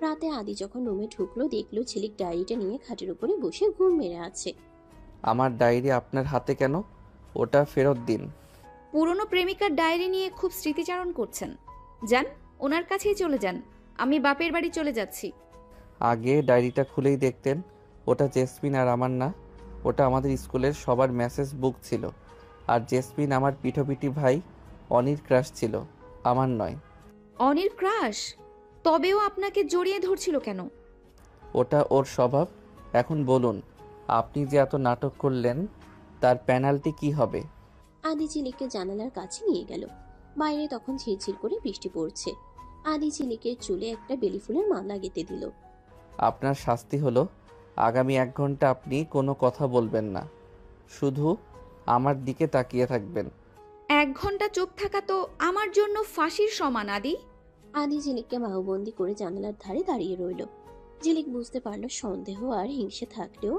রাতে আদি যখন রুমে ঢুকলো, দেখলো ঝিলিক ডায়েরিটা নিয়ে খাটের উপরে বসে ঘুম মেরে আছে। আমার ডায়েরি আপনার হাতে কেন? ওটা ফেরত দিন। পুরনো প্রেমিকার ডায়েরি নিয়ে খুব স্মৃতিচারণ করছেন। যান, ওনার কাছেই চলে যান, আমি বাপের বাড়ি চলে যাচ্ছি। আগে ডায়েরিটা খুলেই দেখতেন। ওটা জেসমিন আর আমার না, ওটা আমাদের স্কুলের সবার মেসেজ বুক ছিল। আর জেসমিন আমার পিঠোপিঠি ভাই অনির ক্রাশ ছিল, আমার নয়। অনির ক্রাশ? তবেও আপনাকে জড়িয়ে ধরছিল কেন? ওটা ওর স্বভাব। এখন বলুন, আপনি যে এত নাটক করলেন তার পেনাল্টি কি হবে? আদি ঝিলিককে জানালার কাছে নিয়ে গেল। বাইরে তখন ঝিরঝির করে বৃষ্টি পড়ছে। আদি ঝিলিকের চুলে একটা বেলি ফুলের মালা গেঁথে দিল। আপনার শাস্তি হলো আগামী 1 ঘন্টা আপনি কোনো কথা বলবেন না, শুধু আমার দিকে তাকিয়ে থাকবেন। 1 ঘন্টা চুপ থাকা তো আমার জন্য ফাঁসির সমান আদি। আদি ঝিলিককে বাহুবন্দি করে জানালার ধারে দাঁড়িয়ে রইল। ঝিলিক বুঝতে পারল সন্দেহ আর হিংসে থাকলেও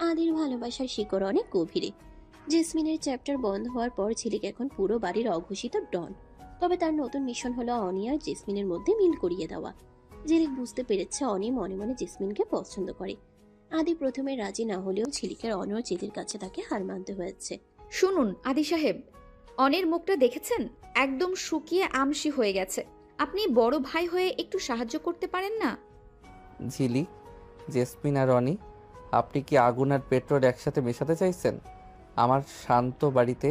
আদির ভালোবাসার শিকড় অনেক গভীরে। জেসমিনের চ্যাপ্টার বন্ধ হওয়ার পর ঝিলিক এখন পুরো বাড়ির অঘোষিত ডন। তবে তার নতুন মিশন হলো অনি আর জেসমিনের মধ্যে মিল করিয়ে দেওয়া। ঝিলিক বুঝতে পেরেছে অনি মনে মনে জেসমিনকে পছন্দ করে। আদি প্রথমে রাজি না হলেও ঝিলিকের অনর জেদের কাছে তাকে হার মানতে হয়েছে। শুনুন আদি সাহেব, অনির মুখটা দেখেছেন? একদম শুকিয়ে আমসি হয়ে গেছে। আপনি বড় ভাই হয়ে একটু সাহায্য করতে পারেন না? ঝিলিক, জেসমিন আর অনি, আপনি কি আগুন আর পেট্রোল একসাথে মেশাতে চাইছেন? আমার শান্ত বাড়িতে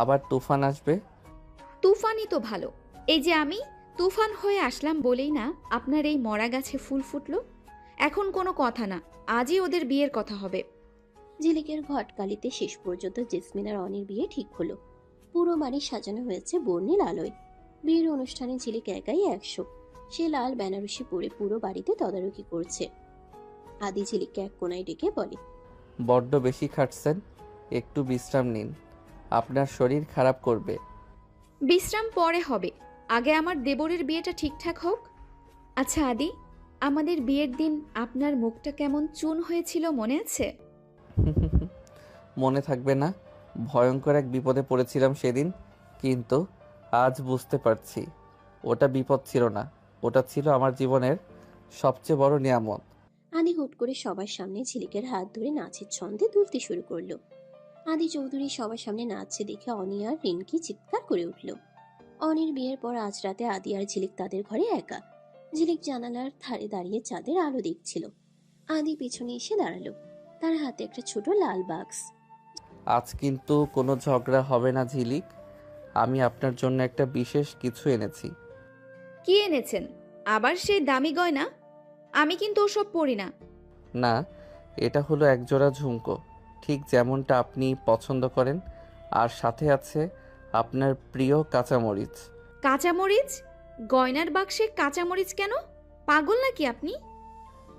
আবার তুফান আসবে। তুফানই তো ভালো। এই যে আমি তুফান হয়ে আসলাম বলেই না আপনার এই মরা গাছে ফুল ফুটলো। এখন কোনো কথা না, আজই ওদের বিয়ের কথা হবে। ঝিলিকের ঘটকালিতে শেষ পর্যন্ত জেসমিন আর অনির বিয়ে ঠিক হলো। পুরো বাড়ি সাজানো হয়েছে বর্ণিল আলোয়। বিয়ের অনুষ্ঠানে ঝিলিক একাই 100। সে লাল বেনারসি পরে পুরো বাড়িতে তদারকি করছে। আদি ঝিলিককে এক কোনায় ডেকে বলে, বড্ড বেশি খাটছেন, একটু বিশ্রাম নিন, আপনার শরীর খারাপ করবে। বিশ্রাম পরে হবে, আগে আমার দেবরের বিয়েটা ঠিকঠাক হোক। আচ্ছা আদি, আমাদের বিয়ের দিন আপনার মুখটা কেমন চুন হয়েছিল মনে আছে? মনে থাকবে না? ভয়ঙ্কর এক বিপদে পড়েছিলাম সেদিন, কিন্তু আজ বুঝতে পারছি ওটা বিপদ ছিল না, ওটা ছিল আমার জীবনের সবচেয়ে বড় নিয়ামত। আদি হুট করে সবার সামনে ঝিলিকের হাত ধরে নাচের ছন্দে দুলতে শুরু করলো। আদি চৌধুরী সবার সামনে নাচছে দেখে অনি আর রিনকি চিৎকার করে উঠল। অনির বিয়ের পর আজ রাতে আদি আর ঝিলিক তাদের ঘরে একা। ঝিলিক জানালার ধারে দাঁড়িয়ে চাঁদের আলো দেখছিল। আদি পিছনে এসে দাঁড়ালো, তার হাতে একটা ছোট লাল বাক্স। আজ কিন্তু কোনো ঝগড়া হবে না ঝিলিক, আমি আপনার জন্য একটা বিশেষ কিছু এনেছি। কি এনেছেন? আবার সেই দামি গয়না? আমি কিন্তু ওসব পরি না। না, এটা হলো একজোড়া ঝুমকো, ঠিক যেমনটা আপনি পছন্দ করেন, আর সাথে আছে আপনার প্রিয় কাঁচামরিচ। কাঁচামরিচ? গয়নার বাক্সে কাঁচামরিচ কেন? পাগল নাকি আপনি?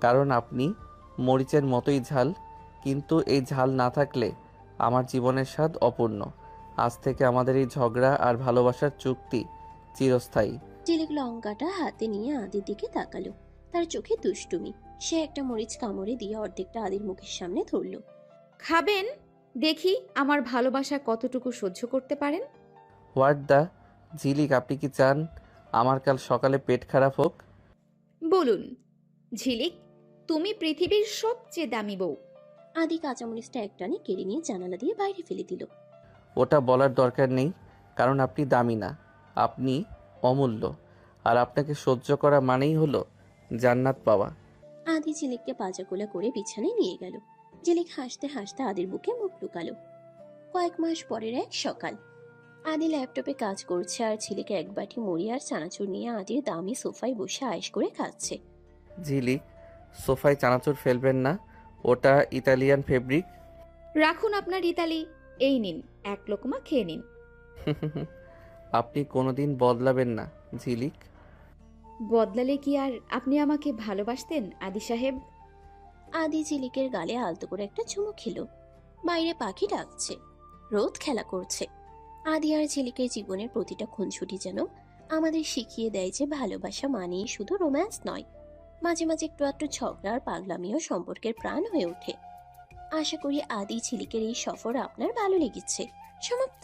কারণ আপনি মরিচের মতোই ঝাল, কিন্তু এই ঝাল না থাকলে আমার জীবনের স্বাদ অপূর্ণ। আজ থেকে আমাদের এই ঝগড়া আর ভালোবাসার চুক্তি চিরস্থায়ী। ঝিলিক লঙ্কাটা হাতে নিয়ে আদির দিকে তাকালো, তার চোখে দুষ্টুমি। সে একটা মরিচ কামড়ে দিয়ে অর্ধেকটা আদির মুখের সামনে ধরলো। খাবেন? দেখি আমার ভালোবাসা কতটুকু সহ্য করতে পারেন। হোয়াট দ্য ঝিলিক, আপনি কি চান আমার কাল সকালে পেট খারাপ হোক? বলুন ঝিলিক, তুমি পৃথিবীর সবচেয়ে দামি বউ। আদি কাঁচামরিচটা একটানে কেড়ে নিয়ে জানালা দিয়ে বাইরে ফেলে দিল। ওটা বলার দরকার নেই, কারণ আপনি দামি না, আপনি অমূল্য, আর আপনাকে সহ্য করা মানেই হলো জান্নাত পাওয়া। আদি ঝিলিককে পাজাকোলা করে বিছানায় নিয়ে গেল। ঝিলিক হাসতে হাসতে আদির বুকে মুখ লুকালো। কয়েক মাস পরের এক সকাল, আদি ল্যাপটপে কাজ করছে আর ঝিলিক এক বাটি মুড়ি আর চানাচুর নিয়ে আদির দামি সোফায় বসে আয়েশ করে খাচ্ছে। ঝিলিক, সোফায় চানাচুর ফেলবেন না, ওটা ইতালিয়ান ফেব্রিক। রাখুন আপনার ইতালি, এই নিন এক লোকমা খেয়ে নিন। আপনি কোনোদিন বদলাবেন না ঝিলিক। বদলালে কি আর আপনি আমাকে ভালোবাসতেন আদি সাহেব? আদি ঝিলিকের গালে আলতো করে একটা চুমু খেলো। বাইরে পাখি ডাকছে, রোদ খেলা করছে। আদি আর ঝিলিকের জীবনের প্রতিটা খুনছুটি যেন আমাদের শিখিয়ে দেয় যে ভালোবাসা মানেই শুধু রোম্যান্স নয়, মাঝে মাঝে একটু একটু ঝগড়া আর পাগলামিও সম্পর্কের প্রাণ হয়ে ওঠে। আশা করি আদি ঝিলিকের এই সফর আপনার ভালো লেগেছে। সমাপ্ত।